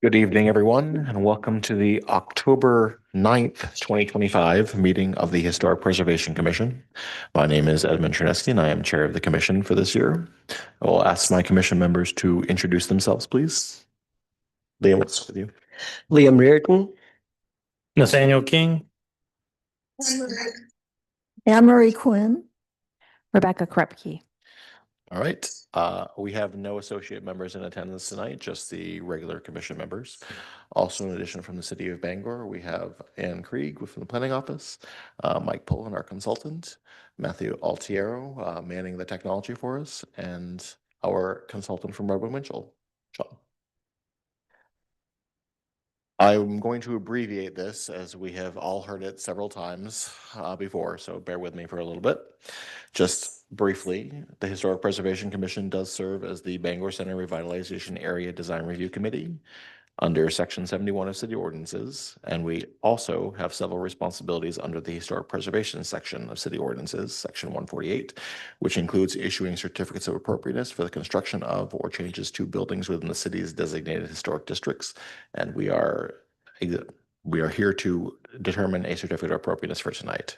Good evening, everyone, and welcome to the October 9th, 2025 meeting of the Historic Preservation Commission. My name is Edmund Chernesky, and I am chair of the commission for this year. I will ask my commission members to introduce themselves, please. Liam, what's with you? Liam Reardon. Nathaniel King. Anne-Marie Quinn. Rebecca Krepke. All right. We have no associate members in attendance tonight, just the regular commission members. Also, in addition, from the city of Bangor, we have Ann Krieg from the planning office, Mike Pullen, our consultant, Matthew Altiero manning the technology for us, and our consultant from Redwood Winchell, Sean. I'm going to abbreviate this as we have all heard it several times before, so bear with me for a little bit. Just briefly, the Historic Preservation Commission does serve as the Bangor Center Revitalization Area Design Review Committee under Section 71 of City Ordinances, and we also have several responsibilities under the Historic Preservation section of City Ordinances, Section 148, which includes issuing certificates of appropriateness for the construction of or changes to buildings within the city's designated historic districts, and we are here to determine a certificate of appropriateness for tonight.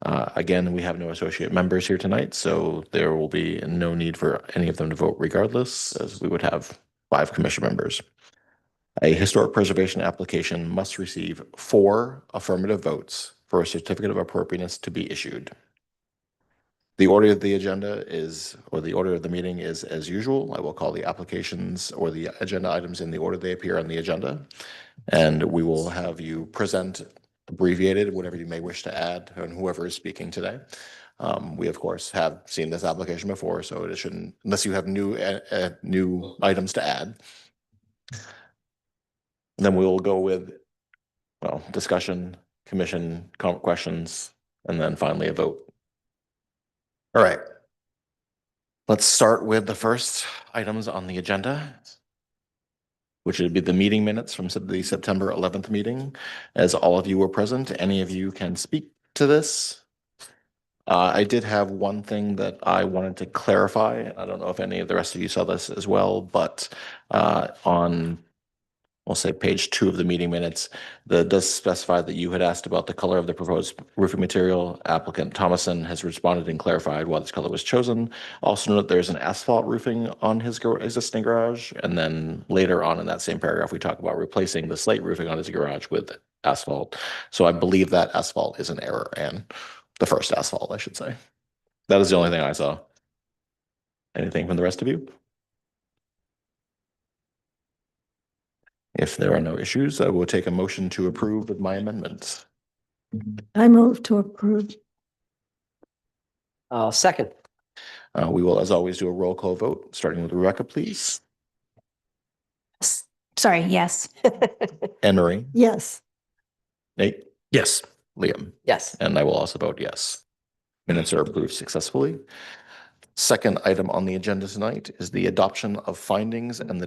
Again, we have no associate members here tonight, so there will be no need for any of them to vote regardless, as we would have 5 commission members. A historic preservation application must receive 4 affirmative votes for a certificate of appropriateness to be issued. The order of the agenda is, or the order of the meeting is as usual. I will call the applications or the agenda items in the order they appear on the agenda. And we will have you present abbreviated, whatever you may wish to add, and whoever is speaking today. We, of course, have seen this application before, so it shouldn't, unless you have new items to add. Then we will go with, well, discussion, commission questions, and then finally a vote. All right. Let's start with the first items on the agenda, which would be the meeting minutes from the September 11th meeting. As all of you were present, any of you can speak to this. I did have one thing that I wanted to clarify. I don't know if any of the rest of you saw this as well, but on, we'll say page 2 of the meeting minutes, that does specify that you had asked about the color of the proposed roofing material. Applicant Thomason has responded and clarified why this color was chosen. Also note there's an asphalt roofing on his existing garage. And then later on in that same paragraph, we talk about replacing the slate roofing on his garage with asphalt. So I believe that asphalt is an error, and the first asphalt, I should say. That is the only thing I saw. Anything from the rest of you? If there are no issues, I will take a motion to approve with my amendments. I move to approve. Second. We will, as always, do a roll call vote, starting with Rebecca, please. Sorry, yes. Anne-Marie, Yes. Nate, Yes. Liam, Yes. and I will also vote yes. Minutes are approved successfully. Second item on the agenda tonight is the adoption of findings and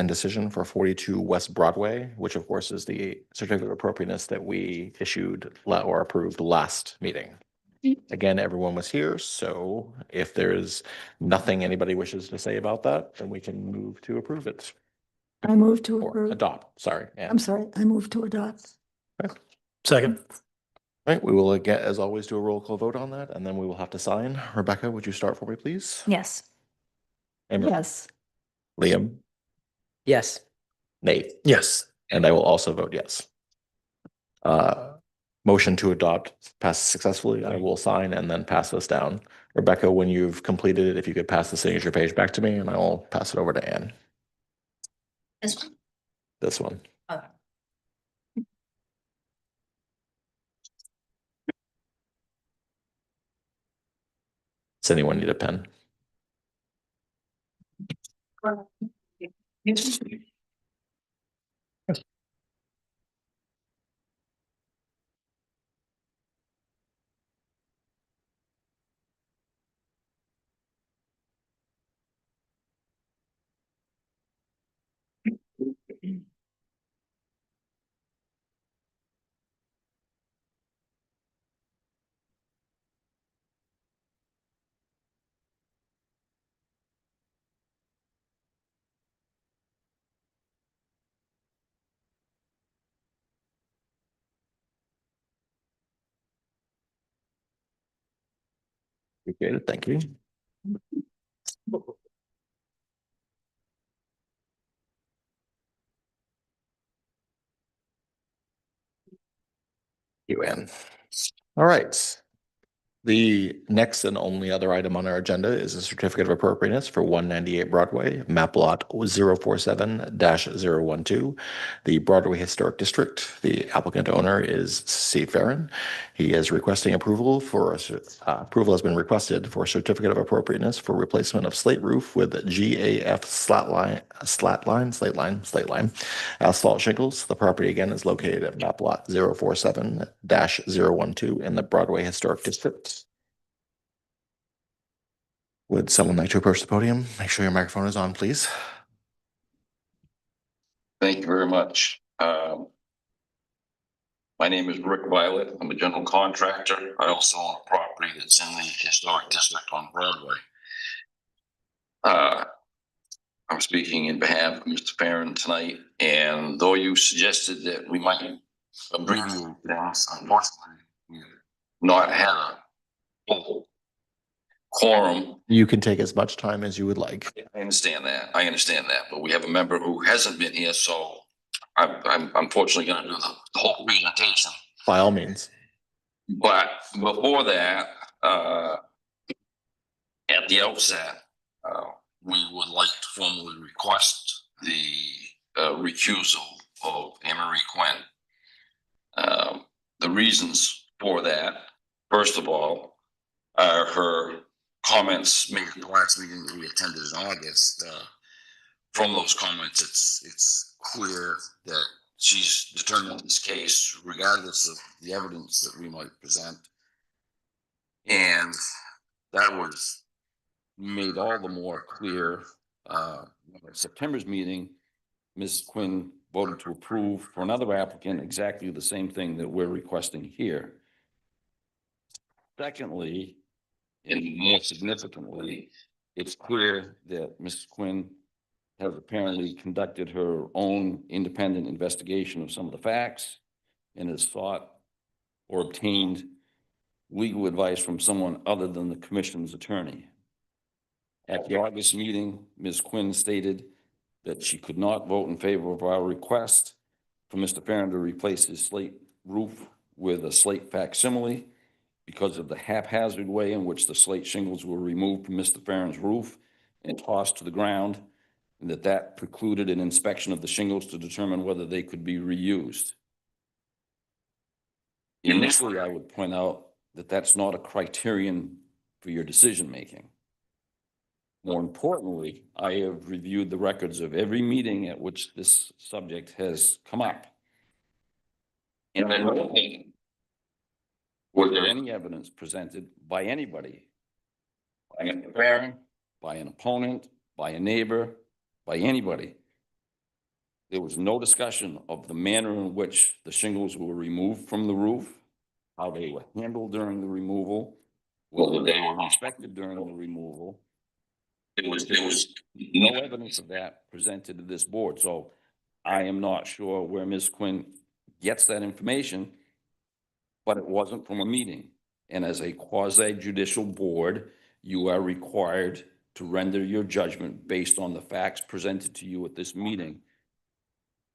decision for 42 West Broadway, which of course is the certificate of appropriateness that we issued or approved last meeting. Again, everyone was here, so if there is nothing anybody wishes to say about that, then we can move to approve it. I move to Or approve. adopt, sorry. I'm sorry. I move to adopt. Second. Right, we will again, as always, do a roll call vote on that, and then we will have to sign. Rebecca, would you start for me, please? Yes. Amber, Yes. Liam, Yes. Nate, Yes. and I will also vote yes. Motion to adopt passes successfully. I will sign and then pass this down. Rebecca, when you've completed it, if you could pass the signature page back to me, and I will pass it over to Anne. This one? This one. Okay. Does anyone need a pen? Appreciate it. Thank you. You in. All right. The next and only other item on our agenda is a certificate of appropriateness for 198 Broadway, map lot 047-012, the Broadway Historic District. The applicant owner is C. Farren. He is requesting approval for approval has been requested for a certificate of appropriateness for replacement of slate roof with GAF slate line asphalt shingles. The property again is located at map lot 047-012 in the Broadway Historic District. Would someone like to approach the podium? Make sure your microphone is on, please. Thank you very much. My name is Rick Violet. I'm a general contractor. I also own a property that's in the historic district on Broadway. I'm speaking in behalf of Mr. Farren tonight, and though you suggested that we might abbreviate things, unfortunately, we've not had a full quorum. You can take as much time as you would like. I understand that, but we have a member who hasn't been here, so I'm unfortunately gonna do the whole presentation. By all means. But before that, at the outset, we would like to formally request the recusal of Anne-Marie Quinn. The reasons for that, first of all, are her comments made at the last meeting that we attended in August. From those comments, it's clear that she's determined this case regardless of the evidence that we might present. And that was made all the more clear at September's meeting. Ms. Quinn voted to approve for another applicant exactly the same thing that we're requesting here. Secondly, and more significantly, it's clear that Mrs. Quinn has apparently conducted her own independent investigation of some of the facts and has sought or obtained legal advice from someone other than the commission's attorney. At the August meeting, Ms. Quinn stated that she could not vote in favor of our request for Mr. Farren to replace his slate roof with a slate facsimile because of the haphazard way in which the slate shingles were removed from Mr. Farren's roof and tossed to the ground, and that precluded an inspection of the shingles to determine whether they could be reused. Initially, I would point out that that's not a criterion for your decision-making. More importantly, I have reviewed the records of every meeting at which this subject has come up. And I don't think, was there any evidence presented by anybody, by a parent, by an opponent, by a neighbor, by anybody? There was no discussion of the manner in which the shingles were removed from the roof, how they were handled during the removal, whether they were inspected during the removal. There was no evidence of that presented to this board. So I am not sure where Ms. Quinn gets that information, but it wasn't from a meeting. And as a quasi-judicial board, you are required to render your judgment based on the facts presented to you at this meeting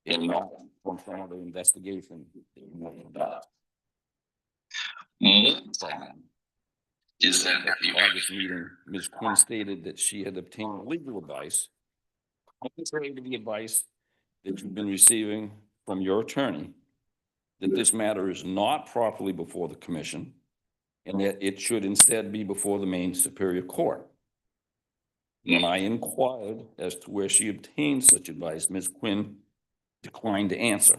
and not from some other investigation that you might have done. Is that at the August meeting, Ms. Quinn stated that she had obtained legal advice, contrary to the advice that you've been receiving from your attorney, that this matter is not properly before the commission and that it should instead be before the Maine Superior Court. When I inquired as to where she obtained such advice, Ms. Quinn declined to answer.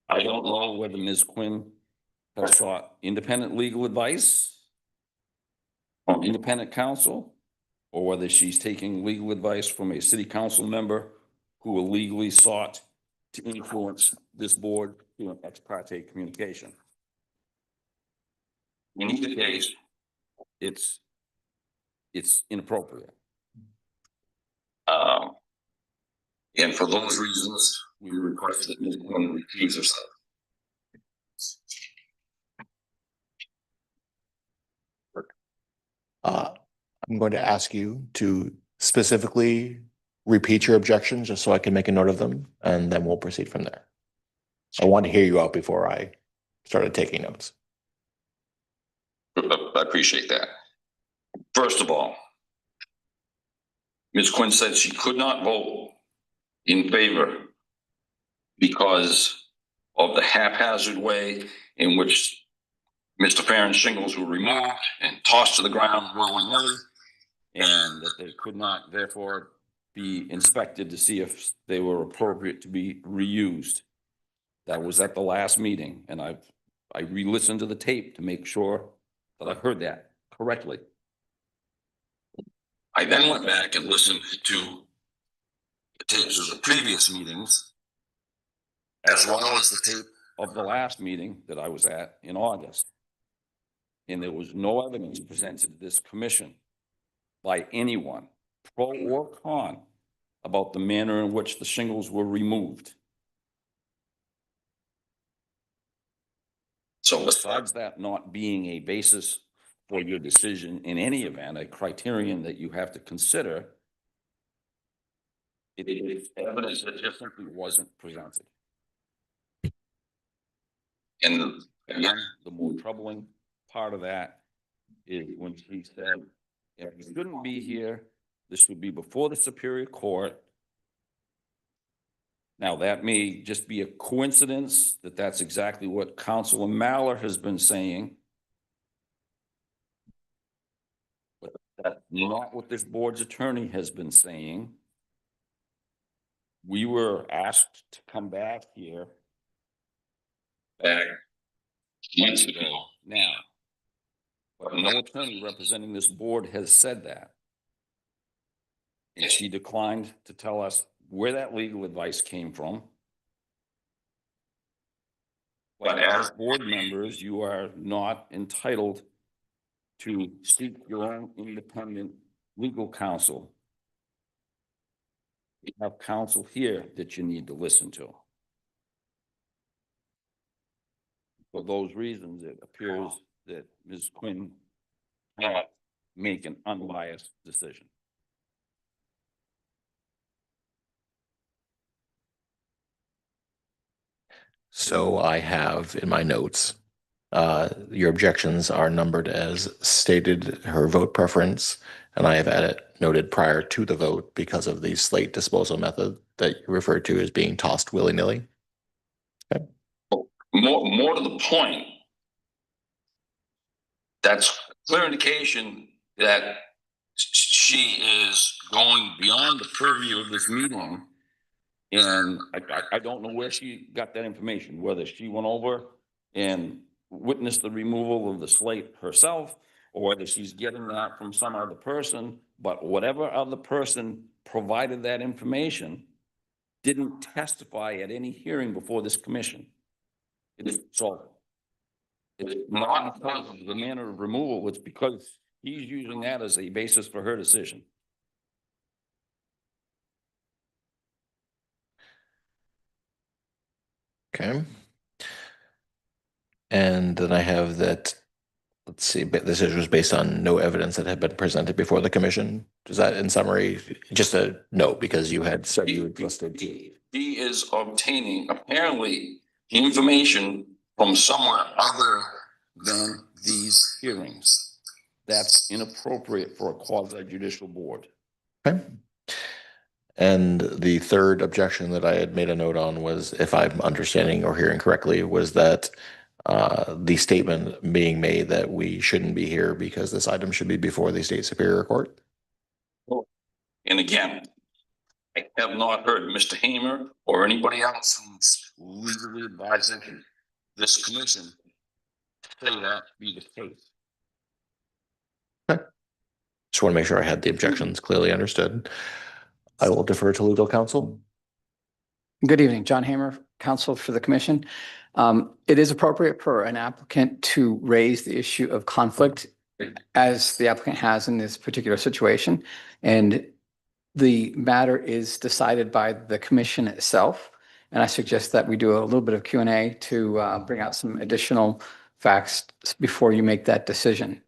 I don't know whether Ms. Quinn has sought independent legal advice from independent counsel, or whether she's taking legal advice from a city council member who illegally sought to influence this board through an ex parte communication. In either case, it's inappropriate. And for those reasons, we request that Ms. Quinn recuse herself. I'm going to ask you to specifically repeat your objections just so I can make a note of them, and then we'll proceed from there. I want to hear you out before I started taking notes. I appreciate that. First of all, Ms. Quinn said she could not vote in favor because of the haphazard way in which Mr. Farron's shingles were removed and tossed to the ground willy-nilly, and that they could not therefore be inspected to see if they were appropriate to be reused. That was at the last meeting, and I re-listened to the tape to make sure that I heard that correctly. I then went back and listened to the tapes of the previous meetings, as well as the tape of the last meeting that I was at in August. And there was no evidence presented to this commission by anyone, pro or con, about the manner in which the shingles were removed. So besides that not being a basis for your decision in any event, a criterion that you have to consider, it is evidence that just simply wasn't presented. And again, the more troubling part of that is when she said, if you shouldn't be here, this would be before the Superior Court. Now, that may just be a coincidence that that's exactly what Councilor Maller has been saying. But that's not what this board's attorney has been saying. We were asked to come back here months ago now. But no attorney representing this board has said that. And she declined to tell us where that legal advice came from. But as board members, you are not entitled to seek your own independent legal counsel. You have counsel here that you need to listen to. For those reasons, it appears that Ms. Quinn cannot make an unbiased decision. So I have in my notes, your objections are numbered as stated her vote preference, and I have noted prior to the vote because of the slate disposal method that you referred to as being tossed willy-nilly. Okay. More to the point, that's clear indication that she is going beyond the purview of this meeting. And I don't know where she got that information, whether she went over and witnessed the removal of the slate herself, or whether she's getting that from some other person. But whatever other person provided that information didn't testify at any hearing before this commission. It's not because of the manner of removal, it's because he's using that as a basis for her decision. Okay. And then I have that, let's see, but this was based on no evidence that had been presented before the commission. Is that in summary, just a note, because you had said you had listed. He is obtaining apparently information from somewhere other than these hearings. That's inappropriate for a quasi-judicial board. Okay. And the third objection that I had made a note on was, if I'm understanding or hearing correctly, was that the statement being made that we shouldn't be here because this item should be before the state superior court. And again, I have not heard Mr. Hamer or anybody else who's legally advising this commission say that be the case. Just want to make sure I had the objections clearly understood. I will defer to legal counsel. Good evening, John Hamer, counsel for the commission. It is appropriate for an applicant to raise the issue of conflict as the applicant has in this particular situation. And the matter is decided by the commission itself. And I suggest that we do a little bit of Q&A to bring out some additional facts before you make that decision.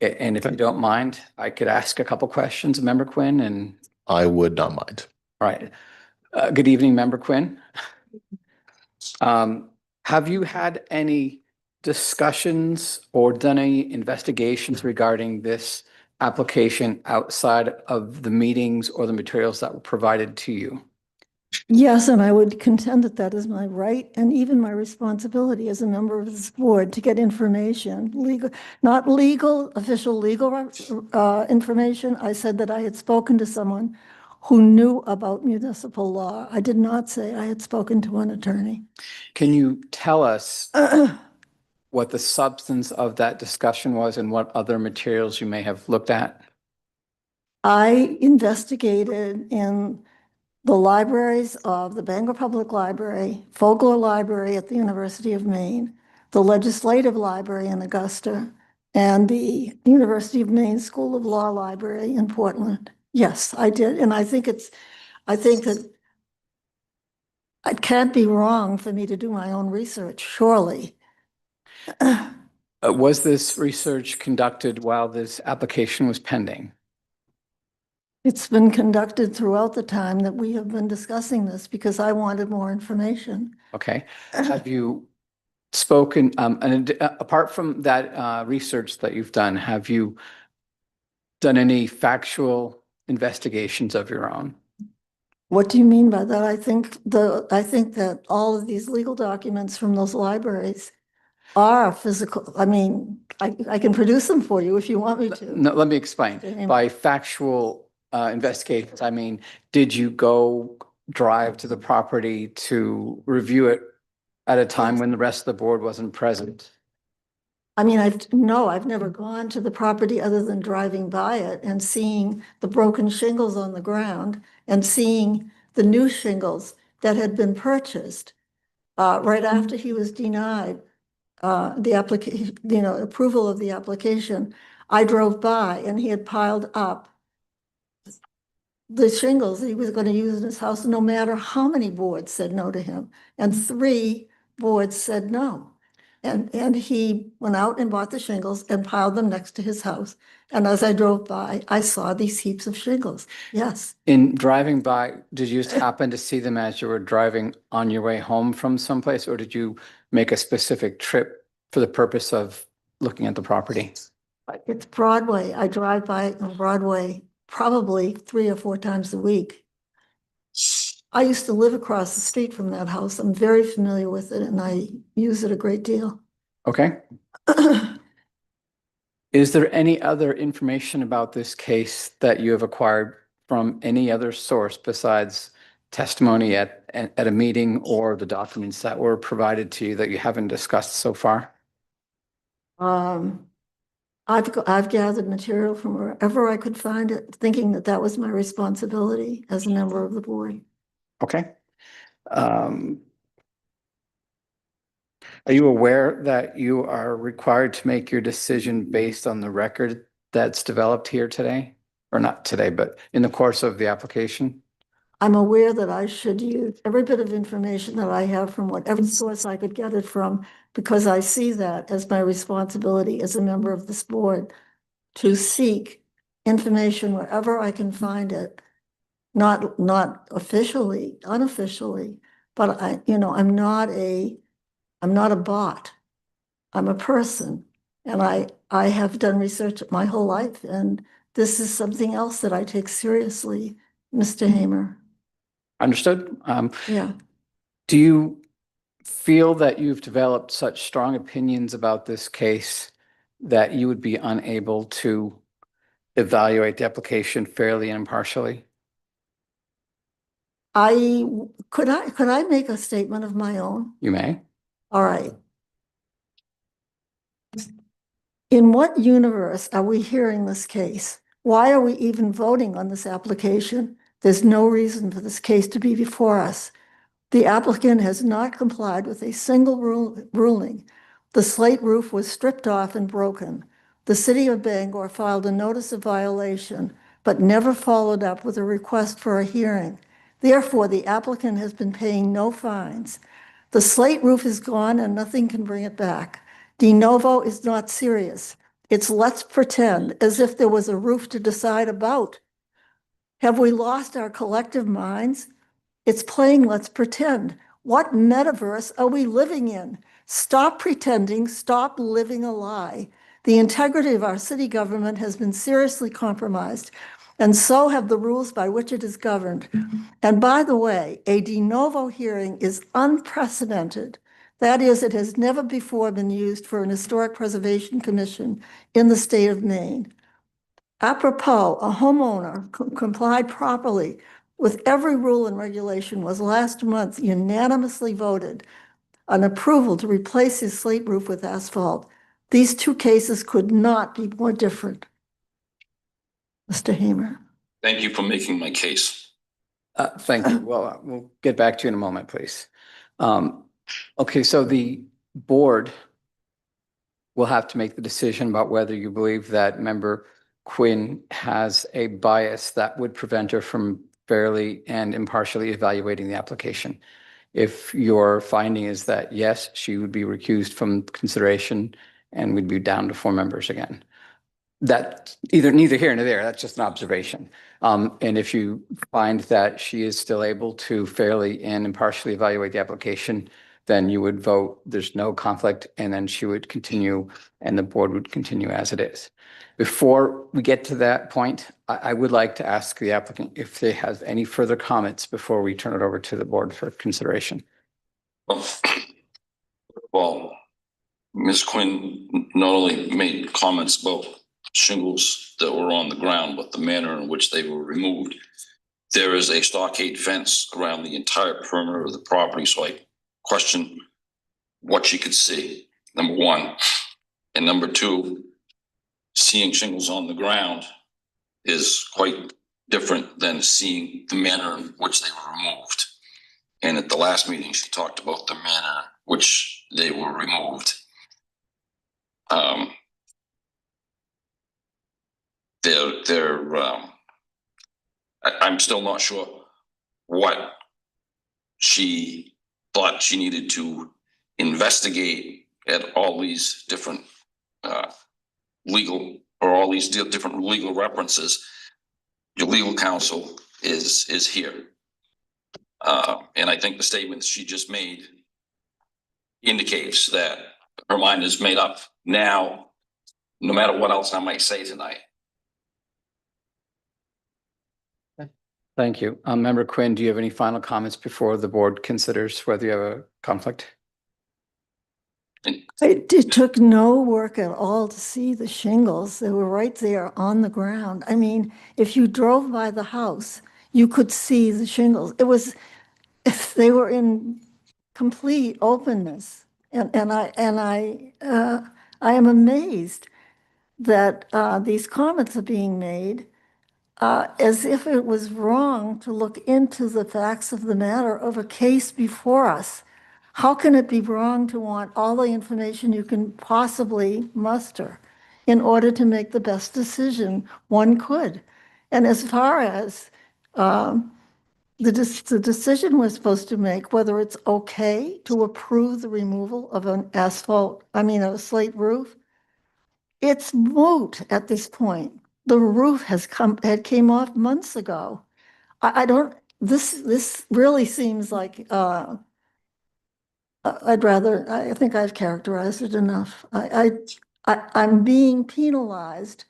And if you don't mind, I could ask a couple questions, of Member Quinn, and, I would not mind. all right. Good evening, Member Quinn. Have you had any discussions or done any investigations regarding this application outside of the meetings or the materials that were provided to you? Yes, and I would contend that that is my right and even my responsibility as a member of this board to get information, legal, not legal, official legal information. I said that I had spoken to someone who knew about municipal law. I did not say I had spoken to an attorney. Can you tell us what the substance of that discussion was and what other materials you may have looked at? I investigated in the libraries of the Bangor Public Library, Folklore Library at the University of Maine, the Legislative Library in Augusta, and the University of Maine School of Law Library in Portland. Yes, I did. And I think that it can't be wrong for me to do my own research, surely. Was this research conducted while this application was pending? It's been conducted throughout the time that we have been discussing this because I wanted more information. Okay. Have you spoken, and apart from that research that you've done, have you done any factual investigations of your own? What do you mean by that? I think that all of these legal documents from those libraries are physical. I mean, I can produce them for you if you want me to. No, let me explain. Okay. By factual investigations, I mean, did you go drive to the property to review it at a time when the rest of the board wasn't present? I mean, I've never gone to the property other than driving by it and seeing the broken shingles on the ground and seeing the new shingles that had been purchased right after he was denied the application, approval of the application. I drove by and he had piled up the shingles he was going to use in his house, no matter how many boards said no to him. And 3 boards said no. And he went out and bought the shingles and piled them next to his house. And as I drove by, I saw these heaps of shingles. Yes. In driving by, did you just happen to see them as you were driving on your way home from someplace, or did you make a specific trip for the purpose of looking at the property? It's Broadway. I drive by on Broadway probably 3 or 4 times a week. I used to live across the street from that house. I'm very familiar with it and I use it a great deal. Okay. Is there any other information about this case that you have acquired from any other source besides testimony at a meeting or the documents that were provided to you that you haven't discussed so far? I've gathered material from wherever I could find it, thinking that that was my responsibility as a member of the board. Okay. Are you aware that you are required to make your decision based on the record that's developed here today? Or not today, but in the course of the application? I'm aware that I should use every bit of information that I have from whatever source I could get it from, because I see that as my responsibility as a member of this board to seek information wherever I can find it. Not officially, unofficially, but I'm not a bot. I'm a person, and I have done research my whole life, and this is something else that I take seriously, Mr. Hamer. Understood. Yeah. Do you feel that you've developed such strong opinions about this case that you would be unable to evaluate the application fairly and impartially? Could I make a statement of my own? You may. All right. In what universe are we hearing this case? Why are we even voting on this application? There's no reason for this case to be before us. The applicant has not complied with a single ruling. The slate roof was stripped off and broken. The city of Bangor filed a notice of violation, but never followed up with a request for a hearing. Therefore, the applicant has been paying no fines. The slate roof is gone and nothing can bring it back. De novo is not serious. It's let's pretend as if there was a roof to decide about. Have we lost our collective minds? It's playing let's pretend. What metaverse are we living in? Stop pretending, stop living a lie. The integrity of our city government has been seriously compromised, and so have the rules by which it is governed. And by the way, a de novo hearing is unprecedented. That is, it has never before been used for an historic preservation commission in the state of Maine. Apropos, a homeowner complied properly with every rule and regulation was last month unanimously voted an approval to replace his slate roof with asphalt. These two cases could not be more different. Mr. Hamer. Thank you for making my case. Thank you. Well, we'll get back to you in a moment, please. Okay, so the board will have to make the decision about whether you believe that member Quinn has a bias that would prevent her from fairly and impartially evaluating the application. If your finding is that yes, she would be recused from consideration and we'd be down to 4 members again. That neither here nor there, that's just an observation. And if you find that she is still able to fairly and impartially evaluate the application, then you would vote there's no conflict, and then she would continue and the board would continue as it is. Before we get to that point, I would like to ask the applicant if they have any further comments before we turn it over to the board for consideration. Well, Ms. Quinn not only made comments about shingles that were on the ground, but the manner in which they were removed. There is a stockade fence around the entire perimeter of the property, so I question what she could see, number one. And number two, seeing shingles on the ground is quite different than seeing the manner in which they were removed. And at the last meeting, she talked about the manner in which they were removed. I'm still not sure what she thought she needed to investigate at all these different legal references. Your legal counsel is here. And I think the statements she just made indicates that her mind is made up now, no matter what else I might say tonight. Thank you. Member Quinn, do you have any final comments before the board considers whether you have a conflict? It took no work at all to see the shingles. They were right there on the ground. I mean, if you drove by the house, you could see the shingles. They were in complete openness. And I am amazed that these comments are being made as if it was wrong to look into the facts of the matter of a case before us. How can it be wrong to want all the information you can possibly muster in order to make the best decision one could? And as far as the decision we're supposed to make, whether it's okay to approve the removal of a slate roof, it's moot at this point. The roof had came off months ago. This really seems like, I think I've characterized it enough. I'm being penalized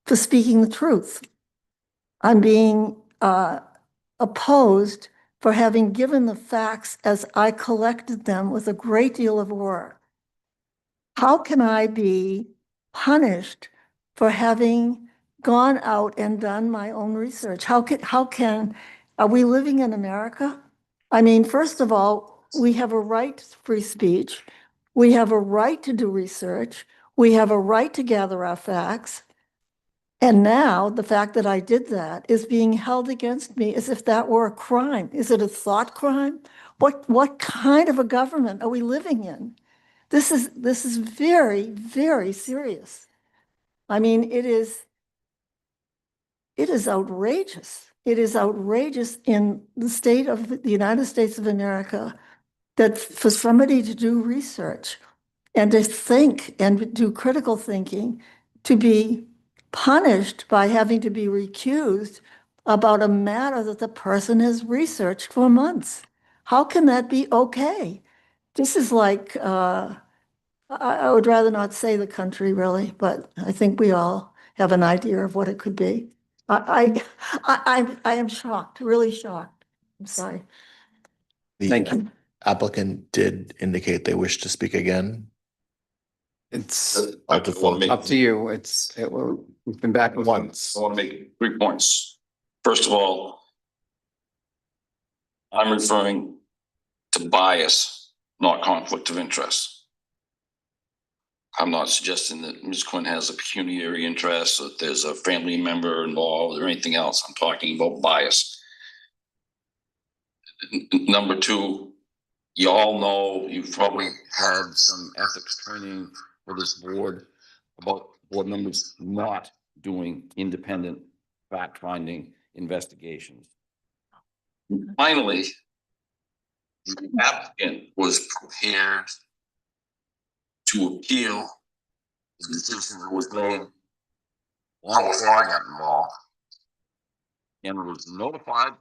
for speaking the truth. I'm being opposed for having given the facts as I collected them with a great deal of work. How can I be punished for having gone out and done my own research? Are we living in America? I mean, first of all, we have a right to free speech. We have a right to do research. We have a right to gather our facts. And now the fact that I did that is being held against me as if that were a crime. Is it a thought crime? What kind of a government are we living in? This is very, very serious. I mean, it is outrageous. It is outrageous in the state of the United States of America that for somebody to do research and to think and do critical thinking to be punished by having to be recused about a matter that the person has researched for months. How can that be okay? This is like, I would rather not say the country really, but I think we all have an idea of what it could be. I am shocked, really shocked. I'm sorry. The Thank you. applicant did indicate they wish to speak again. It's Up to four. up to you. We've been back and forth. Once. I want to make 3 points. First of all, I'm referring to bias, not conflict of interest. I'm not suggesting that Ms. Quinn has a pecuniary interest, that there's a family member involved or anything else. I'm talking about bias. Number 2, you all know, you've probably had some ethics training for this board about board members not doing independent fact-finding investigations. Finally, the applicant was prepared to appeal the decision that was made long before I got involved and was notified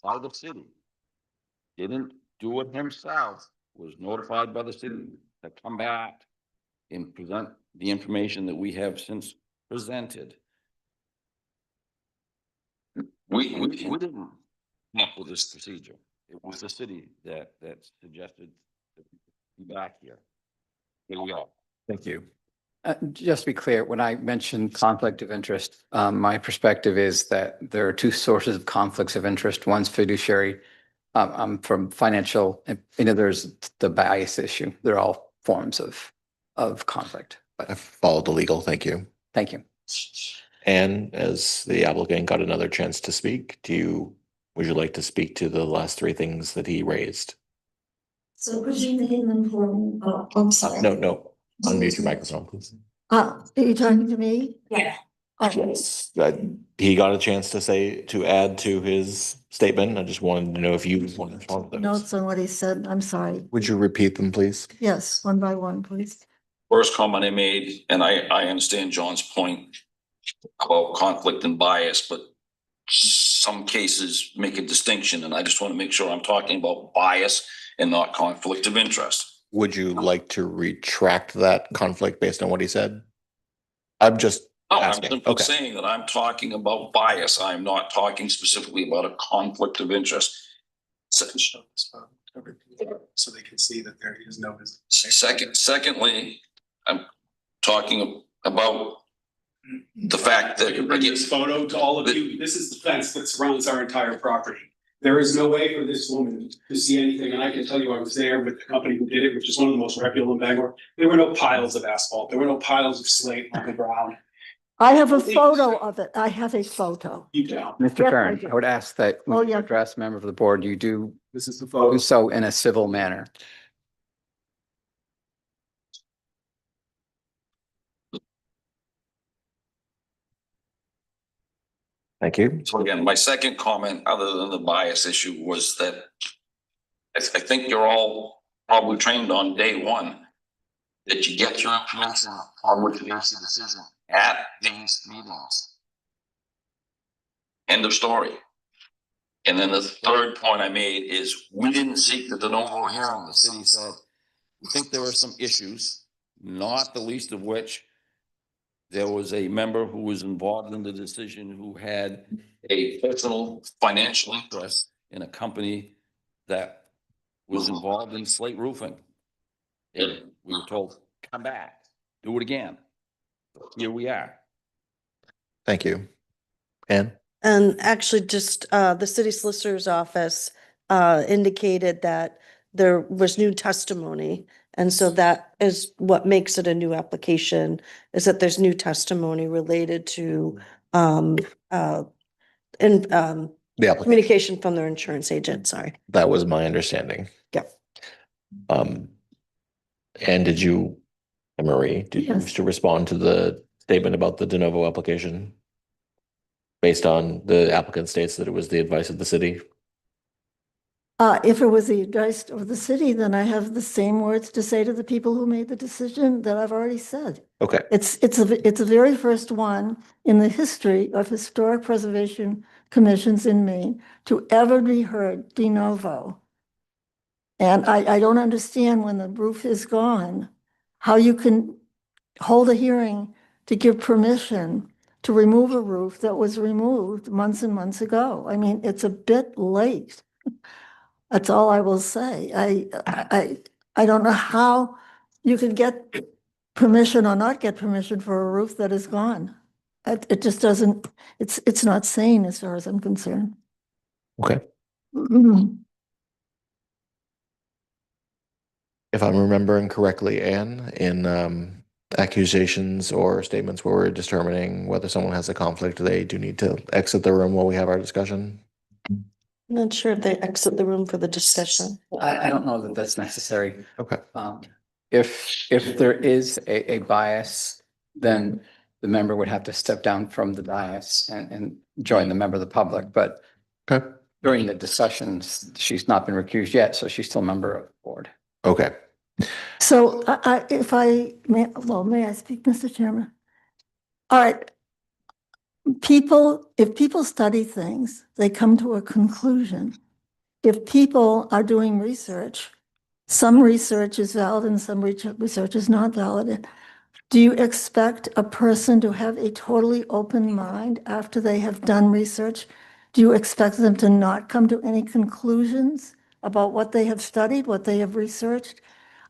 by the city. Didn't do it himself, was notified by the city to come back and present the information that we have since presented. We didn't come up with this procedure. It was the city that suggested that we be back here. Here we are. Thank you. Just to be clear, when I mentioned conflict of interest, my perspective is that there are 2 sources of conflicts of interest. One's fiduciary, from financial, there's the bias issue. They're all forms of conflict. I But followed the legal, thank you. thank you. And as the applicant got another chance to speak, would you like to speak to the last 3 things that he raised? So could you name them for me? Oh, I'm sorry. No, unmute your microphone, please. Are you talking to me? Yeah. Okay. Yes, he got a chance to add to his statement. I just wanted to know if you wanted to respond to those. Notes on what he said. I'm sorry. Would you repeat them, please? Yes, one by one, please. First comment I made, and I understand John's point about conflict and bias, but some cases make a distinction, and I just want to make sure I'm talking about bias and not conflict of interest. Would you like to retract that conflict based on what he said? I'm just No, I'm asking. simply Okay. saying that I'm talking about bias. I'm not talking specifically about a conflict of interest. So they can see that there is no. Secondly, I'm talking about the fact I can bring that this photo to all of you. This is the fence that surrounds our entire property. There is no way for this woman to see anything, and I can tell you I was there with the company who did it, which is one of the most reputable in Bangor. There were no piles of asphalt. There were no piles of slate on the ground. I have a photo of it. I have a photo. You don't. Mr. Yes, I Kern, do. I would ask that Oh, when you yeah. address a member of the board, you do This is the photo. so in a civil manner. Thank you. So again, my second comment, other than the bias issue, was that I think you're all probably trained on day one that you get your information on which you make the decision at these meetings. End of story. And then the third point I made is we didn't seek the de novo hearing. The city said, we think there are some issues, not the least of which there was a member who was involved in the decision who had a personal financial interest in a company that was involved in slate roofing. And we were told, come back, do it again. Here we are. Thank you. Ann? And actually, just the city solicitor's office indicated that there was new testimony. And so that is what makes it a new application, is that there's new testimony related to The applicant, communication from their insurance agent, sorry. that was my understanding. Yep. And did you, Marie, did you Yes. wish to respond to the statement about the de novo application? Based on the applicant states that it was the advice of the city? If it was the advice of the city, then I have the same words to say to the people who made the decision that I've already said. Okay, It's the very first one in the history of historic preservation commissions in Maine to ever be heard de novo. And I don't understand when the roof is gone, how you can hold a hearing to give permission to remove a roof that was removed months and months ago. I mean, it's a bit late. That's all I will say. I don't know how you can get permission or not get permission for a roof that is gone. It just doesn't, it's not sane as far as I'm concerned. okay. Mm. If I'm remembering correctly, Anne, in accusations or statements where we're determining whether someone has a conflict, they do need to exit the room while we have our discussion. Not sure if they exit the room for the discussion. I don't know that that's necessary. Okay, If there is a bias, then the member would have to step down from the dais and join the member of the public. But okay, during the discussions, she's not been recused yet, so she's still a member of the board. okay. So if I may, well, may I speak, Mr. Chairman? All right. If people study things, they come to a conclusion. If people are doing research, some research is valid and some research is not valid. Do you expect a person to have a totally open mind after they have done research? Do you expect them to not come to any conclusions about what they have studied, what they have researched?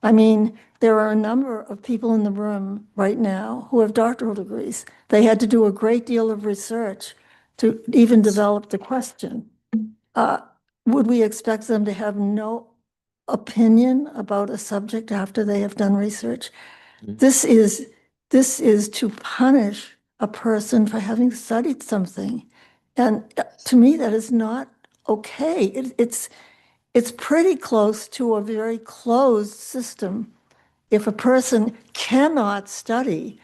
I mean, there are a number of people in the room right now who have doctoral degrees. They had to do a great deal of research to even develop the question. Would we expect them to have no opinion about a subject after they have done research? Mhm. This is to punish a person for having studied something. And to me, that is not okay. It's pretty close to a very closed system. If a person cannot study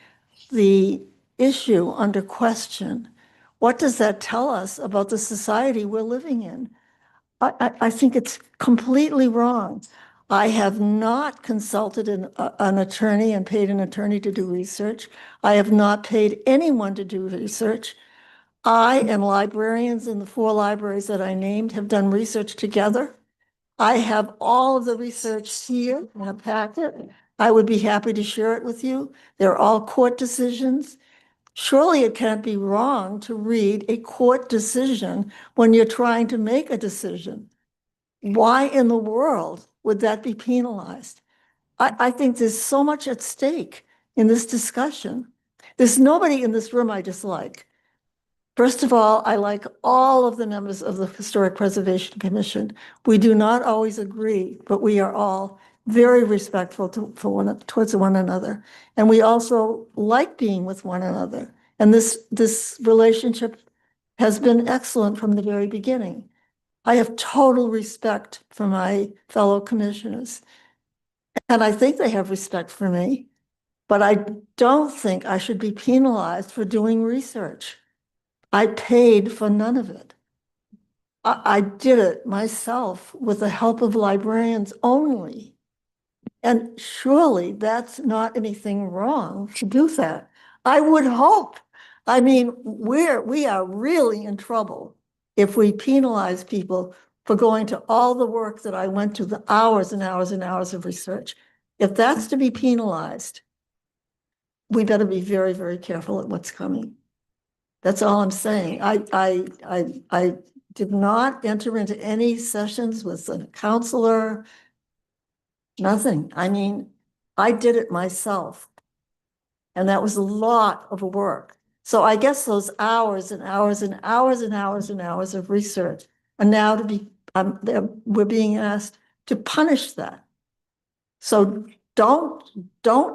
the issue under question, what does that tell us about the society we're living in? I think it's completely wrong. I have not consulted an attorney and paid an attorney to do research. I have not paid anyone to do research. I and librarians in the 4 libraries that I named have done research together. I have all of the research here in a packet. I would be happy to share it with you. They're all court decisions. Surely it can't be wrong to read a court decision when you're trying to make a decision. Why in the world would that be penalized? I think there's so much at stake in this discussion. There's nobody in this room I dislike. First of all, I like all of the members of the Historic Preservation Commission. We do not always agree, but we are all very respectful towards one another. And we also like being with one another. And this relationship has been excellent from the very beginning. I have total respect for my fellow commissioners. And I think they have respect for me, but I don't think I should be penalized for doing research. I paid for none of it. I did it myself with the help of librarians only. And surely that's not anything wrong to do that. I would hope. I mean, we are really in trouble if we penalize people for going to all the work that I went to, the hours and hours and hours of research. If that's to be penalized, we better be very, very careful at what's coming. That's all I'm saying. I did not enter into any sessions with a counselor, nothing. I mean, I did it myself. And that was a lot of work. So I guess those hours and hours and hours and hours and hours of research are now to be, we're being asked to punish that. So don't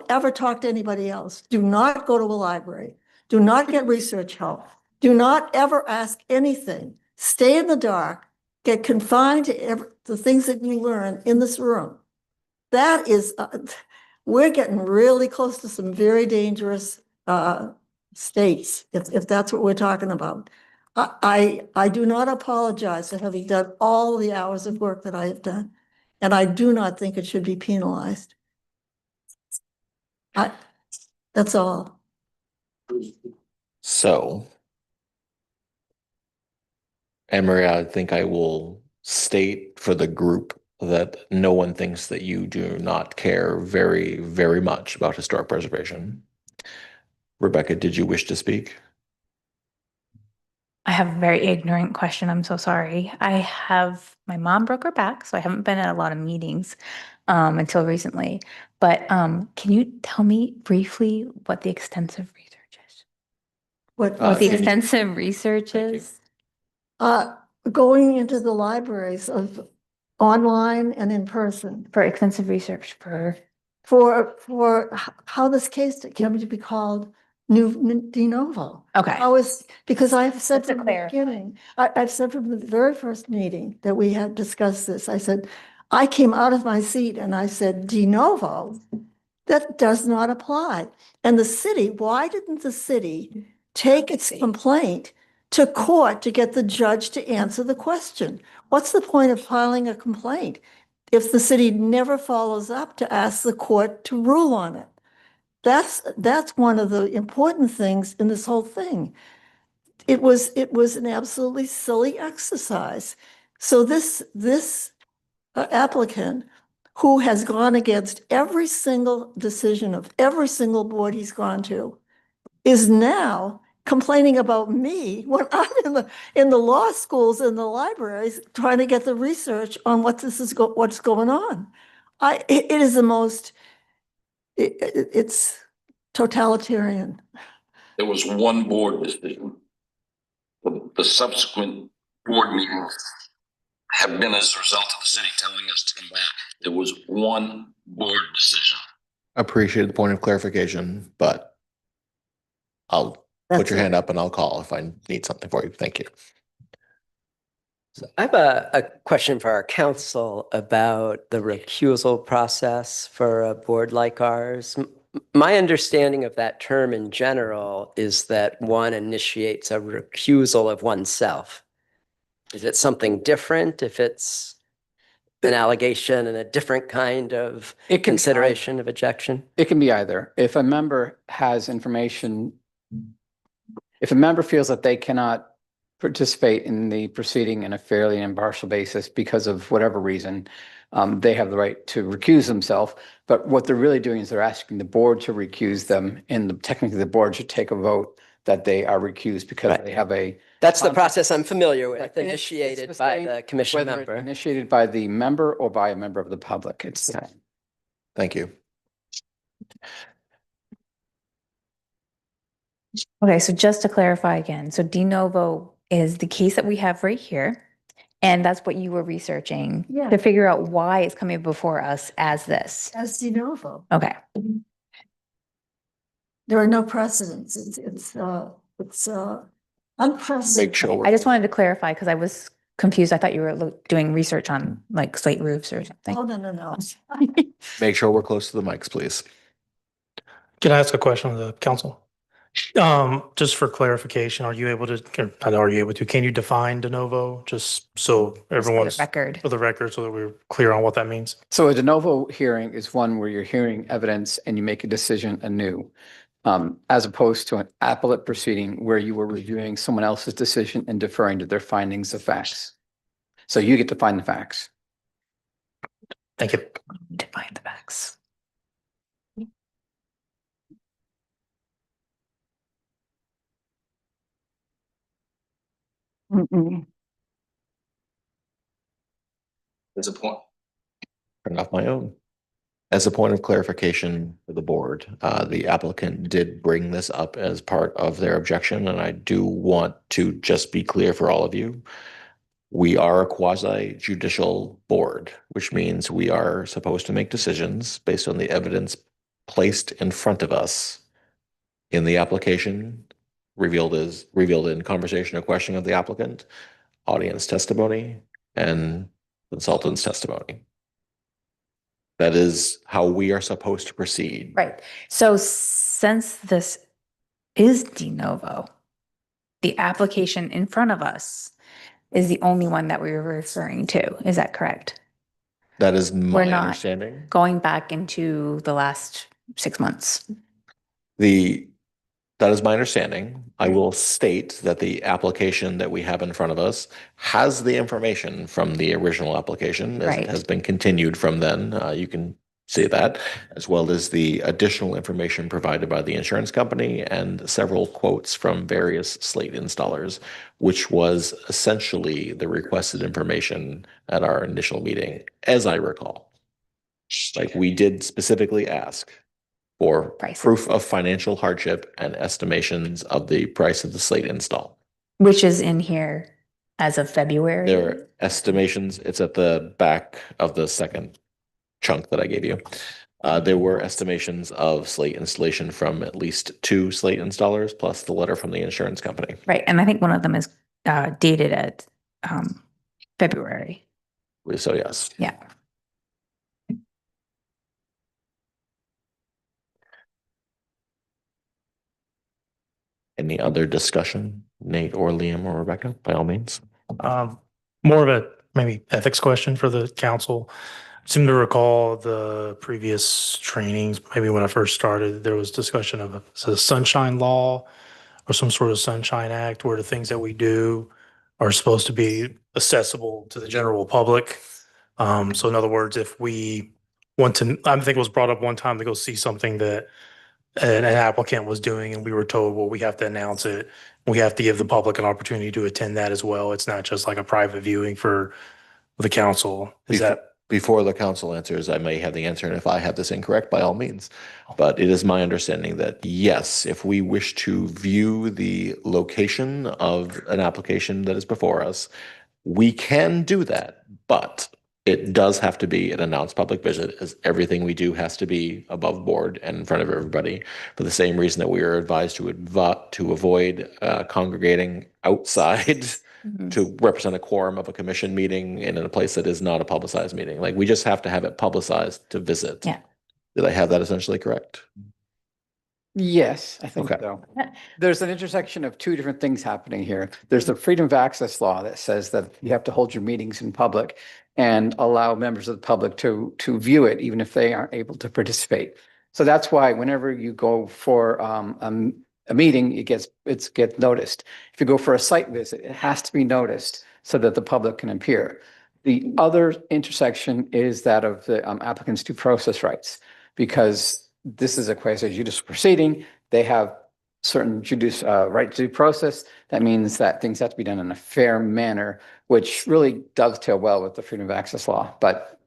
ever talk to anybody else. Do not go to a library. Do not get research help. Do not ever ask anything. Stay in the dark, get confined to the things that you learn in this room. That is, we're getting really close to some very dangerous states, if that's what we're talking about. I do not apologize for having done all the hours of work that I have done, and I do not think it should be penalized. That's all. So, Anne Marie, I think I will state for the group that no one thinks that you do not care very, very much about historic preservation. Rebecca, did you wish to speak? I have a very ignorant question. I'm so sorry. My mom broke her back, so I haven't been at a lot of meetings until recently. But can you tell me briefly what the extensive research is? What What the Can you- extensive research Thank you. is? Going into the libraries of online and in person For extensive research for, how this case came to be called de novo. okay. Because I've said Just to from the clarify. beginning, I've said from the very first meeting that we had discussed this, I said, I came out of my seat and I said, de novo, that does not apply. And the city, why didn't the city take its complaint to court to get the judge to answer the question? What's the point of filing a complaint if the city never follows up to ask the court to rule on it? That's one of the important things in this whole thing. It was an absolutely silly exercise. So this applicant, who has gone against every single decision of every single board he's gone to, is now complaining about me when I'm in the law schools and the libraries trying to get the research on what's going on. It is the most, it's totalitarian. There was one board decision. The subsequent board meetings have been as a result of the city telling us to come back. There was one board decision. Appreciate the point of clarification, but I'll put That's your it. hand up and I'll call if I need something for you. Thank you. So I have a question for our council about the recusal process for a board like ours. My understanding of that term in general is that one initiates a recusal of oneself. Is it something different if it's an allegation and a different kind of It can consideration of ejection? It can be either. If a member has information, if a member feels that they cannot participate in the proceeding in a fairly and impartial basis because of whatever reason, they have the right to recuse themselves. But what they're really doing is they're asking the board to recuse them, and technically the board should take a vote that they are recused because Right. they have a. That's the process I'm familiar Right. with, And it's initiated the by same the commission Whether it's member. initiated by the member or by a member of the public. It's Okay. Thank you. Okay, so just to clarify again, so de novo is the case that we have right here. And that's what you were researching Yeah. to figure out why it's coming before us as this. As de novo. Okay. There are no precedents. It's unprecedented. Make sure I just wanted to clarify because I was confused. I thought you were doing research on like slate roofs or something. Oh, no. Make sure we're close to the mics, please. Can I ask a question of the council? Just for clarification, are you able to, can you define de novo just so Just for the everyone's record. for the record so that we're clear on what that means? So a de novo hearing is one where you're hearing evidence and you make a decision anew, as opposed to an appellate proceeding where you were reviewing someone else's decision and deferring to their findings of facts. So you get to find the facts. Thank you. Define the facts. There's a point. Turn off my own. As a point of clarification for the board, the applicant did bring this up as part of their objection, and I do want to just be clear for all of you. We are a quasi judicial board, which means we are supposed to make decisions based on the evidence placed in front of us in the application, revealed in conversation or question of the applicant, audience testimony, and consultant's testimony. That is how we are supposed to proceed. Right. So since this is de novo, the application in front of us is the only one that we were referring to. Is that correct? That is my We're not understanding. going back into the last 6 months. That is my understanding. I will state that the application that we have in front of us has the information from the original application, as it Right. has been continued from then. You can see that, as well as the additional information provided by the insurance company and several quotes from various Slate installers, which was essentially the requested information at our initial meeting, as I recall. Like, we did specifically ask for Prices. proof of financial hardship and estimations of the price of the Slate install. Which is in here as of February. There are estimations, it's at the back of the second chunk that I gave you. There were estimations of Slate installation from at least 2 Slate installers, plus the letter from the insurance company. Right. And I think one of them is dated at February. So yes. Yeah. Any other discussion, Nate or Liam or Rebecca, by all means? More of a maybe ethics question for the council. I seem to recall the previous trainings, maybe when I first started, there was discussion of a sunshine law or some sort of sunshine act where the things that we do are supposed to be accessible to the general public. So in other words, if we want to, I think it was brought up one time to go see something that an applicant was doing and we were told, well, we have to announce it. We have to give the public an opportunity to attend that as well. It's not just like a private viewing for the council. Is that? Before the council answers, I may have the answer, and if I have this incorrect, by all means. But it is my understanding that yes, if we wish to view the location of an application that is before us, we can do that, but it does have to be an announced public visit, as everything we do has to be above board and in front of everybody, for the same reason that we are advised to avoid congregating outside to represent a quorum of a commission meeting in a place that is not a publicized meeting. Like, we just have to have it publicized to visit. Yeah. Did I have that essentially correct? Yes, I think Okay. so. There's an intersection of 2 different things happening here. There's the freedom of access law that says that you have to hold your meetings in public and allow members of the public to view it, even if they aren't able to participate. So that's why whenever you go for a meeting, it gets noticed. If you go for a site visit, it has to be noticed so that the public can appear. The other intersection is that of the applicant's due process rights, because this is a quasi-judicial proceeding. They have certain right to due process. That means that things have to be done in a fair manner, which really dovetail well with the freedom of access law. But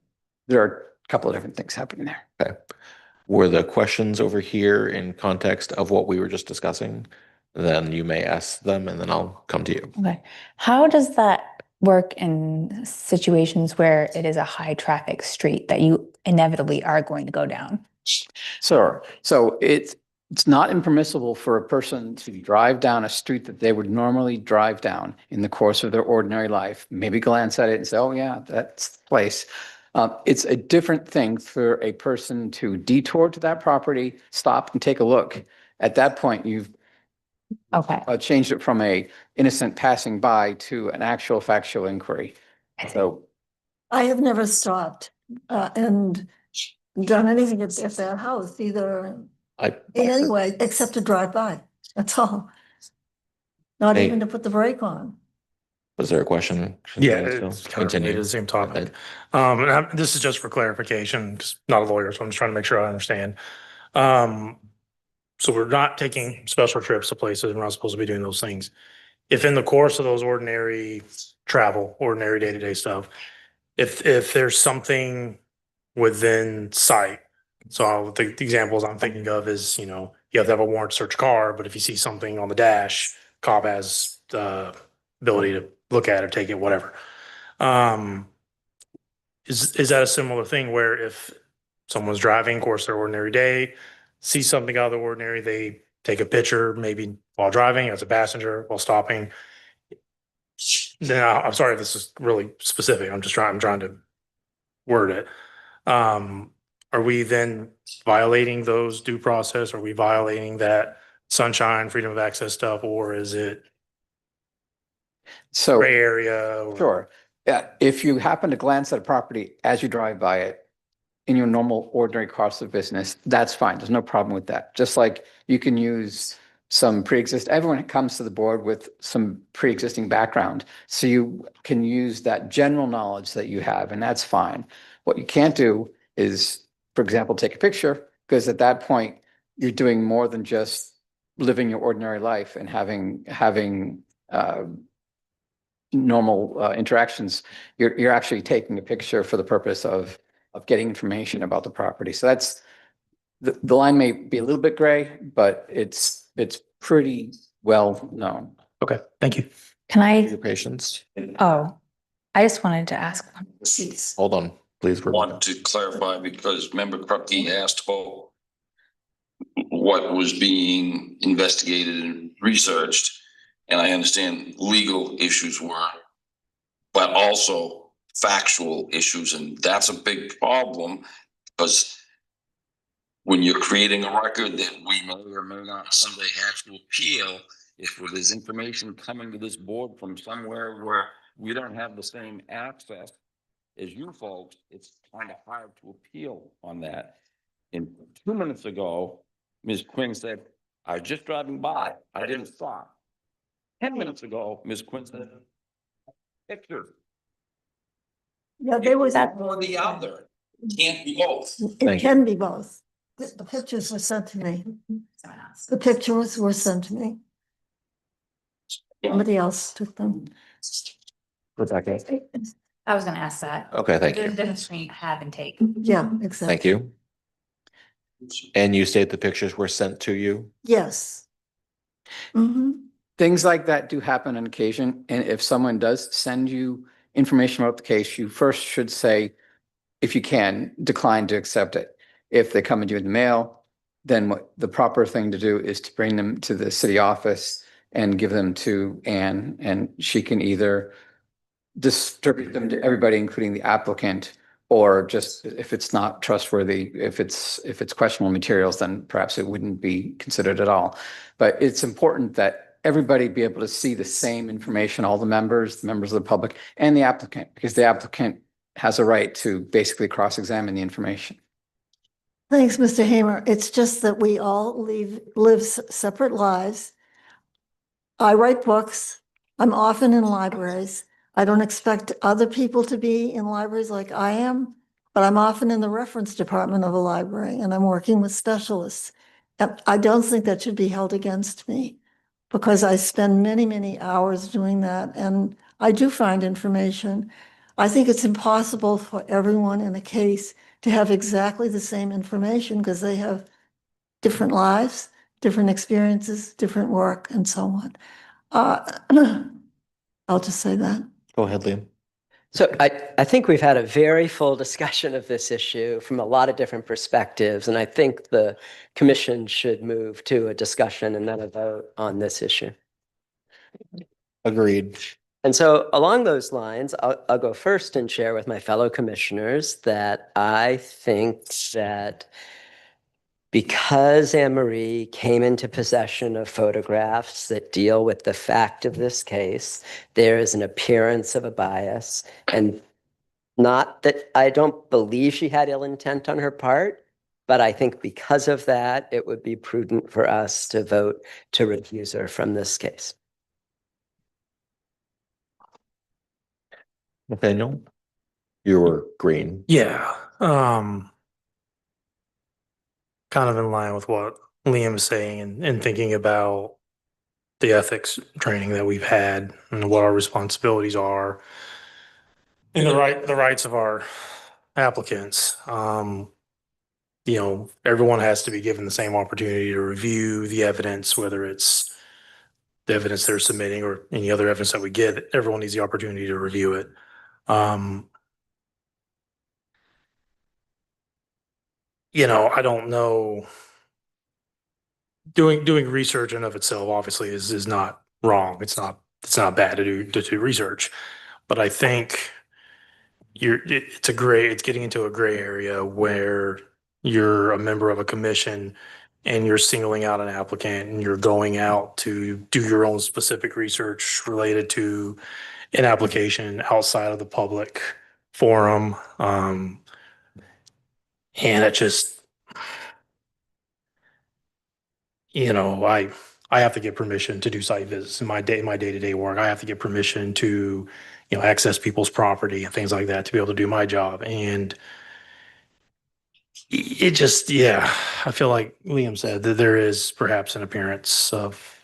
there are a couple of different things happening there. Okay. Were the questions over here in context of what we were just discussing? Then you may ask them and then I'll come to you. Okay. How does that work in situations where it is a high traffic street that you inevitably are going to go down? So it's not impermissible for a person to drive down a street that they would normally drive down in the course of their ordinary life, maybe glance at it and say, oh yeah, that's the place. It's a different thing for a person to detour to that property, stop and take a look. At that point, you've Okay. changed it from a innocent passing by to an actual factual inquiry. So I have never stopped and done anything at that house, either in any way, except to drive by. That's all. Not Hey. even to put the brake on. Was there a question? Yeah, Continue. it's kind of related to the same topic. This is just for clarification, because I'm not a lawyer, so I'm just trying to make sure I understand. So we're not taking special trips to places, we're not supposed to be doing those things. If in the course of those ordinary travel, ordinary day-to-day stuff, if there's something within sight, so the examples I'm thinking of is, you have to have a warrant to search a car, but if you see something on the dash, cop has the ability to look at it, take it, whatever. Is that a similar thing where if someone's driving, course their ordinary day, see something out of the ordinary, they take a picture, maybe while driving as a passenger, while stopping? Then I'm sorry if this is really specific. I'm trying to word it. Are we then violating those due process? Are we violating that sunshine, freedom of access stuff, or is it So. gray area? or- Sure. Yeah, if you happen to glance at a property as you drive by it in your normal ordinary course of business, that's fine. There's no problem with that. Just like you can use some everyone comes to the board with some pre-existing background. So you can use that general knowledge that you have, and that's fine. What you can't do is, for example, take a picture, because at that point, you're doing more than just living your ordinary life and having normal interactions. You're actually taking a picture for the purpose of getting information about the property. So that's the line may be a little bit gray, but it's pretty well known. Okay, thank you. Can Your I, patience. oh, I just wanted to ask. Hold on, please. Rebecca. Want to clarify because member Krupke asked about what was being investigated and researched. And I understand legal issues were, but also factual issues. And that's a big problem because when you're creating a record that we may or may not someday have to appeal, if there's information coming to this board from somewhere where we don't have the same access as you folks, it's kind of hard to appeal on that. And 2 minutes ago, Ms. Quinn said, I was just driving by, I didn't stop. 10 minutes ago, Ms. Quinn said, picture. Yeah, there was, That or the other, can't be both. it Thank you. can be both. The pictures were sent to me. The pictures were sent to me. Somebody else took them. Rebecca. I was gonna ask that. Okay, thank There's a you. difference between have and take. Yeah, exactly. Thank you. And you state the pictures were sent to you? Yes. Mm-hmm. Things like that do happen on occasion. And if someone does send you information about the case, you first should say, if you can, decline to accept it. If they come to you in the mail, then what the proper thing to do is to bring them to the city office and give them to Anne, and she can either distribute them to everybody, including the applicant, or just if it's not trustworthy, if it's questionable materials, then perhaps it wouldn't be considered at all. But it's important that everybody be able to see the same information, all the members of the public, and the applicant, because the applicant has a right to basically cross-examine the information. Thanks, Mr. Hamer. It's just that we all live separate lives. I write books. I'm often in libraries. I don't expect other people to be in libraries like I am, but I'm often in the reference department of a library and I'm working with specialists. And I don't think that should be held against me because I spend many, many hours doing that. And I do find information. I think it's impossible for everyone in a case to have exactly the same information because they have different lives, different experiences, different work, and so on. I'll just say that. Go ahead, Liam. So I think we've had a very full discussion of this issue from a lot of different perspectives, and I think the commission should move to a discussion and then a vote on this issue. Agreed. And so along those lines, I'll go first and share with my fellow commissioners that I think that because Anne Marie came into possession of photographs that deal with the fact of this case, there is an appearance of a bias. And not that I don't believe she had ill intent on her part, but I think because of that, it would be prudent for us to vote to recuse her from this case. Nathaniel, you were green. Yeah, kind of in line with what Liam is saying and thinking about the ethics training that we've had and what our responsibilities are and the rights of our applicants. Everyone has to be given the same opportunity to review the evidence, whether it's the evidence they're submitting or any other evidence that we get. Everyone needs the opportunity to review it. I don't know. Doing research in of itself obviously is not wrong. It's not bad to do research, but I think it's getting into a gray area where you're a member of a commission and you're singling out an applicant and you're going out to do your own specific research related to an application outside of the public forum. And it just, I have to get permission to do site visits in my day-to-day work. I have to get permission to, access people's property and things like that to be able to do my job. And it just, yeah, I feel like Liam said that there is perhaps an appearance of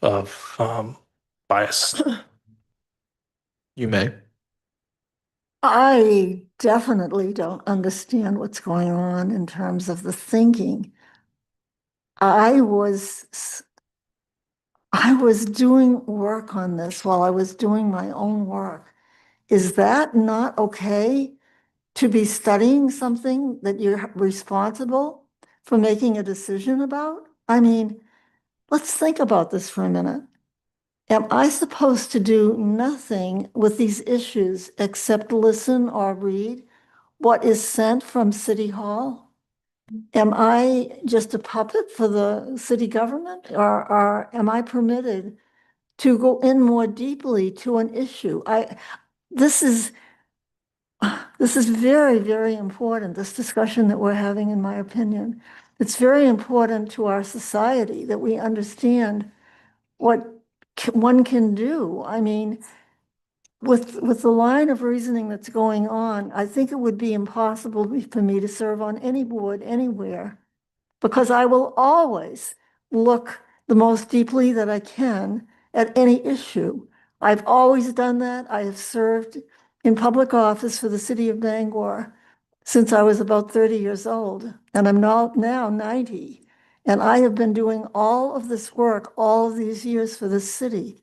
bias. You may. I definitely don't understand what's going on in terms of the thinking. I was doing work on this while I was doing my own work. Is that not okay to be studying something that you're responsible for making a decision about? I mean, let's think about this for a minute. Am I supposed to do nothing with these issues except listen or read what is sent from City Hall? Am I just a puppet for the city government, or am I permitted to go in more deeply to an issue? This is very, very important, this discussion that we're having, in my opinion. It's very important to our society that we understand what one can do. I mean, with the line of reasoning that's going on, I think it would be impossible for me to serve on any board anywhere, because I will always look the most deeply that I can at any issue. I've always done that. I have served in public office for the city of Bangor since I was about 30 years old, and I'm now 90. And I have been doing all of this work all of these years for the city.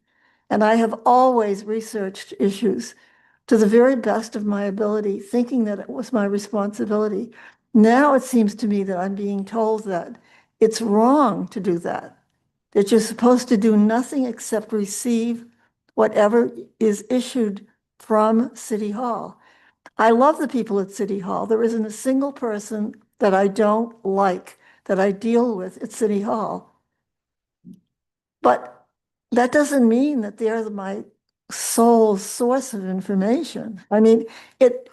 And I have always researched issues to the very best of my ability, thinking that it was my responsibility. Now it seems to me that I'm being told that it's wrong to do that, that you're supposed to do nothing except receive whatever is issued from City Hall. I love the people at City Hall. There isn't a single person that I don't like, that I deal with at City Hall. But that doesn't mean that they're my sole source of information. I mean, it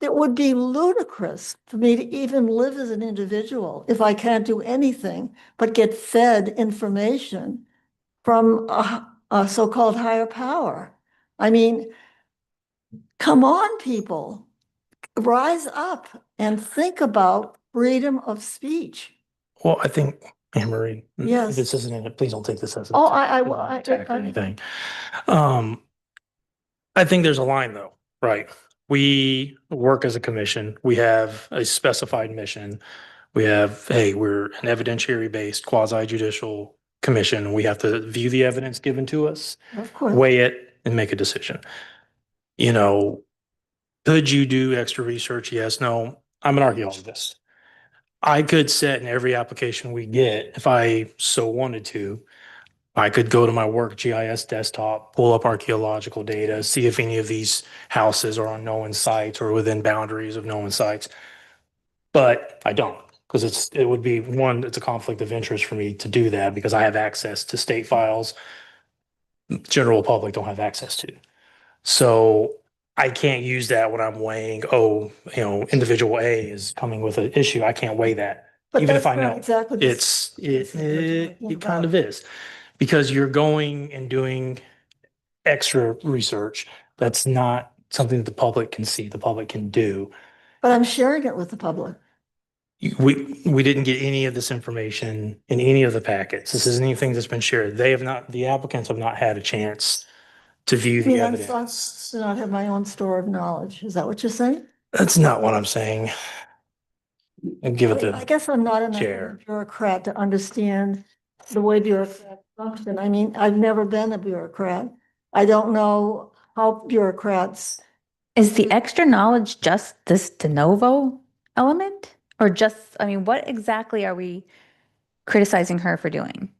would be ludicrous for me to even live as an individual if I can't do anything but get fed information from a so-called higher power. I mean, come on, people, rise up and think about freedom of speech. Well, I think, Anne Marie, Yes. this isn't in it. Please don't take this as an Oh, attack or anything. I think there's a line though, right? We work as a commission. We have a specified mission. We have, hey, we're an evidentiary-based quasi-judicial commission. We have to view the evidence given to us, Of course. weigh it, and make a decision. Could you do extra research? Yes, no. I'm an archaeologist. I could set in every application we get, if I so wanted to, I could go to my work GIS desktop, pull up archaeological data, see if any of these houses are on known sites or within boundaries of known sites. But I don't, because it would be it's a conflict of interest for me to do that because I have access to state files general public don't have access to. So I can't use that when I'm weighing, individual A is coming with an issue. I can't weigh that. But Even if that's I not know. exactly the It kind of is, because you're going and doing extra research. That's not something that the public can see, the public can do. But I'm sharing it with the public. We didn't get any of this information in any of the packets. This isn't anything that's been shared. The applicants have not had a chance to view I the mean, I'm evidence. supposed to not have my own store of knowledge. Is that what you're saying? That's not what I'm saying. And give it I the, guess I'm not enough of a chair. bureaucrat to understand the way bureaucrats function. I mean, I've never been a bureaucrat. I don't know how bureaucrats. Is the extra knowledge just this de novo element? Or just, what exactly are we criticizing her for doing?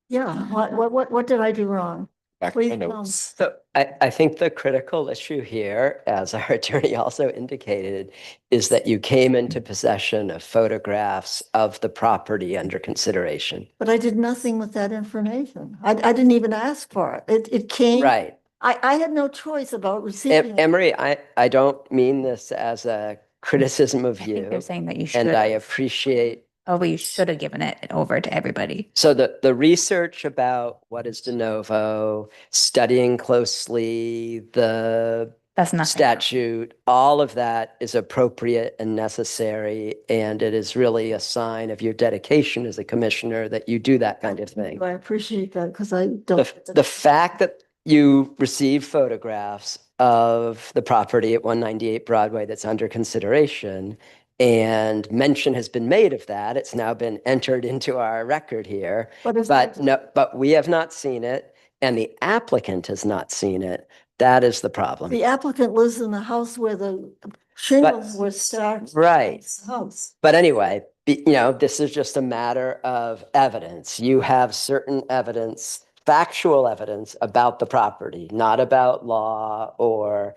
Yeah, what did I do wrong? Back to my Please tell me. notes. So I think the critical issue here, as our attorney also indicated, is that you came into possession of photographs of the property under consideration. But I did nothing with that information. I didn't even ask for it. It came. Right. I had no choice about receiving it. Emery, I don't mean this as a criticism of I think they're you, saying that you should. and I appreciate. Oh, but you should have given it over to everybody. So the research about what is de novo, studying closely the That's nothing. statute, all of that is appropriate and necessary. And it is really a sign of your dedication as a commissioner that you do that kind of thing. I appreciate that because I don't. The fact that you received photographs of the property at 198 Broadway that's under consideration, and mention has been made of that. It's now been entered into our record here. But we have not seen it, and the applicant has not seen it. That is the problem. The applicant lives in the house where the shingles were stacked. Right. House. But anyway, this is just a matter of evidence. You have certain evidence, factual evidence about the property, not about law or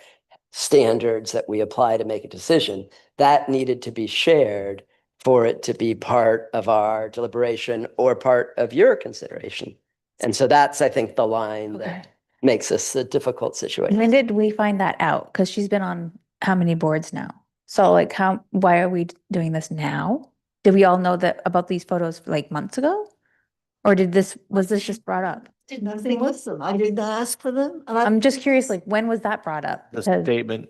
standards that we apply to make a decision. That needed to be shared for it to be part of our deliberation or part of your consideration. And so that's, I think, the line Okay. that makes this a difficult situation. When did we find that out? Because she's been on how many boards now? So like why are we doing this now? Did we all know that about these photos like months ago? Or was this just brought up? Did nothing with them. I didn't ask for them. And I'm just curious, like when was that brought up? The Because- statement,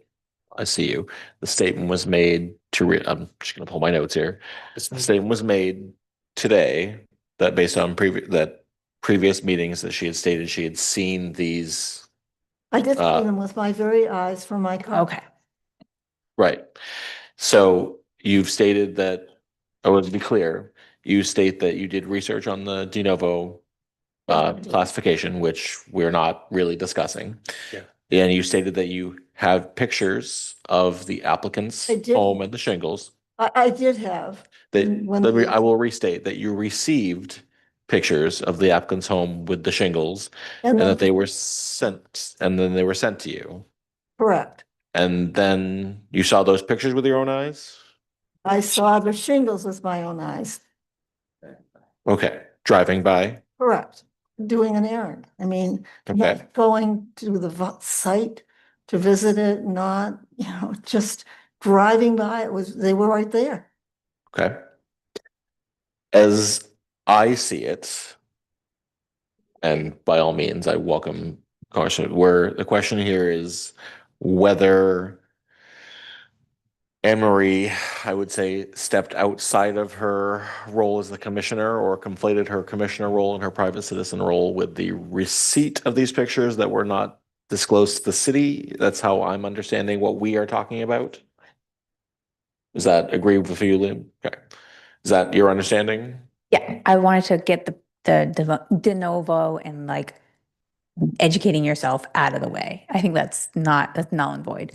I see you. The statement was made I'm just gonna pull my notes here. The statement was made today that based on previous meetings that she had stated she had seen these. I did see them with my very eyes from my car. Okay. Right. So you've stated that, to be clear, you state that you did research on the de novo classification, which we're not really discussing. Yeah. And you stated that you have pictures of the applicant's I did. home and the shingles. I did have. I will restate that you received pictures of the applicant's home with the shingles and then- that they were sent, and then they were sent to you. Correct. And then you saw those pictures with your own eyes? I saw the shingles with my own eyes. Okay, driving by. Correct. Doing an errand. I mean, Okay, not going to the site to visit it, not, just driving by. They were right there. okay. As I see it, and by all means, I welcome caution, where the question here is whether Anne Marie, I would say, stepped outside of her role as the commissioner or conflated her commissioner role and her private citizen role with the receipt of these pictures that were not disclosed to the city. That's how I'm understanding what we are talking about. Does that agree with you, Liam? Okay. Is that your understanding? Yeah, I wanted to get the de novo and like educating yourself out of the way. I think that's null and void.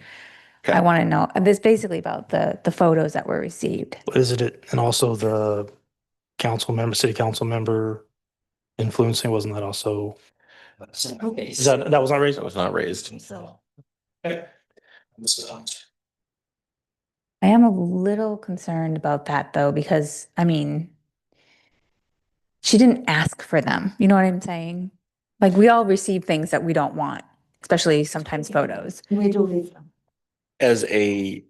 Okay. I want to know, this basically about the photos that were received. Isn't it? And also the city council member influencing, wasn't that also? That was not raised? That was not raised. So I am a little concerned about that though, because I mean, she didn't ask for them. You know what I'm saying? Like we all receive things that we don't want, especially sometimes photos. we do leave them. As a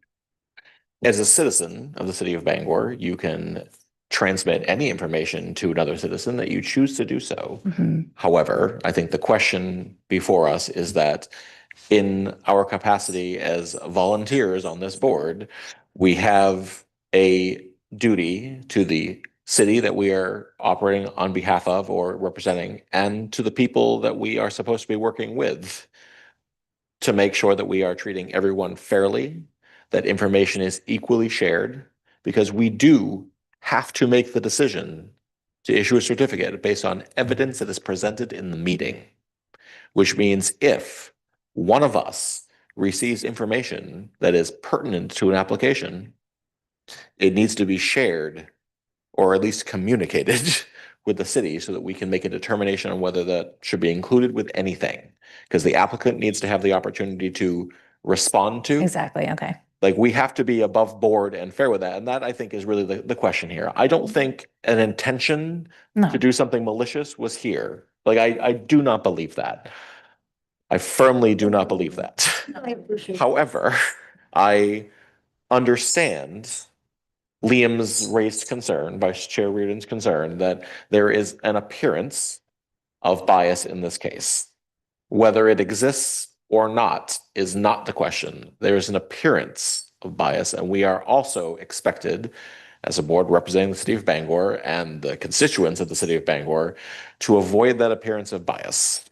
citizen of the city of Bangor, you can transmit any information to another citizen that you choose to do so. Mhm. However, I think the question before us is that in our capacity as volunteers on this board, we have a duty to the city that we are operating on behalf of or representing, and to the people that we are supposed to be working with, to make sure that we are treating everyone fairly, that information is equally shared, because we do have to make the decision to issue a certificate based on evidence that is presented in the meeting, which means if one of us receives information that is pertinent to an application, it needs to be shared or at least communicated with the city so that we can make a determination on whether that should be included with anything. Because the applicant needs to have the opportunity to respond to. Exactly, okay. Like, we have to be above board and fair with that. And that, I think, is really the question here. I don't think an intention No, to do something malicious was here. Like, I do not believe that. I firmly do not believe that. I appreciate However, I understand Liam's raised concern, Vice Chair Reardon's concern, that there is an appearance of bias in this case. Whether it exists or not is not the question. There is an appearance of bias, and we are also expected, as a board representing the city of Bangor and the constituents of the city of Bangor, to avoid that appearance of bias.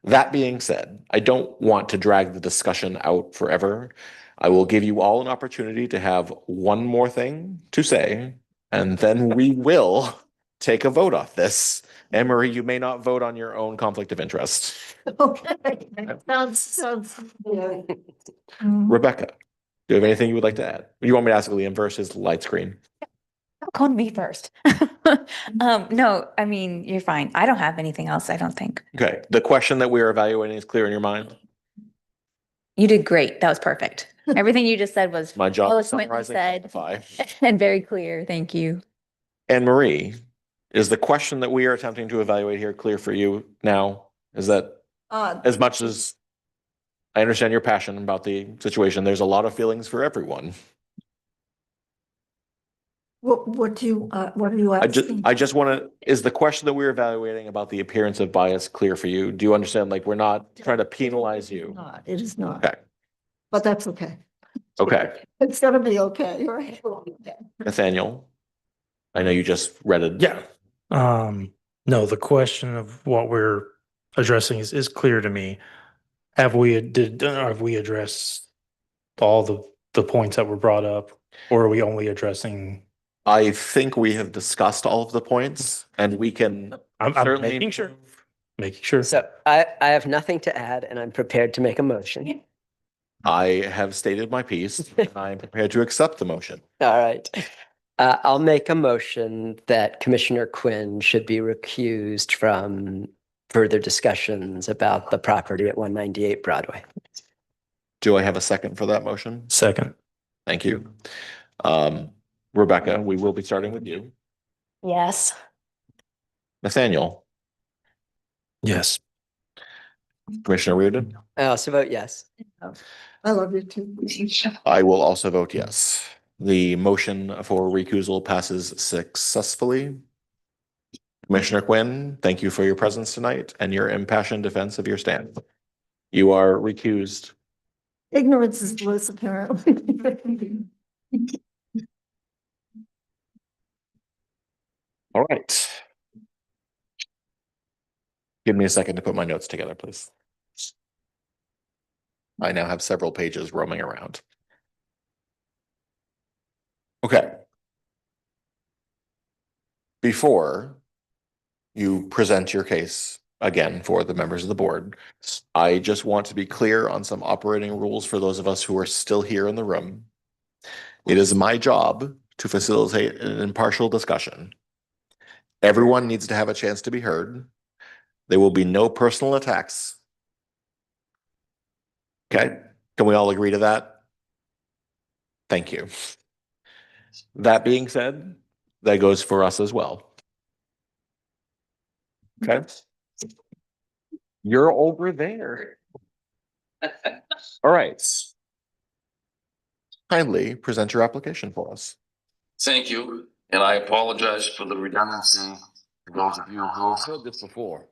That being said, I don't want to drag the discussion out forever. I will give you all an opportunity to have one more thing to say, and then we will take a vote off this. Anne Marie, you may not vote on your own conflict of interest. Okay, sounds. Yeah. Mm. Rebecca, do you have anything you would like to add? You want me to ask Liam versus light screen? don't call me first. No, I mean, you're fine. I don't have anything else, I don't think. Okay, the question that we are evaluating is clear in your mind? You did great. That was perfect. Everything you just said was My job is eloquently summarizing, said clarify. and very clear. Thank you. Anne Marie, is the question that we are attempting to evaluate here clear for you now? Is that as much as I understand your passion about the situation, there's a lot of feelings for everyone. What are you asking? I just want to, is the question that we're evaluating about the appearance of bias clear for you? Do you understand? Like, we're not trying to penalize you. It is not. Okay, But that's okay. okay. It's gonna be okay, right? Nathaniel, I know you just read it. Yeah. No, the question of what we're addressing is clear to me. Have we addressed all the points that were brought up, or are we only addressing? I think we have discussed all of the points, and we can I'm certainly making sure. Making sure. So I have nothing to add and I'm prepared to make a motion. I have stated my piece, and I'm prepared to accept the motion. All right. I'll make a motion that Commissioner Quinn should be recused from further discussions about the property at 198 Broadway. Do I have a second for that motion? Second. Thank you. Rebecca, we will be starting with you. Yes. Nathaniel, Yes. Commissioner Reardon, I also vote yes. I love you too. I will also vote yes. The motion for recusal passes successfully. Commissioner Quinn, thank you for your presence tonight and your impassioned defense of your stand. You are recused. Ignorance is bliss, apparently. All right. Give me a second to put my notes together, please. I now have several pages roaming around. Okay. Before you present your case again for the members of the board, I just want to be clear on some operating rules for those of us who are still here in the room. It is my job to facilitate an impartial discussion. Everyone needs to have a chance to be heard. There will be no personal attacks. Okay, can we all agree to that? Thank you. That being said, that goes for us as well. Okay. You're over there. All right. Kindly present your application for us. Thank you, and I apologize for the redundancy for those of you who have heard this before.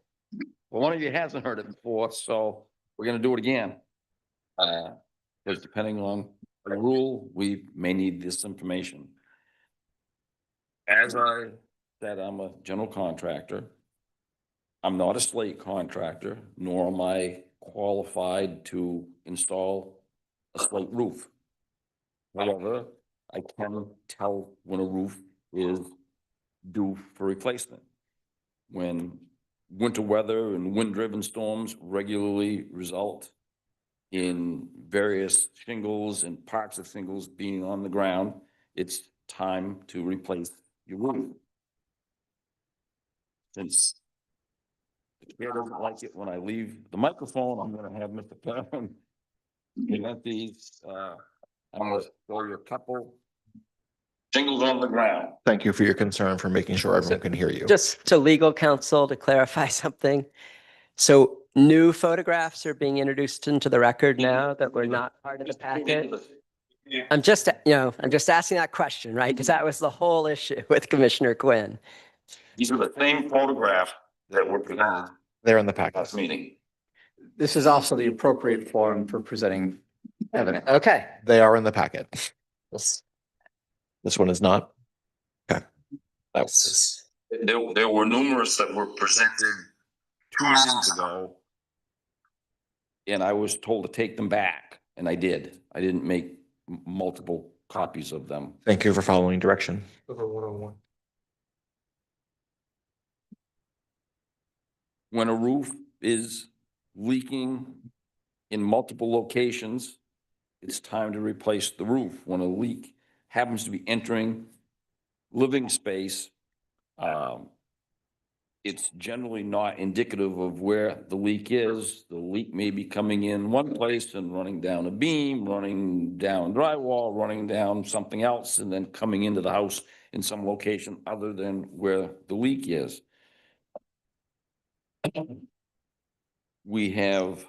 Well, one of you hasn't heard it before, so we're gonna do it again. Because depending on the rule, we may need this information. As I said, I'm a general contractor. I'm not a slate contractor, nor am I qualified to install a slate roof. However, I can tell when a roof is due for replacement. When winter weather and wind-driven storms regularly result in various shingles and parts of shingles being on the ground, it's time to replace your roof. Since the chair doesn't like it when I leave the microphone, I'm gonna have Mr. Perrin present these. I'm gonna show you a couple shingles on the ground. Thank you for your concern for making sure everyone can hear you. Just to legal counsel to clarify something. So new photographs are being introduced into the record now that were not part of the packet. I'm just asking that question, right? Because that was the whole issue with Commissioner Quinn. These are the same photographs that were presented They're in the packet. last meeting. This is also the appropriate forum for presenting evidence. Okay. They are in the packet. This one is not. Okay. That was. There were numerous that were presented 2 meetings ago. And I was told to take them back, and I did. I didn't make multiple copies of them. Thank you for following direction. When a roof is leaking in multiple locations, it's time to replace the roof. When a leak happens to be entering living space, it's generally not indicative of where the leak is. The leak may be coming in one place and running down a beam, running down drywall, running down something else, and then coming into the house in some location other than where the leak is. We have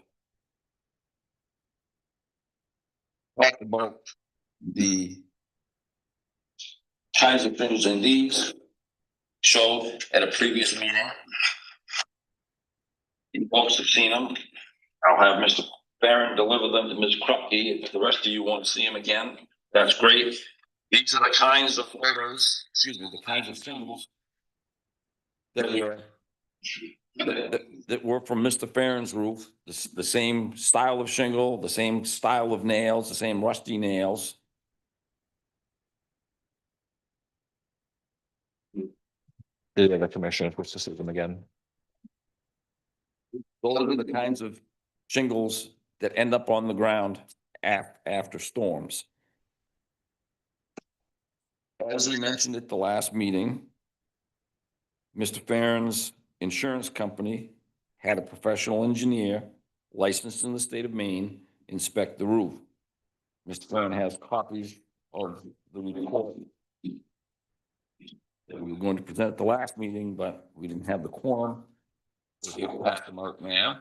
talked about the kinds of things in these showed at a previous meeting. You folks have seen them. I'll have Mr. Barron deliver them to Ms. Krupke. If the rest of you want to see them again, that's great. These are the kinds of photos, the kinds of symbols that were from Mr. Farron's roof, the same style of shingle, the same style of nails, the same rusty nails. The other commissioners wish to see them again. Those are the kinds of shingles that end up on the ground after storms. As we mentioned at the last meeting, Mr. Farron's insurance company had a professional engineer licensed in the state of Maine inspect the roof. Mr. Farron has copies of the report that we were going to present at the last meeting, but we didn't have the quorum. So he'll pass them out now.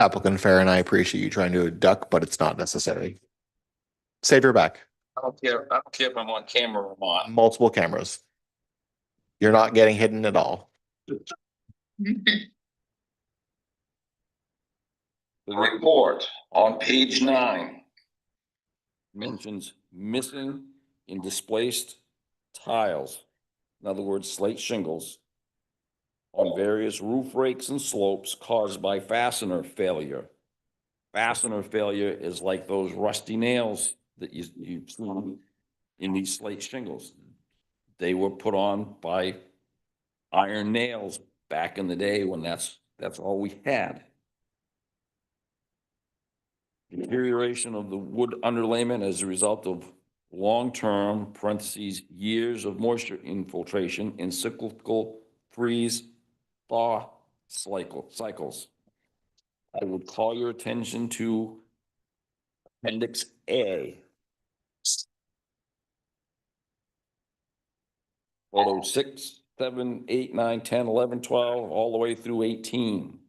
Applicant Farron, I appreciate you trying to duck, but it's not necessary. Save your back. I don't care if I'm on camera or not. Multiple cameras. You're not getting hidden at all. The report on page 9 mentions missing and displaced tiles, in other words, slate shingles, on various roof rakes and slopes caused by fastener failure. Fastener failure is like those rusty nails that you see in these slate shingles. They were put on by iron nails back in the day when that's all we had. Deterioration of the wood underlayment as a result of long-term (parentheses) years of moisture infiltration in cyclical freeze-thaw cycles. I would call your attention to Appendix A. Photo 6, 7, 8, 9, 10, 11, 12, all the way through 18.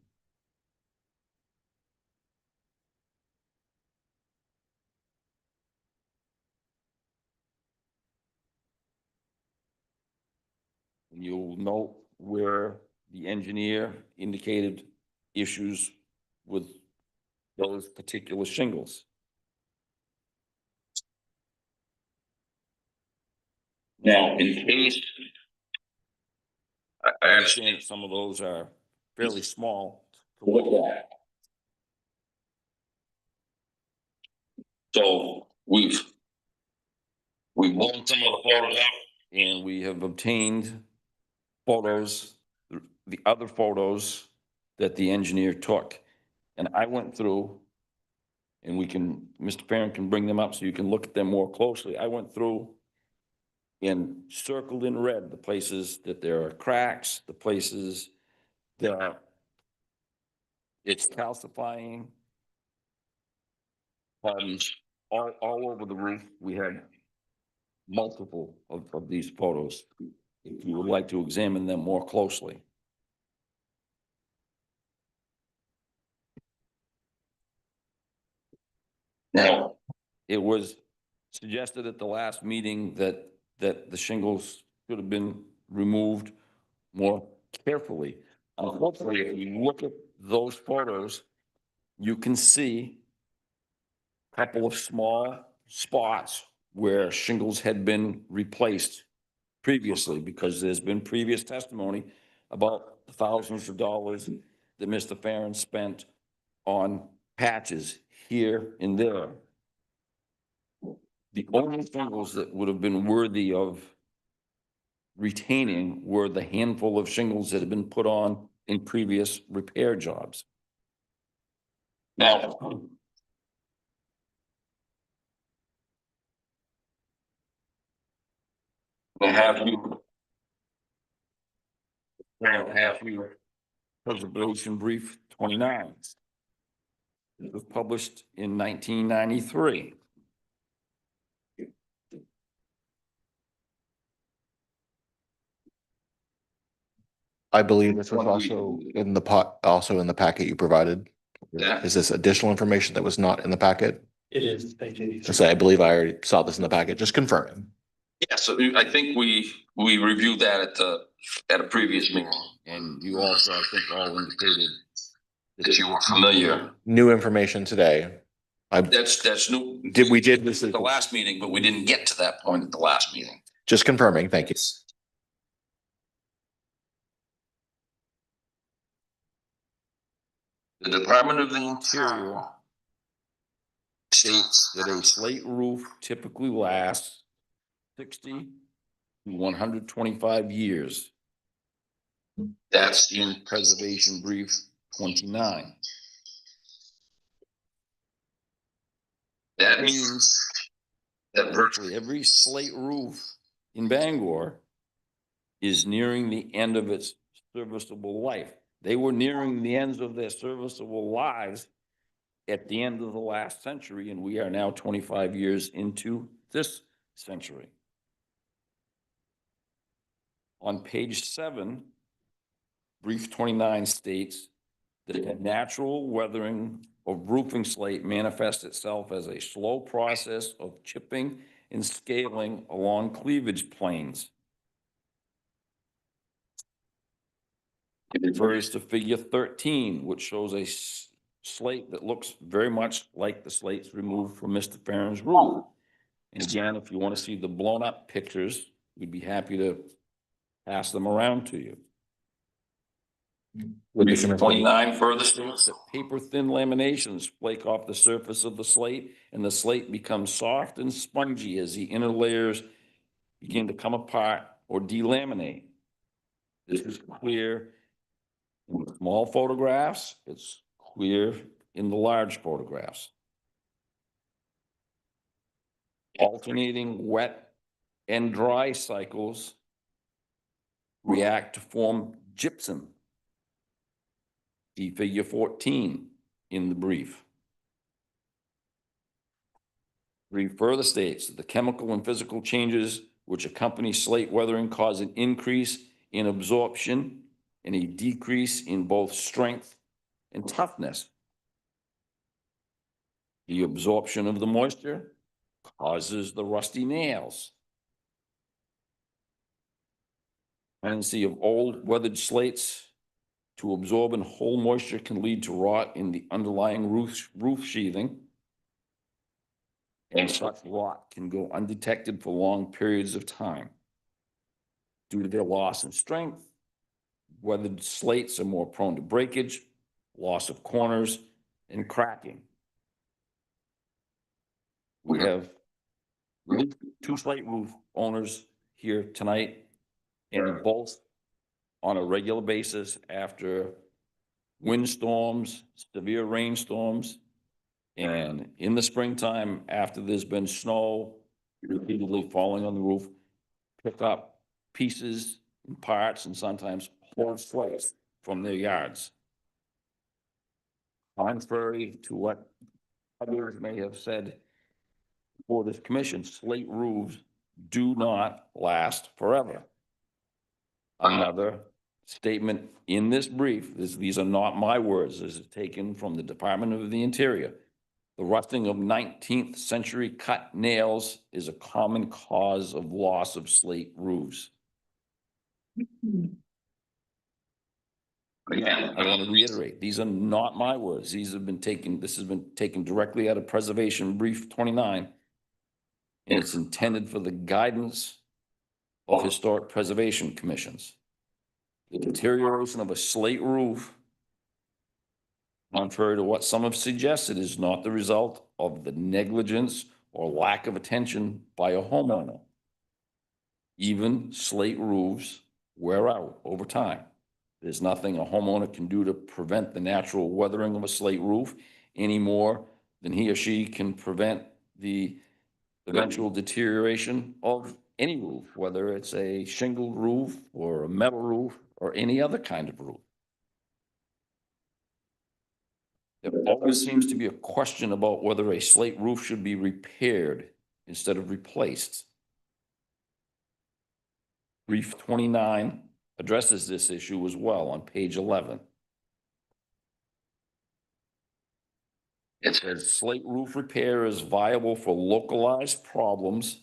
You'll note where the engineer indicated issues with those particular shingles. Now, in case, I understand that some of those are fairly small to look at. So we've blown some of the photos out and we have obtained photos, the other photos that the engineer took. And I went through, and Mr. Farren can bring them up so you can look at them more closely. I went through and circled in red the places that there are cracks, the places that it's calcifying. All over the roof. We had multiple of these photos. If you would like to examine them more closely. Now, it was suggested at the last meeting that the shingles should have been removed more carefully. Unfortunately, if you look at those photos, you can see a couple of small spots where shingles had been replaced previously, because there's been previous testimony about the thousands of dollars that Mr. Farren spent on patches here and there. The only shingles that would have been worthy of retaining were the handful of shingles that had been put on in previous repair jobs. Now, I have you preservation brief 29. It was published in 1993. I believe this was also in the packet you provided. Yeah. Is this additional information that was not in the packet? It is page 83. I say, I believe I already saw this in the packet, just confirming. Yeah, so I think we reviewed that at a previous meeting, and you also, I think, all indicated that you were familiar. New information today. That's new. We did this at the last meeting, but we didn't get to that point at the last meeting. Just confirming, thank you. The Department of the Interior states that a slate roof typically lasts 60 to 125 years. That's in preservation brief 29. That means that virtually every slate roof in Bangor is nearing the end of its serviceable life. They were nearing the ends of their serviceable lives at the end of the last century, and we are now 25 years into this century. On page 7, brief 29 states that the natural weathering of roofing slate manifests itself as a slow process of chipping and scaling along cleavage planes. It refers to figure 13, which shows a slate that looks very much like the slates removed from Mr. Farren's roof. And again, if you want to see the blown up pictures, we'd be happy to pass them around to you. Brief 29 further states that paper thin laminations flake off the surface of the slate, and the slate becomes soft and spongy as the inner layers begin to come apart or delaminate. This is clear in the small photographs. It's clear in the large photographs. Alternating wet and dry cycles react to form gypsum. See figure 14 in the brief. Brief further states that the chemical and physical changes which accompany slate weathering cause an increase in absorption and a decrease in both strength and toughness. The absorption of the moisture causes the rusty nails. Tendency of old weathered slates to absorb and hold moisture can lead to rot in the underlying roof sheathing. And such rot can go undetected for long periods of time. Due to their loss in strength, weathered slates are more prone to breakage, loss of corners, and cracking. We have two slate roof owners here tonight, and both on a regular basis after windstorms, severe rainstorms. And in the springtime, after there's been snow repeatedly falling on the roof, pick up pieces and parts and sometimes whole slates from their yards. Contrary to what others may have said for this commission, slate roofs do not last forever. Another statement in this brief, these are not my words, this is taken from the Department of the Interior. The rusting of 19th century cut nails is a common cause of loss of slate roofs. Again, I want to reiterate, these are not my words. This has been taken directly out of Preservation Brief 29. And it's intended for the guidance of historic preservation commissions. The deterioration of a slate roof, contrary to what some have suggested, is not the result of the negligence or lack of attention by a homeowner. Even slate roofs wear out over time. There's nothing a homeowner can do to prevent the natural weathering of a slate roof any more than he or she can prevent the eventual deterioration of any roof, whether it's a shingled roof or a metal roof or any other kind of roof. There always seems to be a question about whether a slate roof should be repaired instead of replaced. Brief 29 addresses this issue as well on page 11. It says slate roof repair is viable for localized problems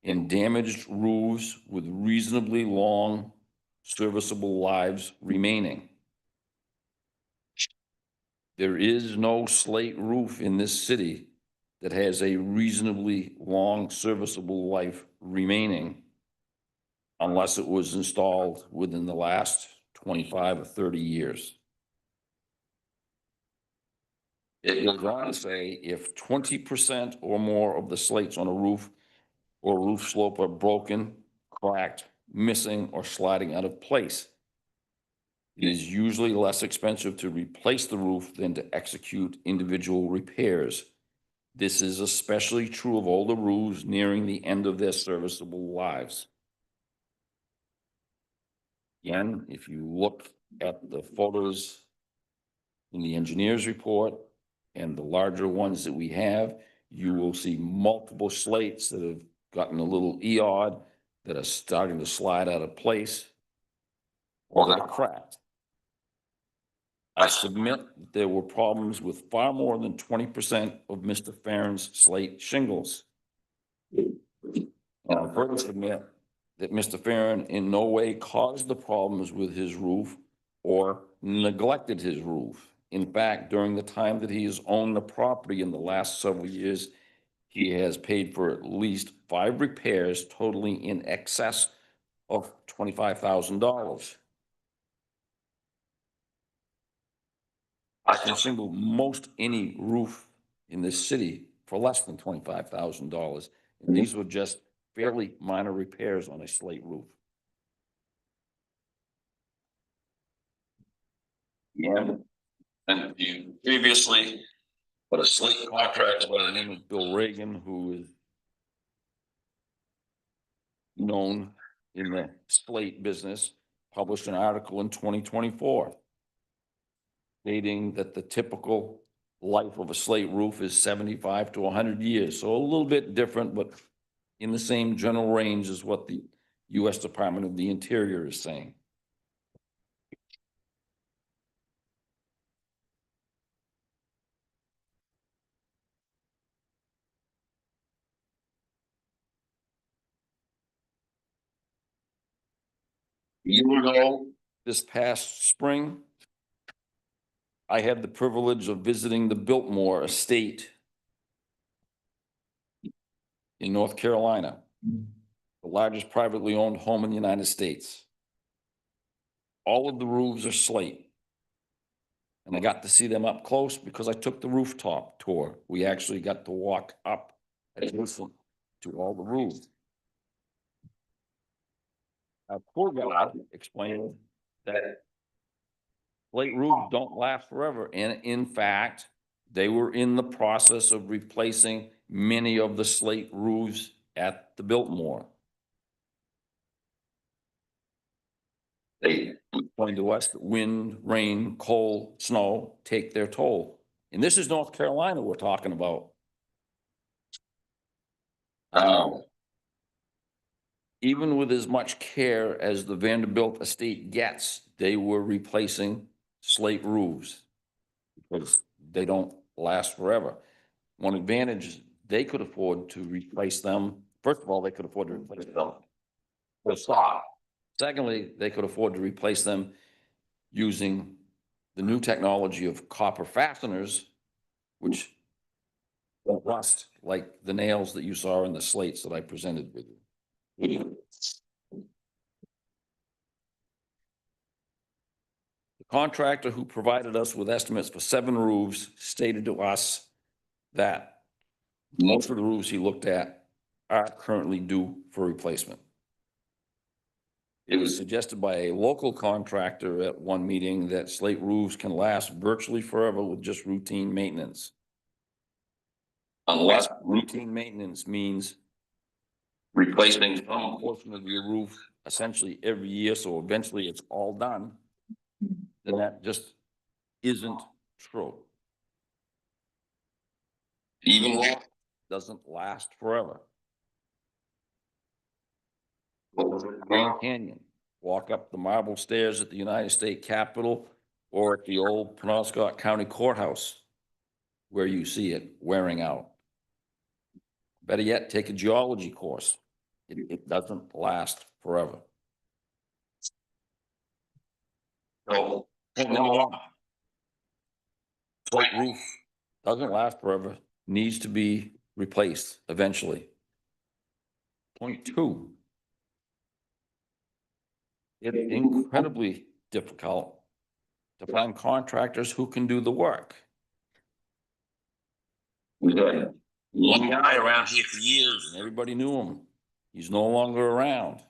in damaged roofs with reasonably long serviceable lives remaining. There is no slate roof in this city that has a reasonably long serviceable life remaining unless it was installed within the last 25 or 30 years. It goes on to say if 20% or more of the slates on a roof or roof slope are broken, cracked, missing, or sliding out of place, it is usually less expensive to replace the roof than to execute individual repairs. This is especially true of older roofs nearing the end of their serviceable lives. Again, if you look at the photos in the engineer's report and the larger ones that we have, you will see multiple slates that have gotten a little eod, that are starting to slide out of place, or that are cracked. I submit that there were problems with far more than 20% of Mr. Farron's slate shingles. And I further submit that Mr. Farron in no way caused the problems with his roof or neglected his roof. In fact, during the time that he has owned the property in the last several years, he has paid for at least 5 repairs totaling in excess of $25,000. I can shingle most any roof in this city for less than $25,000. And these were just fairly minor repairs on a slate roof. Yeah. And you previously, but a slate contractor by the name of Bill Reagan, who is known in the slate business, published an article in 2024 stating that the typical life of a slate roof is 75 to 100 years. So a little bit different, but in the same general range as what the U.S. Department of the Interior is saying. A year ago, this past spring, I had the privilege of visiting the Biltmore Estate in North Carolina, the largest privately owned home in the United States. All of the roofs are slate. And I got to see them up close because I took the rooftop tour. We actually got to walk up adjacent to all the roofs. Our tour guide explained that Slate roofs don't last forever, and in fact, they were in the process of replacing many of the slate roofs at the Biltmore. They pointed to us that wind, rain, cold, snow take their toll. And this is North Carolina we're talking about. Even with as much care as the Vanderbilt estate gets, they were replacing slate roofs because they don't last forever. One advantage is they could afford to replace them. First of all, they could afford to replace them. Full stop. Secondly, they could afford to replace them using the new technology of copper fasteners, which don't rust like the nails that you saw in the slates that I presented with you. The contractor who provided us with estimates for 7 roofs stated to us that most of the roofs he looked at are currently due for replacement. It was suggested by a local contractor at one meeting that slate roofs can last virtually forever with just routine maintenance. Unless routine maintenance means replacing some portion of your roof essentially every year, so eventually it's all done, then that just isn't true. Even though doesn't last forever. Go to the Grand Canyon, walk up the marble stairs at the United States Capitol or at the old Penobscot County Courthouse, where you see it wearing out. Better yet, take a geology course. It doesn't last forever. So, point number 1, slate roof doesn't last forever, needs to be replaced eventually. Point 2, it's incredibly difficult to find contractors who can do the work. We had one guy around here for years and everybody knew him. He's no longer around.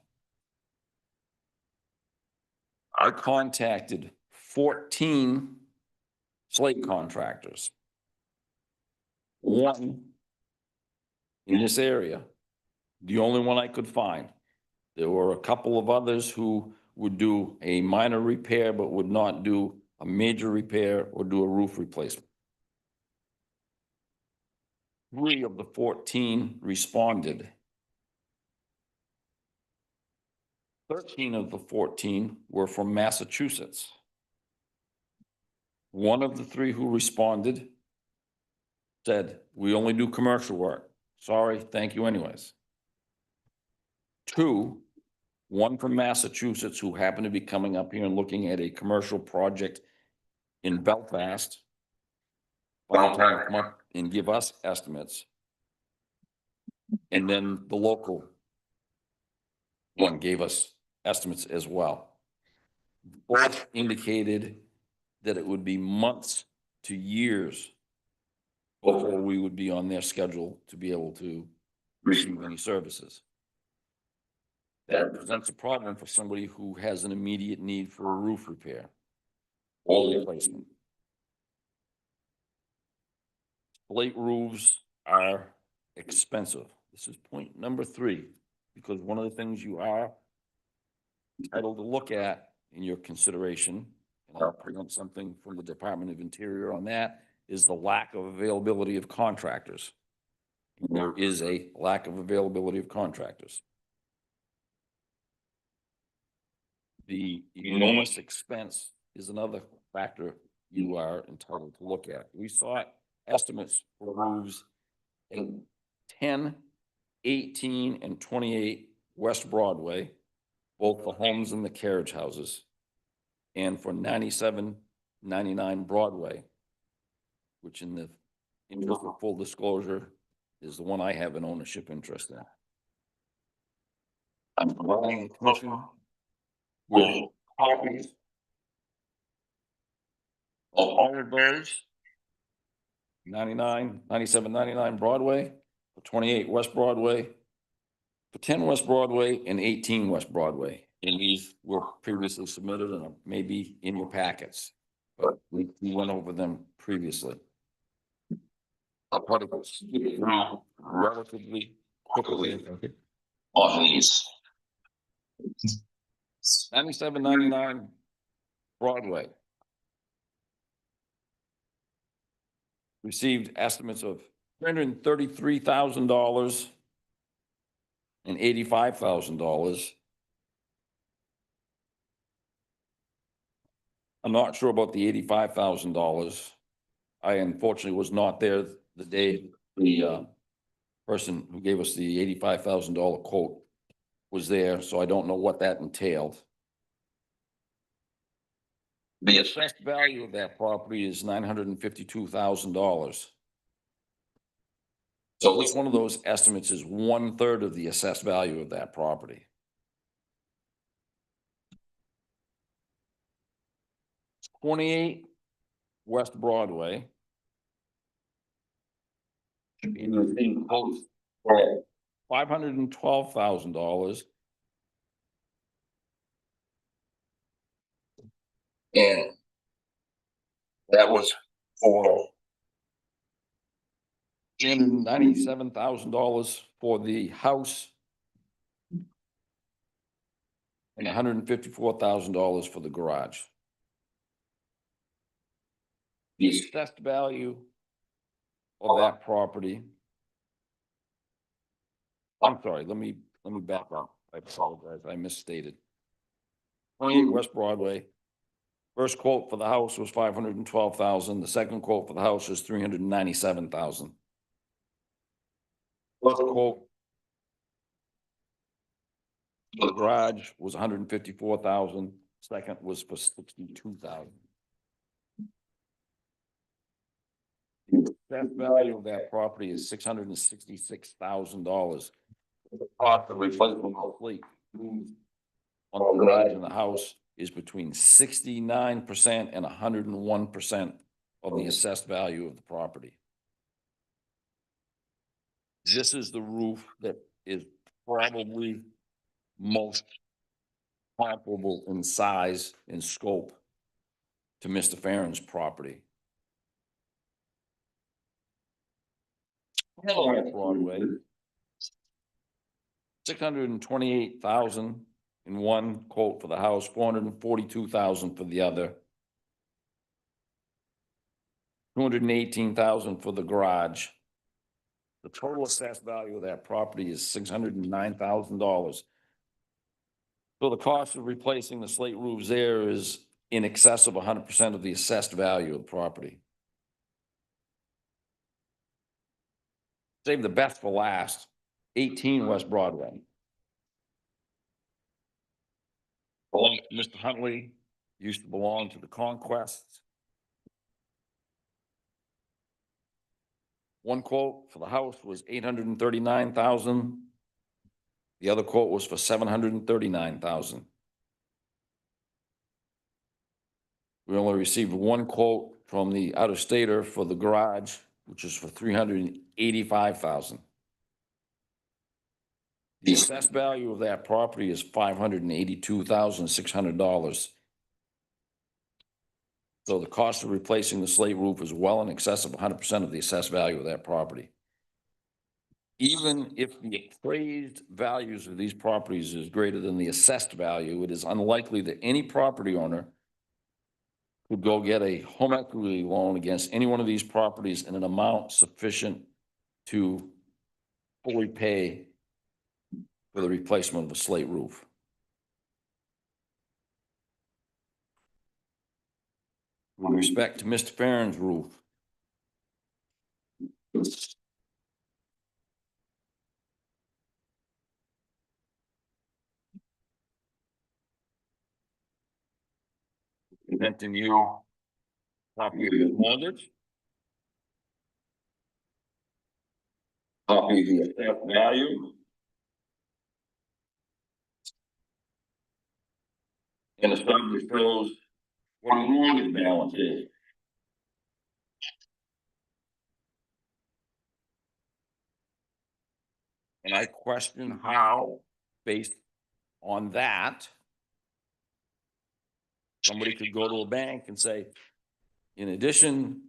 I contacted 14 slate contractors. One in this area, the only one I could find. There were a couple of others who would do a minor repair, but would not do a major repair or do a roof replacement. 3 of the 14 responded. 13 of the 14 were from Massachusetts. One of the 3 who responded said, "We only do commercial work. Sorry, thank you anyways." 2, one from Massachusetts who happened to be coming up here and looking at a commercial project in Belfast. Final time to come up and give us estimates. And then the local one gave us estimates as well. Both indicated that it would be months to years before we would be on their schedule to be able to receive any services. That presents a problem for somebody who has an immediate need for a roof repair or replacement. Slate roofs are expensive. This is point number 3, because one of the things you are entitled to look at in your consideration, and I'll present something from the Department of Interior on that, is the lack of availability of contractors. There is a lack of availability of contractors. The enormous expense is another factor you are entitled to look at. We saw estimates for roofs in 10, 18, and 28 West Broadway, both the homes and the carriage houses, and for 97, 99 Broadway, which in the interest of full disclosure is the one I have an ownership interest in. I'm providing the commission with copies of all of those. 99, 97, 99 Broadway, for 28 West Broadway, for 10 West Broadway, and 18 West Broadway. And these were previously submitted and may be in your packets. but we went over them previously. I'll probably skip it now relatively quickly on these. 9799 Broadway. Received estimates of $333,000 and $85,000. I'm not sure about the $85,000. I unfortunately was not there the day the person who gave us the $85,000 quote was there, so I don't know what that entailed. The assessed value of that property is $952,000. So each one of those estimates is 1/3 of the assessed value of that property. It's 28 West Broadway. For $512,000. And that was for $397,000 for the house and $154,000 for the garage. The assessed value of that property. I'm sorry, let me back up. I apologize, I misstated. 28 West Broadway. First quote for the house was $512,000. The second quote for the house is $397,000. First quote for the garage was $154,000. Second was for $62,000. The assessed value of that property is $666,000. The cost of replacement complete on the garage and the house is between 69% and 101% of the assessed value of the property. This is the roof that is probably most comparable in size and scope to Mr. Farron's property. Broadway, $628,000 in one quote for the house, $442,000 for the other, $218,000 for the garage. The total assessed value of that property is $609,000. So the cost of replacing the slate roofs there is in excess of 100% of the assessed value of the property. Save the best for last, 18 West Broadway. Belonged to Mr. Huntley, used to belong to the Conquest. One quote for the house was $839,000. The other quote was for $739,000. We only received one quote from the out-of-stater for the garage, which is for $385,000. The assessed value of that property is $582,600. So the cost of replacing the slate roof is well in excess of 100% of the assessed value of that property. Even if the appraised values of these properties is greater than the assessed value, it is unlikely that any property owner would go get a home equity loan against any one of these properties in an amount sufficient to fully pay for the replacement of a slate roof. With respect to Mr. Farron's roof, presenting you copy of the mortgage, copy of the assessed value, and the summary shows what the mortgage balance is. And I question how, based on that, somebody could go to a bank and say, in addition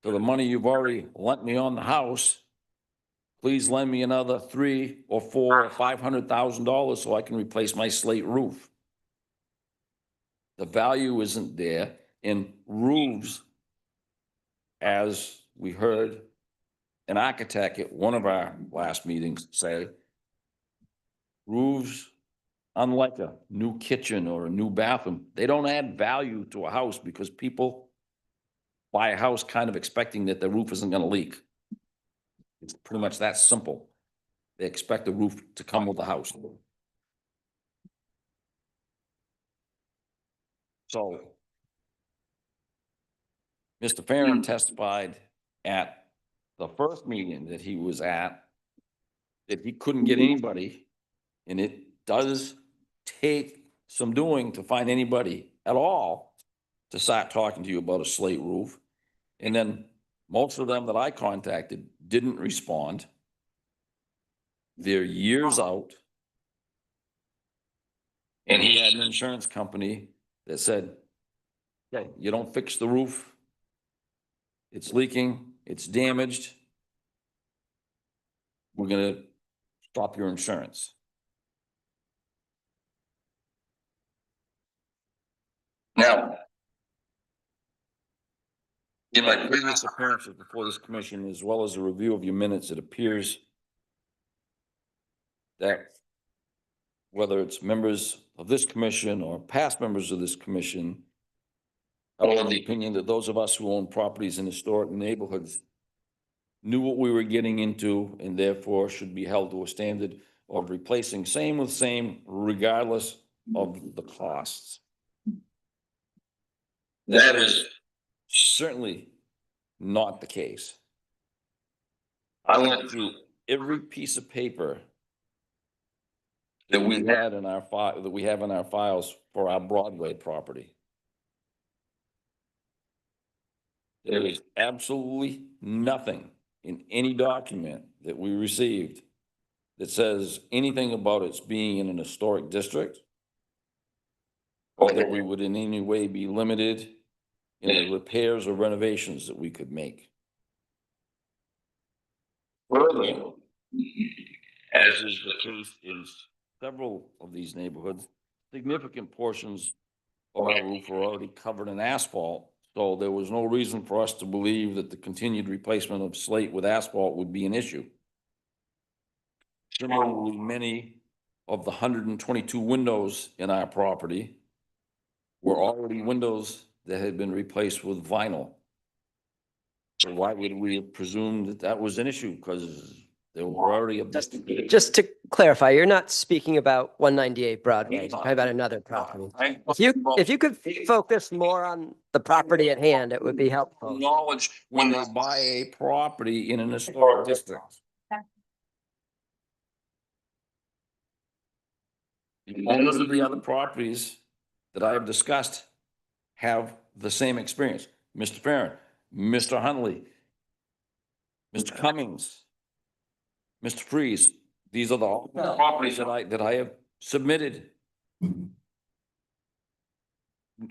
to the money you've already lent me on the house, please lend me another $300,000 or $400,000 or $500,000 so I can replace my slate roof. The value isn't there in roofs, as we heard an architect at one of our last meetings say, roofs, unlike a new kitchen or a new bathroom, they don't add value to a house because people buy a house kind of expecting that the roof isn't gonna leak. It's pretty much that simple. They expect the roof to come with the house. So Mr. Farren testified at the first meeting that he was at that he couldn't get anybody, and it does take some doing to find anybody at all to start talking to you about a slate roof. And then most of them that I contacted didn't respond. They're years out. And he had an insurance company that said, okay, you don't fix the roof, it's leaking, it's damaged, we're gonna stop your insurance. Now, in my previous appearances before this commission, as well as a review of your minutes, it appears that whether it's members of this commission or past members of this commission, I hold the opinion that those of us who own properties in historic neighborhoods knew what we were getting into and therefore should be held to a standard of replacing same with same regardless of the costs. That is certainly not the case. I went through every piece of paper that we had in our file, that we have in our files for our Broadway property. There is absolutely nothing in any document that we received that says anything about its being in an historic district, or that we would in any way be limited in the repairs or renovations that we could make. Further, as is the case in several of these neighborhoods, significant portions of our roof are already covered in asphalt, so there was no reason for us to believe that the continued replacement of slate with asphalt would be an issue. Similarly, many of the 122 windows in our property were already windows that had been replaced with vinyl. So why would we have presumed that that was an issue? Because they were already. Just to clarify, you're not speaking about 198 Broadway, you're talking about another property. If you could focus more on the property at hand, it would be helpful. Knowledge when they buy a property in an historic district. The owners of the other properties that I have discussed have the same experience. Mr. Farren, Mr. Huntley, Mr. Cummings, Mr. Freeze, these are the properties that I have submitted.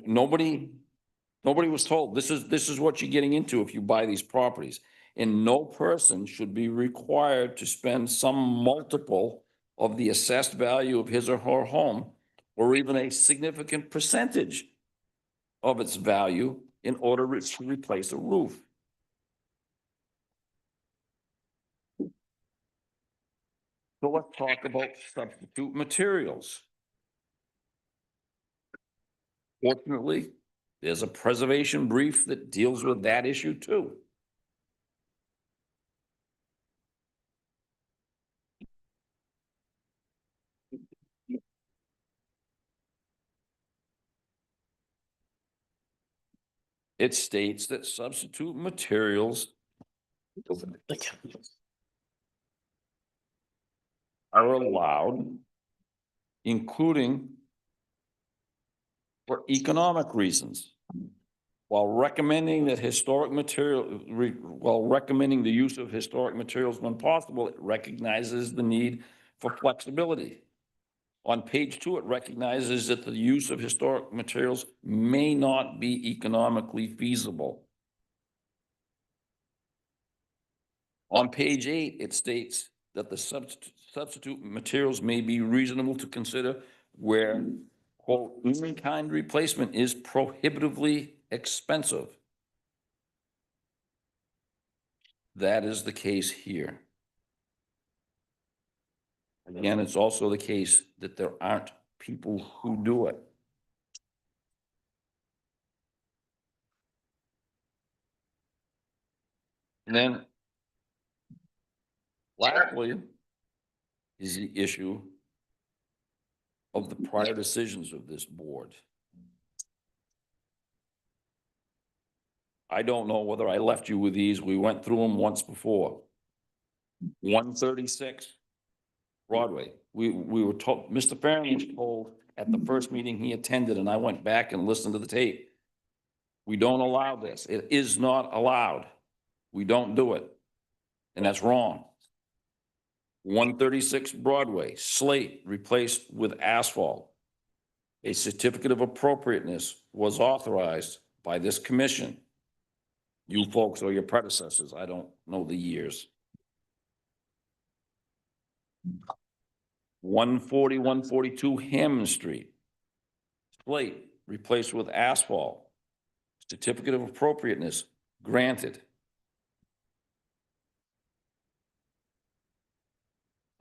Nobody was told this is what you're getting into if you buy these properties. And no person should be required to spend some multiple of the assessed value of his or her home, or even a significant percentage of its value in order to replace a roof. So let's talk about substitute materials. Fortunately, there's a preservation brief that deals with that issue too. It states that substitute materials are allowed, including for economic reasons, while recommending that while recommending the use of historic materials when possible, it recognizes the need for flexibility. On page 2, it recognizes that the use of historic materials may not be economically feasible. On page 8, it states that the substitute materials may be reasonable to consider where, quote, in-kind replacement is prohibitively expensive. That is the case here. Again, it's also the case that there aren't people who do it. And then lastly is the issue of the prior decisions of this board. I don't know whether I left you with these. We went through them once before. 136 Broadway. We were told, Mr. Farren was told at the first meeting he attended, and I went back and listened to the tape. We don't allow this. It is not allowed. We don't do it. And that's wrong. 136 Broadway, slate replaced with asphalt. A certificate of appropriateness was authorized by this commission. You folks or your predecessors, I don't know the years. 140, 142 Hammond Street. Slate replaced with asphalt. Certificate of appropriateness granted.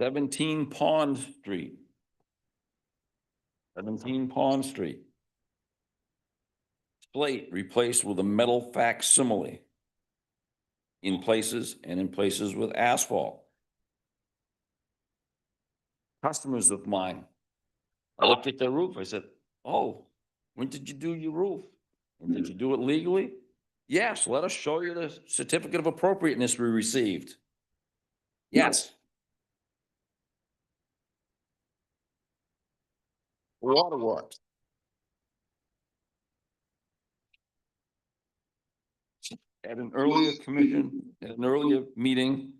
17 Pond Street. 17 Pond Street. Slate replaced with a metal facsimile in places and in places with asphalt. Customers of mine, I looked at their roof. I said, oh, when did you do your roof? And did you do it legally? Yes, let us show you the certificate of appropriateness we received. Yes. Waterworks. At an earlier meeting,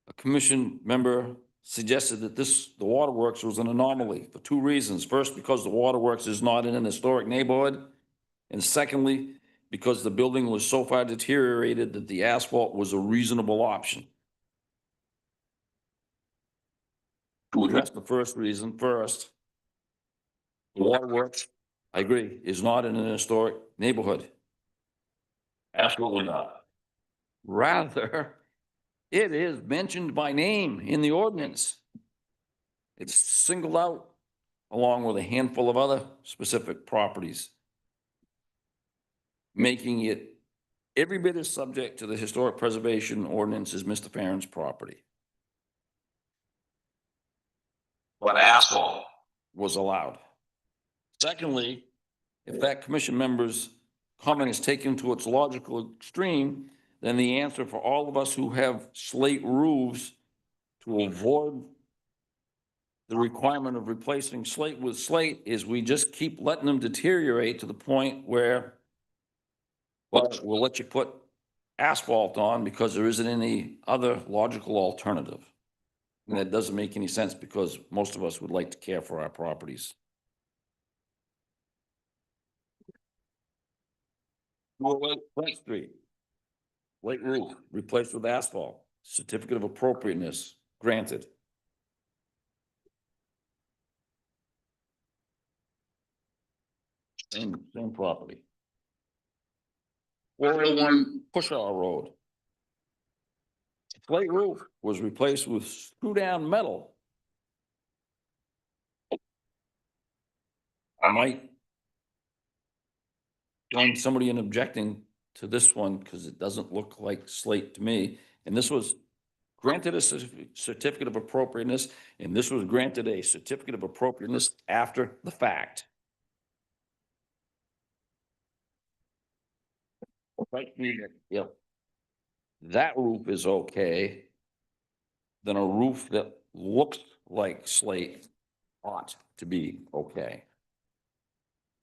a commission member suggested that the waterworks was an anomaly for two reasons. First, because the waterworks is not in an historic neighborhood. And secondly, because the building was so far deteriorated that the asphalt was a reasonable option. To address the first reason first, the waterworks, I agree, is not in an historic neighborhood. Absolutely not. Rather, it is mentioned by name in the ordinance. It's singled out along with a handful of other specific properties, making it every bit as subject to the historic preservation ordinance as Mr. Farren's property. But asphalt was allowed. Secondly, if that commission member's comment is taken to its logical extreme, then the answer for all of us who have slate roofs to avoid the requirement of replacing slate with slate is we just keep letting them deteriorate to the point where, well, we'll let you put asphalt on because there isn't any other logical alternative. And that doesn't make any sense because most of us would like to care for our properties. Front Street, Lake roof replaced with asphalt, certificate of appropriateness granted. Same property. 401 Pushaw Road. Slate roof was replaced with screw down metal. I might join somebody in objecting to this one because it doesn't look like slate to me. And this was granted a certificate of appropriateness, and this was granted a certificate of appropriateness after the fact. Right, yep. That roof is okay. Then a roof that looks like slate ought to be okay.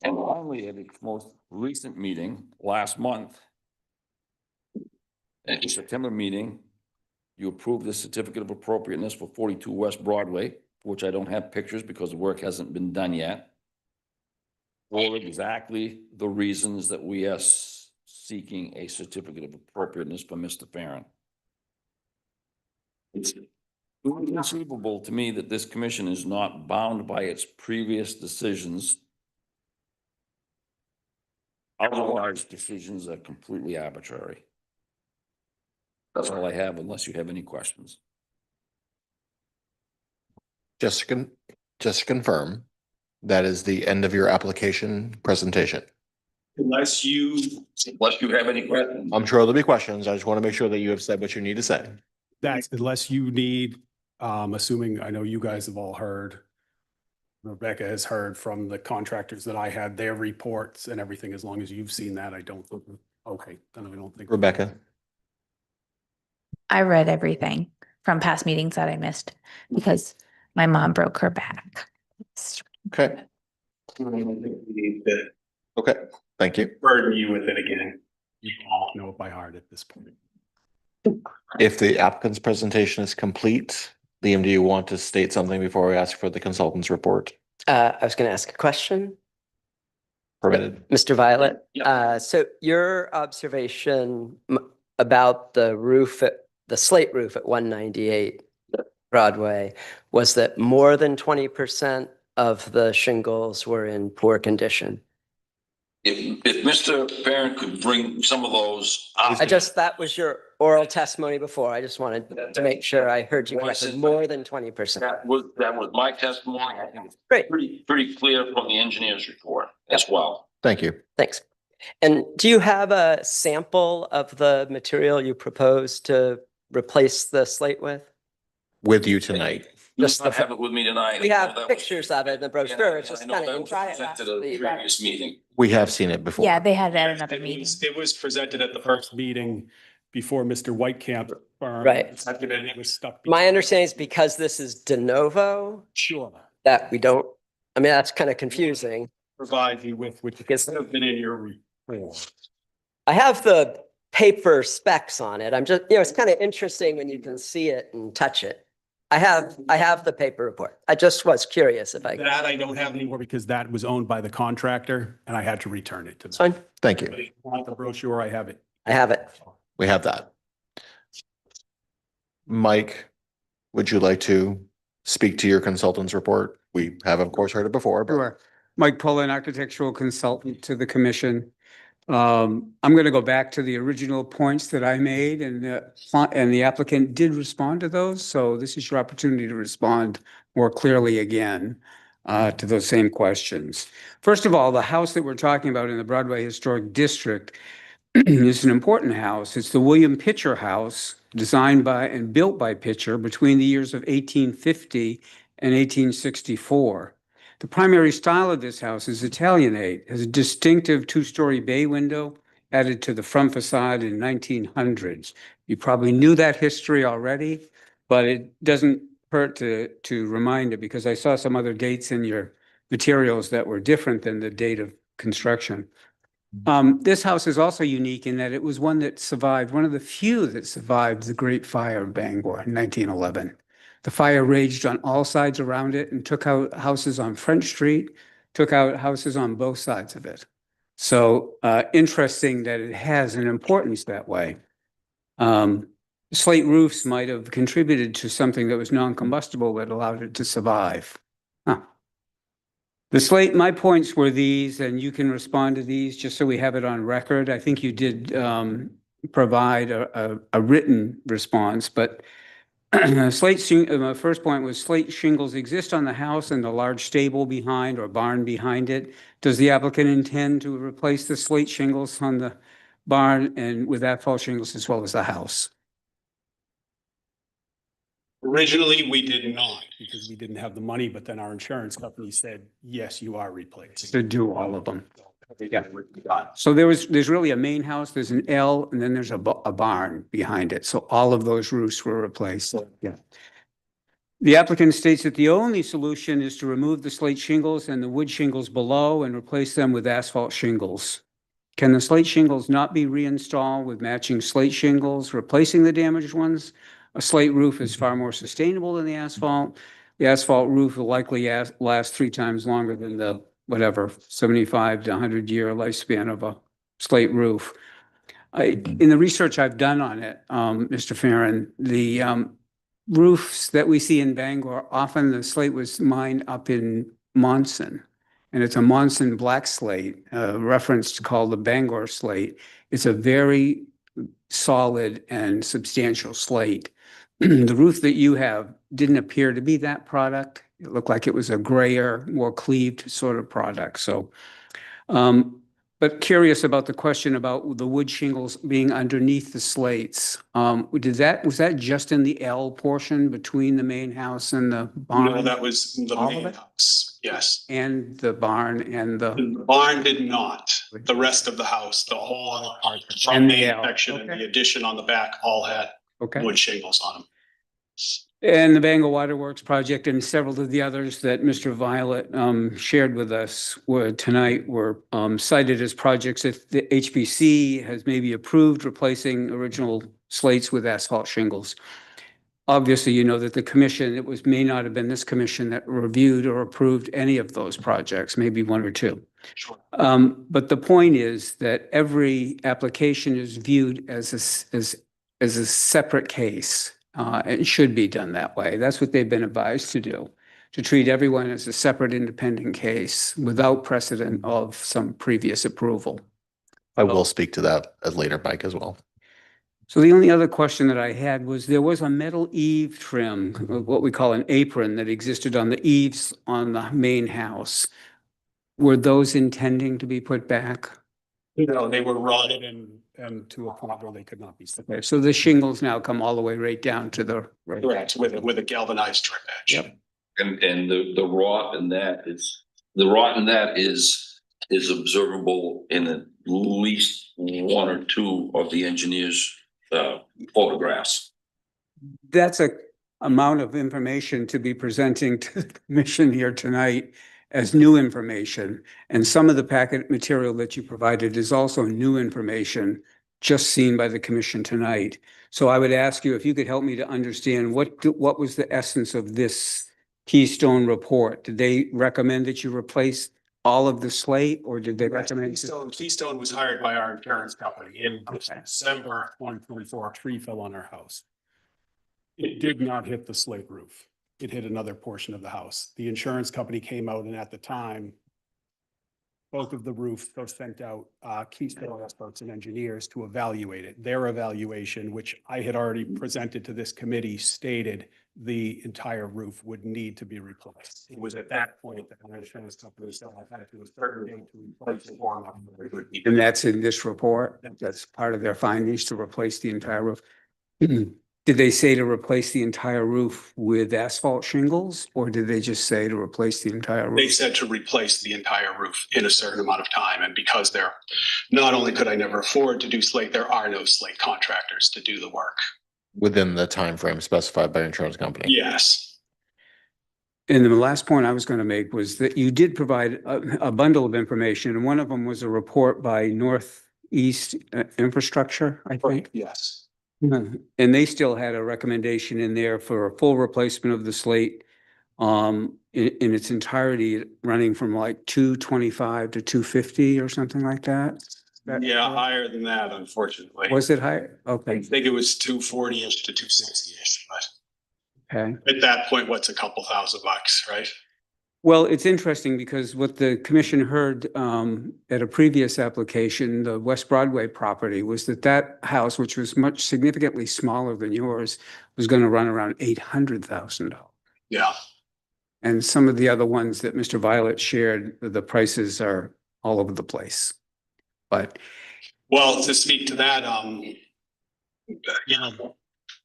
And finally, at its most recent meeting last month, at the September meeting, you approved the certificate of appropriateness for 42 West Broadway, for which I don't have pictures because the work hasn't been done yet, for exactly the reasons that we are seeking a certificate of appropriateness for Mr. Farren. It's inconceivable to me that this commission is not bound by its previous decisions. Otherwise, decisions are completely arbitrary. That's all I have, unless you have any questions. Just to confirm, that is the end of your application presentation. Unless you have any questions. I'm sure there'll be questions. I just want to make sure that you have said what you need to say. That's unless you need, assuming, I know you guys have all heard. Rebecca has heard from the contractors that I had their reports and everything. As long as you've seen that, I don't think, okay, then I don't think. Rebecca, I read everything from past meetings that I missed because my mom broke her back. okay, I don't think we need to okay, thank you. burden you with it again. You all know it by heart at this point. If the applicant's presentation is complete, Liam, do you want to state something before we ask for the consultant's report? I was going to ask a question. Permitted. Mr. Violet, Yeah. so your observation about the roof, the slate roof at 198 Broadway was that more than 20% of the shingles were in poor condition. If Mr. Farren could bring some of those out. That was your oral testimony before. I just wanted to make sure I heard you correctly. More than 20%. That was my testimony. I think it's Great, pretty clear from the engineer's report as well. Thank you. thanks. And do you have a sample of the material you propose to replace the slate with? With you tonight. Just I have it with me tonight. We I know have that was- pictures of it in the brochure. It's Yeah, just I know kind that of was presented at the previous meeting. We have seen it before. Yeah, they had it at another meeting. It was presented at the first meeting before Mr. Whitecamp. Right. It was stuck. My understanding is because this is de novo, Sure. that we don't, I mean, that's kind of confusing. Provide you with, which Because- have been in your report. I have the paper specs on it. I'm just, it's kind of interesting when you can see it and touch it. I have the paper report. I just was curious if I could. That I don't have anymore because that was owned by the contractor and I had to return it to It's them. fine. Thank you. But if you want the brochure, I have it. I have it. We have that. Mike, would you like to speak to your consultant's report? We have, of course, heard it before, but Sure. Mike Pullen, architectural consultant to the commission. I'm going to go back to the original points that I made and the applicant did respond to those. So this is your opportunity to respond more clearly again to those same questions. First of all, the house that we're talking about in the Broadway Historic District is an important house. It's the William Pitcher House, designed by and built by Pitcher between the years of 1850 and 1864. The primary style of this house is Italianate, has a distinctive two-story bay window added to the front facade in 1900s. You probably knew that history already, but it doesn't hurt to remind it because I saw some other dates in your materials that were different than the date of construction. This house is also unique in that it was one that survived, one of the few that survived the Great Fire of Bangor in 1911. The fire raged on all sides around it and took out houses on French Street, took out houses on both sides of it. So interesting that it has an importance that way. Slate roofs might have contributed to something that was non-combustible that allowed it to survive. The slate, my points were these, and you can respond to these just so we have it on record. I think you did provide a written response, but my first point was slate shingles exist on the house and the large stable behind or barn behind it. Does the applicant intend to replace the slate shingles on the barn and with asphalt shingles as well as the house? Originally, we did not because we didn't have the money, but then our insurance company said, yes, you are replacing. To do all of them. Yeah. So there's really a main house, there's an L, and then there's a barn behind it. So all of those roofs were replaced. Yeah. The applicant states that the only solution is to remove the slate shingles and the wood shingles below and replace them with asphalt shingles. Can the slate shingles not be reinstalled with matching slate shingles, replacing the damaged ones? A slate roof is far more sustainable than the asphalt. the asphalt roof will likely last 3 times longer than the, whatever, 75 to 100-year lifespan of a slate roof. In the research I've done on it, Mr. Farren, the roofs that we see in Bangor, often the slate was mined up in Monson. And it's a Monson black slate, referenced called the Bangor slate. It's a very solid and substantial slate. The roof that you have didn't appear to be that product. It looked like it was a grayer, more cleaved sort of product. So, but curious about the question about the wood shingles being underneath the slates. Was that just in the L portion between the main house and the barn? No, that was the All of main it? house, yes. And the barn and the, The barn did not. The rest of the house, the whole other part, the front And the main L, section and okay. the addition on the back all had okay. wood shingles on them. And the Bangor Waterworks project and several of the others that Mr. Violet shared with us tonight were cited as projects that the HPC has maybe approved replacing original slates with asphalt shingles. Obviously, you know that the commission, may not have been this commission that reviewed or approved any of those projects, maybe 1 or 2. Sure. But the point is that every application is viewed as a separate case. It should be done that way. That's what they've been advised to do, to treat everyone as a separate independent case without precedent of some previous approval. I will speak to that at later, Mike, as well. So the only other question that I had was there was a metal eave trim, what we call an apron, that existed on the eaves on the main house. Were those intending to be put back? No, they were rotted and to a point where they could not be. Okay, so the shingles now come all the way right down to the. Correct, with a galvanized drip edge. Yep. And the rot in that is observable in at least 1 or 2 of the engineer's photographs. That's a amount of information to be presenting to the commission here tonight as new information. And some of the packet material that you provided is also new information just seen by the commission tonight. So I would ask you if you could help me to understand what was the essence of this Keystone report? Did they recommend that you replace all of the slate, or did they recommend? Keystone was hired by our insurance company in December 2024. A tree fell on our house. It did not hit the slate roof. It hit another portion of the house. The insurance company came out, and at the time, both of the roofs were sent out Keystone experts and engineers to evaluate it. Their evaluation, which I had already presented to this committee, stated the entire roof would need to be replaced. It was at that point that our insurance company said I had to a certain date to replace it. And that's in this report? That's part of their findings, to replace the entire roof? Did they say to replace the entire roof with asphalt shingles, or did they just say to replace the entire roof? They said to replace the entire roof in a certain amount of time. And because not only could I never afford to do slate, there are no slate contractors to do the work. Within the time frame specified by insurance company. Yes. And the last point I was going to make was that you did provide a bundle of information, and one of them was a report by Northeast Infrastructure, I think. Yes. And they still had a recommendation in there for a full replacement of the slate in its entirety, running from like 225 to 250 or something like that. Yeah, higher than that, unfortunately. Was it higher? I Okay. think it was 240-ish to 260-ish, but Okay. at that point, what's a couple $1,000, right? Well, it's interesting because what the commission heard at a previous application, the West Broadway property, was that house, which was much significantly smaller than yours, was going to run around $800,000. Yeah. And some of the other ones that Mr. Violet shared, the prices are all over the place. But Well, to speak to that,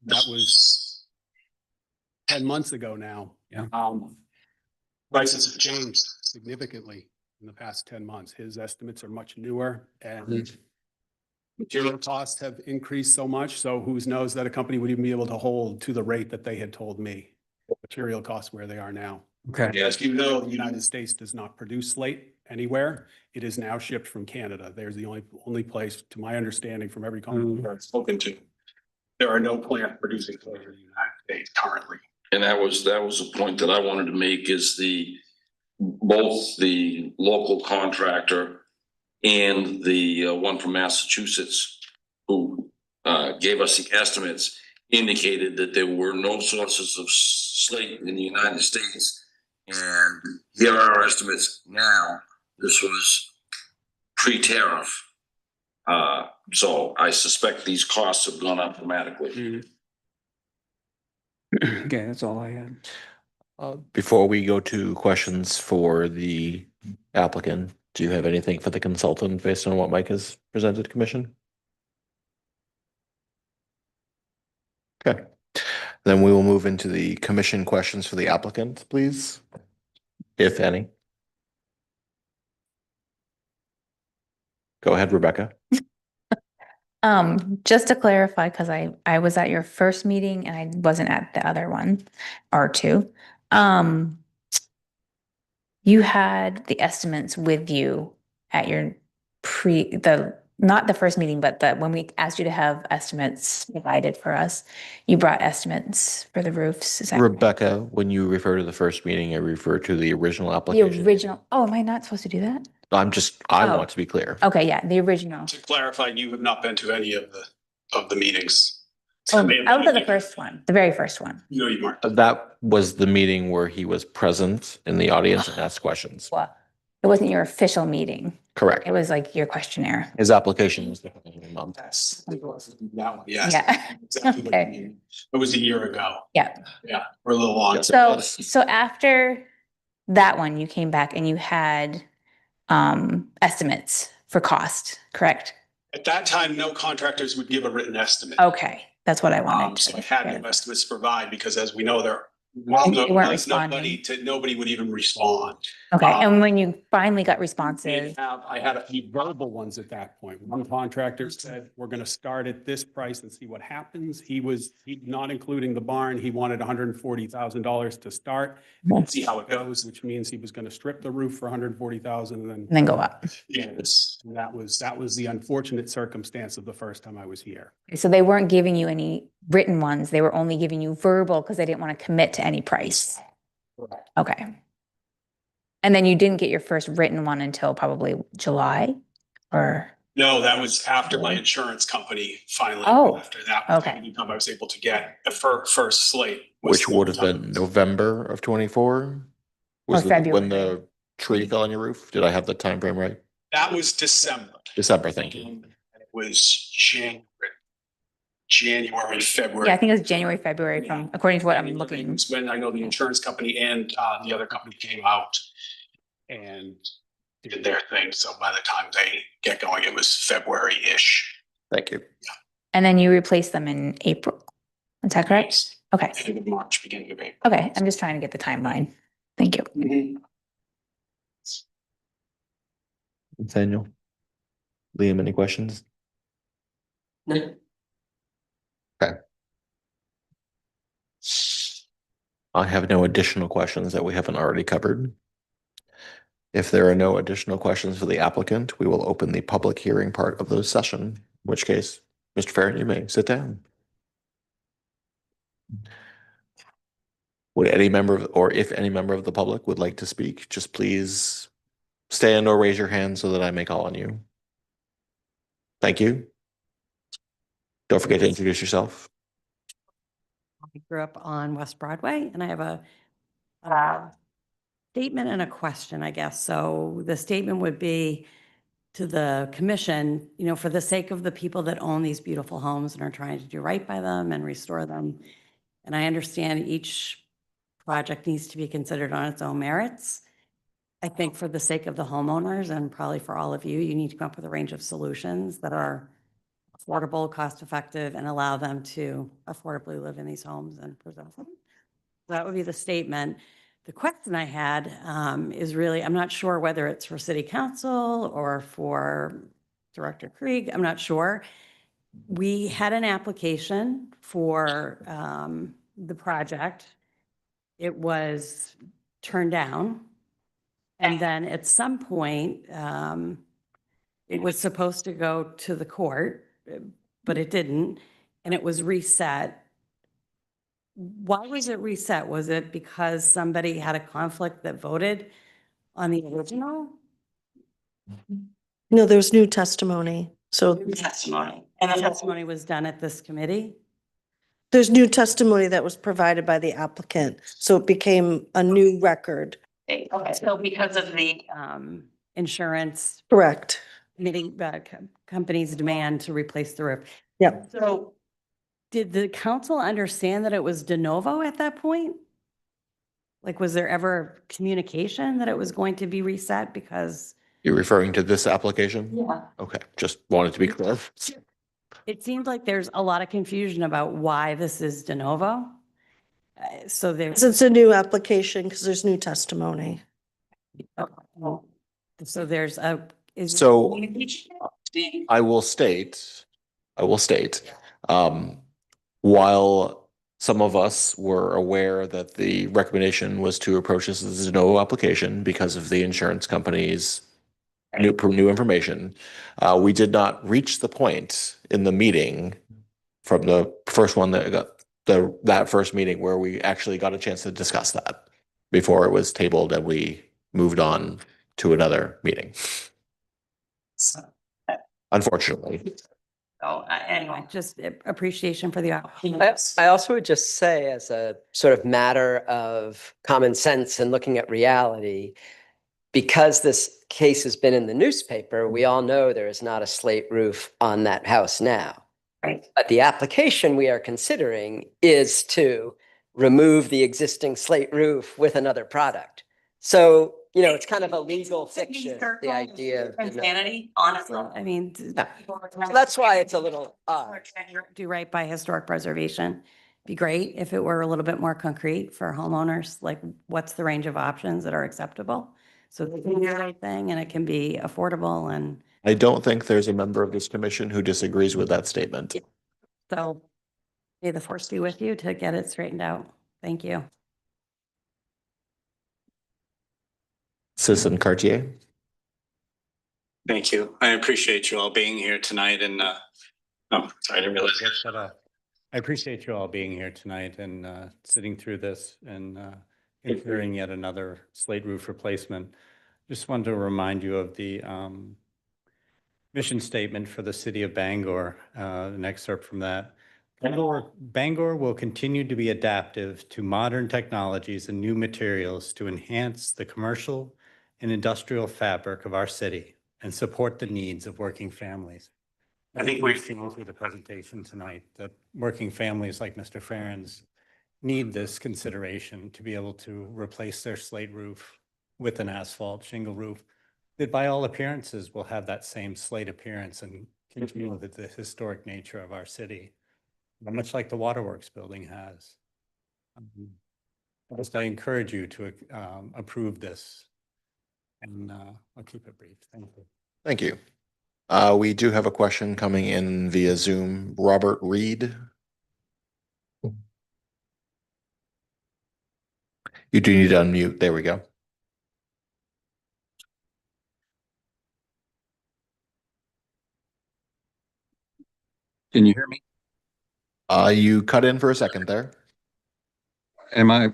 That was 10 months ago now. Yeah. prices have changed. Changed significantly in the past 10 months. His estimates are much newer, and Mhm. material costs have increased so much. So who knows that a company would even be able to hold to the rate that they had told me. Material costs where they are now. okay. Yes, you know, The United States does not produce slate anywhere. It is now shipped from Canada. There's the only place, to my understanding, from every company Mm. I've spoken to. There are no plants producing slate in the United States currently. And that was a point that I wanted to make is both the local contractor and the one from Massachusetts who gave us the estimates indicated that there were no sources of slate in the United States. And here are our estimates now. This was pre-tariff. So I suspect these costs have gone up dramatically. Okay, that's all I had. Before we go to questions for the applicant, do you have anything for the consultant based on what Mike has presented, Commission? Okay, then we will move into the commission questions for the applicant, please, if any. Go ahead, Rebecca. Just to clarify, because I was at your first meeting and I wasn't at the other one or two. You had the estimates with you at your not the first meeting, but when we asked you to have estimates provided for us, you brought estimates for the roofs. Is that correct? Rebecca, when you refer to the first meeting, I refer to the original The application. original, oh, am I not supposed to do that? I Oh. want to be clear. Okay, yeah, the original. To clarify, you have not been to any of the meetings. Oh, I was at the first one, the very first one. No, you weren't. That was the meeting where he was present in the audience and asked questions. Well, it wasn't your official meeting. Correct. It was like your questionnaire. His application was the following month. Yes. That one, yes. Yeah. Exactly what you Okay. mean. It was a year ago. Yeah. Yeah, we're a little long. Yes. So after that one, you came back and you had estimates for cost, correct? At that time, no contractors would give a written estimate. Okay, that's what I wanted. So I had no estimates to provide because as we know, there They weren't was nobody responding. nobody would even respond. Okay, and when you finally got Did responses, I had a few verbal ones at that point. One contractor said, we're gonna start at this price and see what happens. He not including the barn, he wanted $140,000 to start, and see how it goes, which means he was gonna strip the roof for $140,000 and and then go up. Yes. that was the unfortunate circumstance of the first time I was here. So they weren't giving you any written ones. They were only giving you verbal because they didn't want to commit to any price. Okay. And then you didn't get your first written one until probably July or, No, that was after my insurance company finally, Oh, after that. okay. Income I was able to get the first slate. was Which would have been November of 24? Was Or it when February. the tree fell on your roof? Did I have the time frame right? That was December. December, thank you. It was January, February. yeah, I think it was January, February from, according to what I'm It looking. was when I know the insurance company and the other company came out and did their thing. So by the time they get going, it was February-ish. Thank you. And then you replaced them in April. Is that correct? Okay. End of March, beginning of April. Okay, I'm just trying to get the timeline. Thank you. Mhm. Nathaniel? Liam, any questions? No. Okay. I have no additional questions that we haven't already covered. If there are no additional questions for the applicant, we will open the public hearing part of the session, in which case, Mr. Farren, you may sit down. Would any member, or if any member of the public would like to speak, just please stand or raise your hand so that I may call on you. Thank you. Don't forget to introduce yourself. I grew up on West Broadway and I have a statement and a question, I guess. So the statement would be to the commission, you know, for the sake of the people that own these beautiful homes and are trying to do right by them and restore them. And I understand each project needs to be considered on its own merits. I think for the sake of the homeowners and probably for all of you, you need to come up with a range of solutions that are affordable, cost-effective, and allow them to affordably live in these homes and preserve them. That would be the statement. The question I had is really, I'm not sure whether it's for city council or for Director Krieg, I'm not sure. We had an application for the project. It was turned down. And then at some point, it was supposed to go to the court, but it didn't. And it was reset why was it reset? Was it because somebody had a conflict that voted on the original? No, there's new testimony. So Testimony. And the testimony was done at this committee? there's new testimony that was provided by the applicant. So it became a new record. Okay, so because of the insurance Correct. committee, company's demand to replace the roof. Yep. So did the council understand that it was de novo at that point? Like, was there ever communication that it was going to be reset because? You're referring to this application? Yeah. Okay, just wanted to be clear. It seems like there's a lot of confusion about why this is de novo. So there's. It's a new application because there's new testimony. So there's a. is- So I will state, while some of us were aware that the recommendation was to approach this as a no application because of the insurance company's new information, we did not reach the point in the meeting from the first one that got that first meeting where we actually got a chance to discuss that before it was tabled and we moved on to another meeting. Unfortunately. So anyway, just appreciation for the opportunity. I also would just say, as a sort of matter of common sense and looking at reality, because this case has been in the newspaper, we all know there is not a slate roof on that house now. Right. But the application we are considering is to remove the existing slate roof with another product. So, you know, it's kind of a legal fiction, the idea of. Insanity, honestly. I mean. Yeah. So that's why it's a little odd. Do right by historic preservation. Be great if it were a little bit more concrete for homeowners, like what's the range of options that are acceptable? So they can do the right thing and it can be affordable, and I don't think there's a member of this commission who disagrees with that statement. so may the force be with you to get it straightened out. Thank you. Citizen Cartier. Thank you. I appreciate you all being here tonight and, oh, sorry, I didn't realize. I appreciate you all being here tonight and, sitting through this and, considering yet another slate roof replacement. Just wanted to remind you of the, mission statement for the city of Bangor, an excerpt from that. Bangor will continue to be adaptive to modern technologies and new materials to enhance the commercial and industrial fabric of our city and support the needs of working families. I think we've seen through the presentation tonight that working families like Mr. Farron's need this consideration to be able to replace their slate roof with an asphalt shingle roof that by all appearances will have that same slate appearance and continue with the historic nature of our city, much like the Waterworks building has. First, I encourage you to approve this, and I'll keep it brief. Thank you. Thank you. We do have a question coming in via Zoom. Robert Reed. You do need to unmute. There we go. Can you hear me? You cut in for a second there. Am I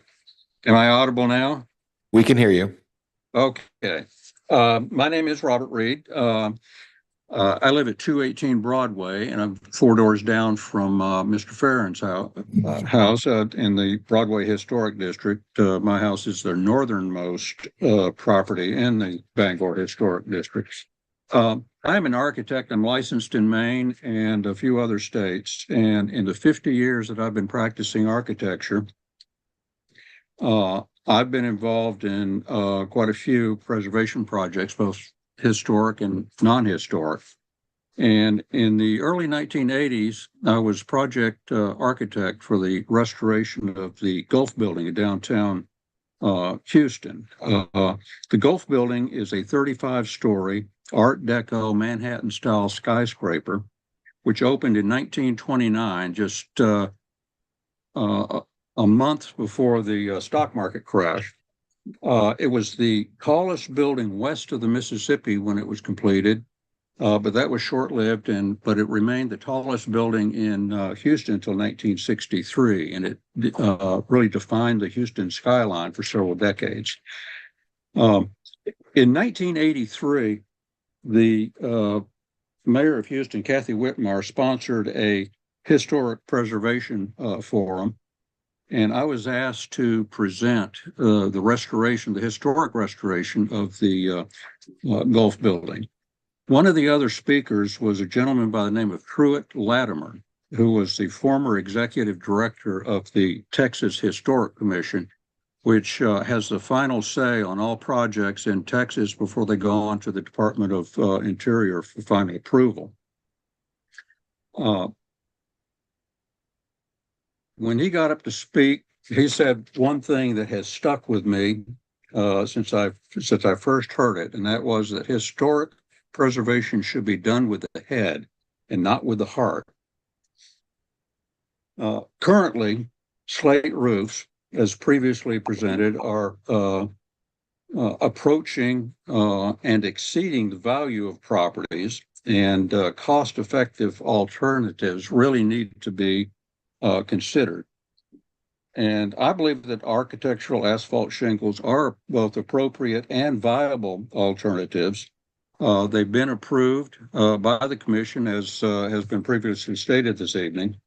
audible now? We can hear you. Okay. My name is Robert Reed. I live at 218 Broadway, and I'm 4 doors down from Mr. Farron's house in the Broadway Historic District. My house is the northernmost property in the Bangor Historic District. I'm an architect. I'm licensed in Maine and a few other states. And in the 50 years that I've been practicing architecture, I've been involved in quite a few preservation projects, both historic and non-historic. And in the early 1980s, I was project architect for the restoration of the Gulf Building in downtown Houston. The Gulf Building is a 35-story Art Deco Manhattan-style skyscraper, which opened in 1929, just a month before the stock market crash. It was the tallest building west of the Mississippi when it was completed, But that was short-lived but it remained the tallest building in Houston until 1963, and it really defined the Houston skyline for several decades. In 1983, the mayor of Houston, Kathy Whitmire, sponsored a historic preservation forum, and I was asked to present the historic restoration of the Gulf building. One of the other speakers was a gentleman by the name of Truett Latimer, who was the former executive director of the Texas Historic Commission, which has the final say on all projects in Texas before they go on to the Department of Interior for final approval. When he got up to speak, he said one thing that has stuck with me since I first heard it, and that was that historic preservation should be done with the head and not with the heart. Currently, slate roofs, as previously presented, are approaching and exceeding the value of properties, and cost-effective alternatives really need to be considered. And I believe that architectural asphalt shingles are both appropriate and viable alternatives. They've been approved by the commission, as has been previously stated this evening.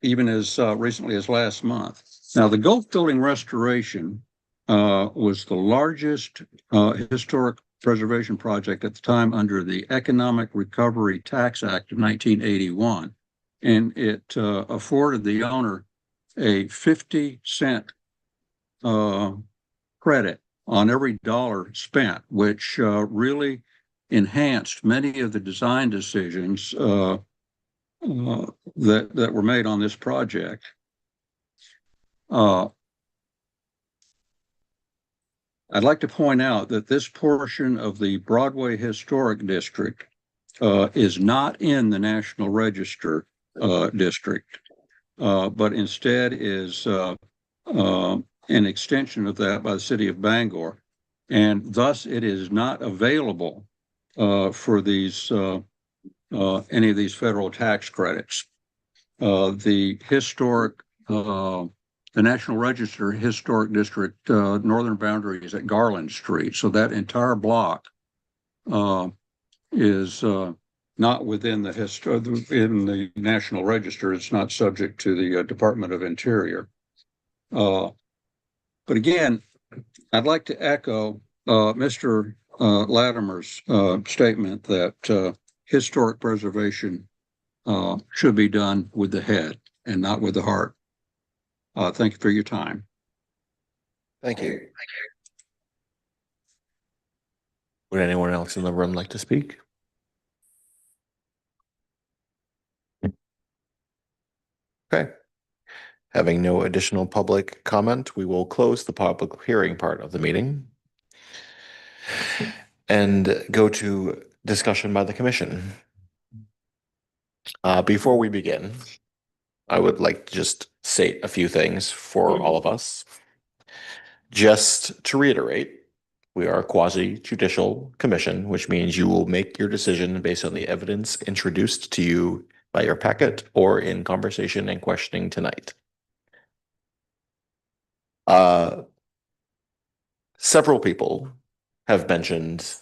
Even as recently as last month. Now, the Gulf Building restoration was the largest historic preservation project at the time under the Economic Recovery Tax Act of 1981. And it afforded the owner a 50-cent credit on every dollar spent, which really enhanced many of the design decisions that were made on this project. I'd like to point out that this portion of the Broadway Historic District is not in the National Register district, but instead is an extension of that by the city of Bangor, and thus it is not available for these any of these federal tax credits. The National Register Historic District northern boundary is at Garland Street, so that entire block is not within in the National Register. It's not subject to the Department of Interior. But again, I'd like to echo Mr. Latimer's statement that historic preservation should be done with the head and not with the heart. Thank you for your time. Thank you. Would anyone else in the room like to speak? Okay. Having no additional public comment, we will close the public hearing part of the meeting and go to discussion by the commission. Before we begin, I would like to just state a few things for all of us. Just to reiterate, we are a quasi-judicial commission, which means you will make your decision based on the evidence introduced to you by your packet or in conversation and questioning tonight. Several people have mentioned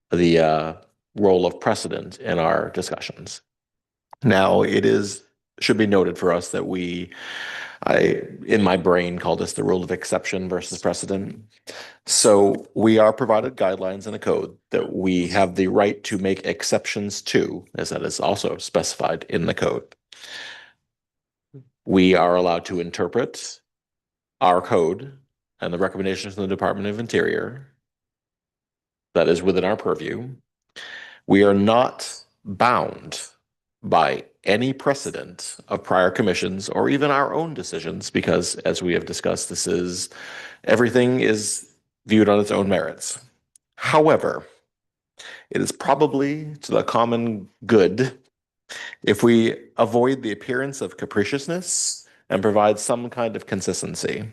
the role of precedent in our discussions. Now, should be noted for us that I, in my brain, call this the rule of exception versus precedent. So we are provided guidelines in a code that we have the right to make exceptions to, as that is also specified in the code. We are allowed to interpret our code and the recommendations from the Department of Interior. That is within our purview. We are not bound by any precedent of prior commissions or even our own decisions, because as we have discussed, everything is viewed on its own merits. However, it is probably to the common good if we avoid the appearance of capriciousness and provide some kind of consistency.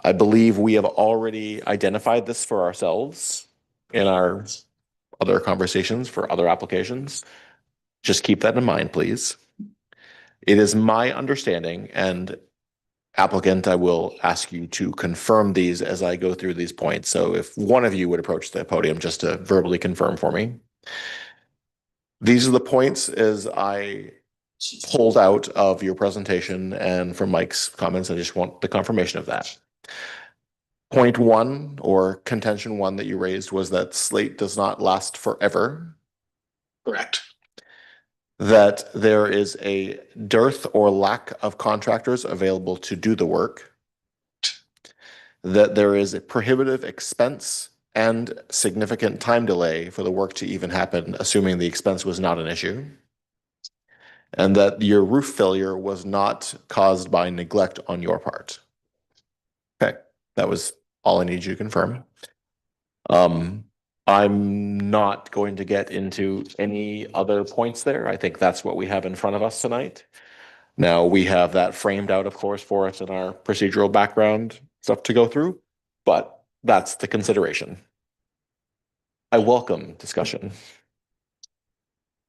I believe we have already identified this for ourselves in our other conversations for other applications. Just keep that in mind, please. It is my understanding, and applicant, I will ask you to confirm these as I go through these points. So if one of you would approach the podium just to verbally confirm for me. These are the points as I pulled out of your presentation and from Mike's comments. I just want the confirmation of that. Point one, or contention one that you raised, was that slate does not last forever. Correct. That there is a dearth or lack of contractors available to do the work. That there is a prohibitive expense and significant time delay for the work to even happen, assuming the expense was not an issue. And that your roof failure was not caused by neglect on your part. Okay, that was all I need you to confirm. I'm not going to get into any other points there. I think that's what we have in front of us tonight. Now, we have that framed out, of course, for us in our procedural background stuff to go through, but that's the consideration. I welcome discussion.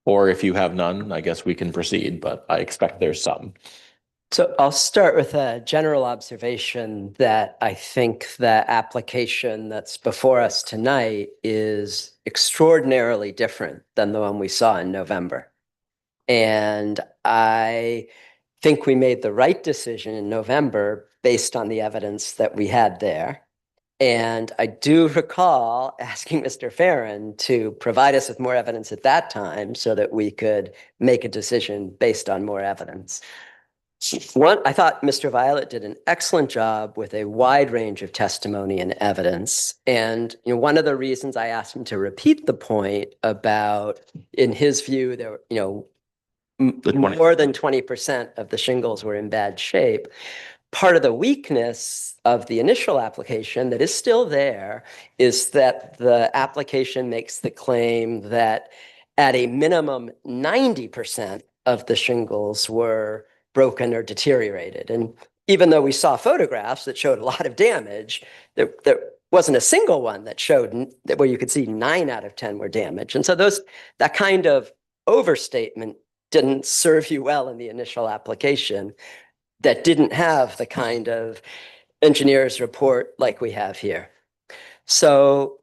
Or if you have none, I guess we can proceed, but I expect there's some. So I'll start with a general observation that I think the application that's before us tonight is extraordinarily different than the one we saw in November. And I think we made the right decision in November based on the evidence that we had there. And I do recall asking Mr. Farren to provide us with more evidence at that time so that we could make a decision based on more evidence. One, I thought Mr. Violet did an excellent job with a wide range of testimony and evidence. And one of the reasons I asked him to repeat the point about, in his view, there were, more than 20% of the shingles were in bad shape. Part of the weakness of the initial application that is still there is that the application makes the claim that at a minimum 90% of the shingles were broken or deteriorated. And even though we saw photographs that showed a lot of damage, there wasn't a single one that showed where you could see 9 out of 10 were damaged. And so that kind of overstatement didn't serve you well in the initial application that didn't have the kind of engineer's report like we have here. So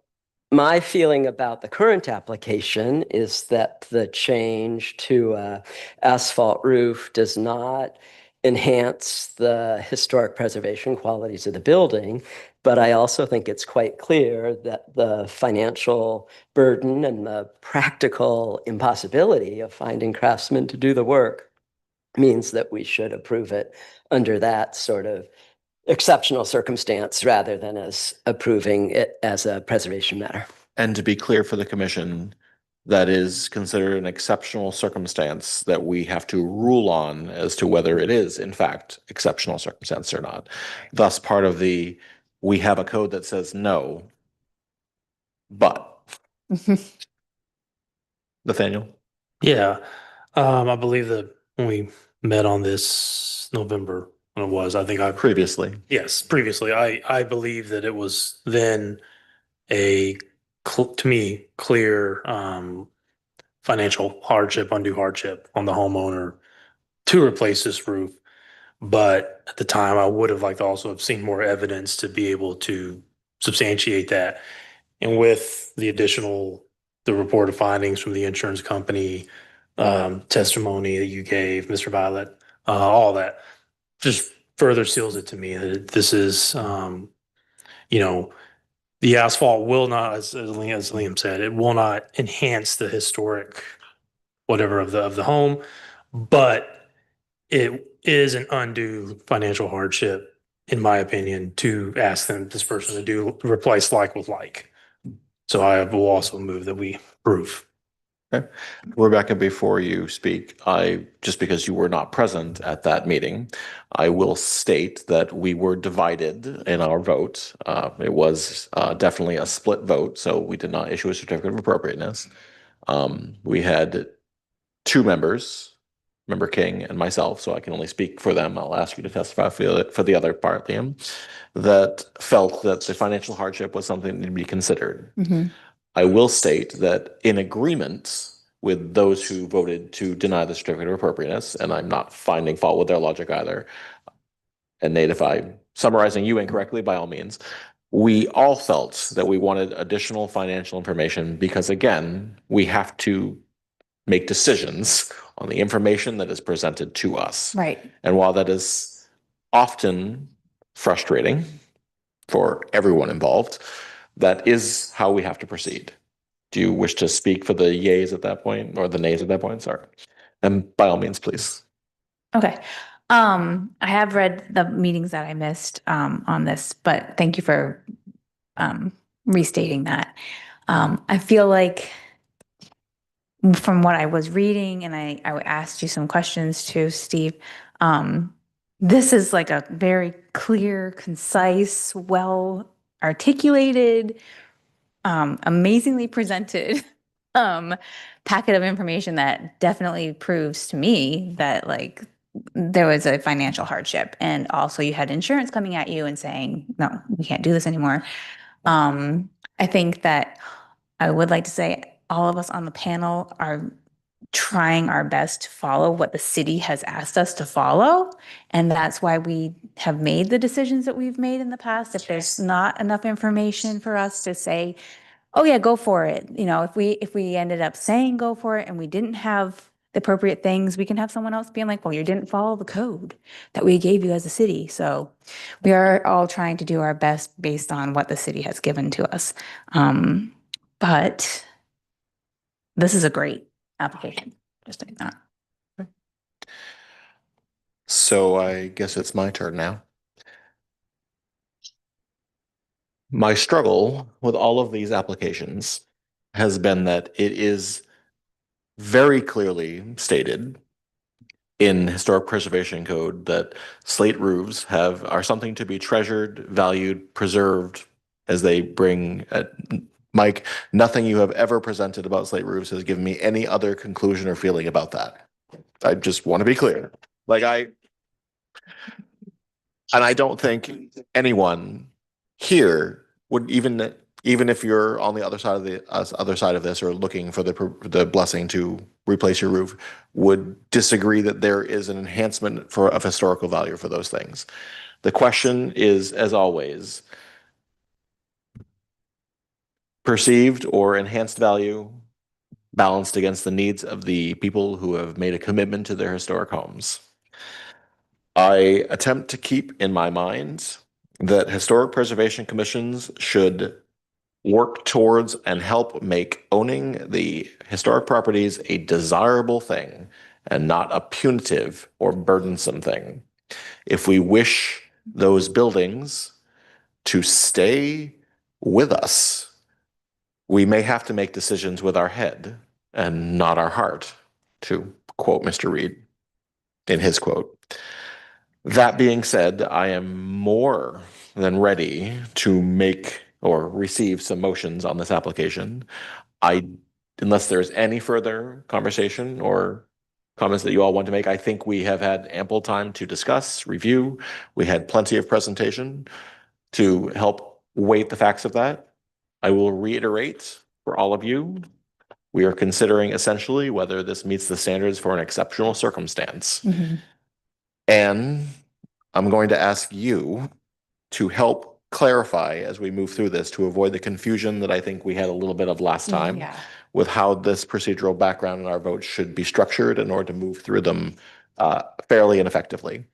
my feeling about the current application is that the change to an asphalt roof does not enhance the historic preservation qualities of the building, but I also think it's quite clear that the financial burden and the practical impossibility of finding craftsmen to do the work means that we should approve it under that sort of exceptional circumstance rather than as approving it as a preservation matter. And to be clear for the commission, that is considered an exceptional circumstance that we have to rule on as to whether it is in fact exceptional circumstance or not. Thus, part of we have a code that says no, but. Nathaniel? Yeah, I believe that when we met on this November, when it was, I think Previously. yes, previously, I believe that it was then to me, clear financial hardship, undue hardship on the homeowner to replace this roof. But at the time, I would have liked to also have seen more evidence to be able to substantiate that. And with the reported findings from the insurance company, testimony that you gave, Mr. Violet, all that just further seals it to me that this is, the asphalt will not, as Liam said, it will not enhance the historic whatever of the home, but it is an undue financial hardship, in my opinion, to ask this person to replace like with like. So I will also move that we approve. Okay. Rebecca, before you speak, just because you were not present at that meeting, I will state that we were divided in our vote. It was definitely a split vote, so we did not issue a certificate of appropriateness. We had 2 members, Member King and myself, so I can only speak for them. I'll ask you to testify for the other part, Liam, that felt that the financial hardship was something to be considered. I will state that in agreement with those who voted to deny the certificate of appropriateness, and I'm not finding fault with their logic either. And Nate, if I'm summarizing you incorrectly, by all means, we all felt that we wanted additional financial information because, again, we have to make decisions on the information that is presented to us. Right. And while that is often frustrating for everyone involved, that is how we have to proceed. Do you wish to speak for the yays at that point or the nays at that point? Sorry. And by all means, please. Okay. I have read the meetings that I missed on this, but thank you for restating that. I feel like from what I was reading, and I asked you some questions too, Steve, this is like a very clear, concise, well articulated, amazingly presented packet of information that definitely proves to me that like there was a financial hardship, and also you had insurance coming at you and saying, no, we can't do this anymore. I think that I would like to say all of us on the panel are trying our best to follow what the city has asked us to follow. And that's why we have made the decisions that we've made in the past. If there's not enough information for us to say, oh yeah, go for it. You know, if we ended up saying go for it and we didn't have the appropriate things, we can have someone else being like, well, you didn't follow the code that we gave you as a city. So we are all trying to do our best based on what the city has given to us. But this is a great application, just like that. So I guess it's my turn now. My struggle with all of these applications has been that it is very clearly stated in Historic Preservation Code that slate roofs are something to be treasured, valued, preserved as they bring. Mike, nothing you have ever presented about slate roofs has given me any other conclusion or feeling about that. I just want to be clear. And I don't think anyone here would even if you're on the other side of this or looking for the blessing to replace your roof, would disagree that there is an enhancement of historical value for those things. The question is, as always, perceived or enhanced value balanced against the needs of the people who have made a commitment to their historic homes. I attempt to keep in my mind that historic preservation commissions should work towards and help make owning the historic properties a desirable thing and not a punitive or burdensome thing. If we wish those buildings to stay with us, we may have to make decisions with our head and not our heart, to quote Mr. Reed in his quote. That being said, I am more than ready to make or receive some motions on this application. Unless there's any further conversation or comments that you all want to make, I think we have had ample time to discuss, review. We had plenty of presentation to help weight the facts of that. I will reiterate for all of you, we are considering essentially whether this meets the standards for an exceptional circumstance. Mm-hmm. And I'm going to ask you to help clarify as we move through this to avoid the confusion that I think we had a little bit of last time with how this procedural background in our vote should be structured in order to move through them fairly and effectively.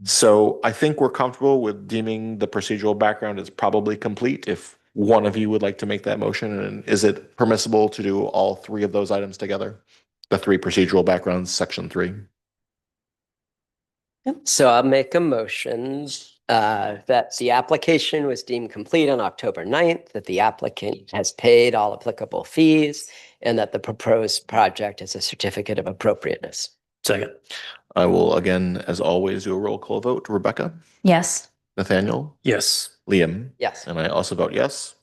So I think we're comfortable with deeming the procedural background as probably complete. If one of you would like to make that motion, and is it permissible to do all three of those items together? The three procedural backgrounds, section 3. So I'll make a motion that the application was deemed complete on October 9th, that the applicant has paid all applicable fees, and that the proposed project is a certificate of appropriateness. Second. I will again, as always, do a roll call vote. Rebecca? Yes. Nathaniel? Yes. Liam? Yes. And I also vote yes.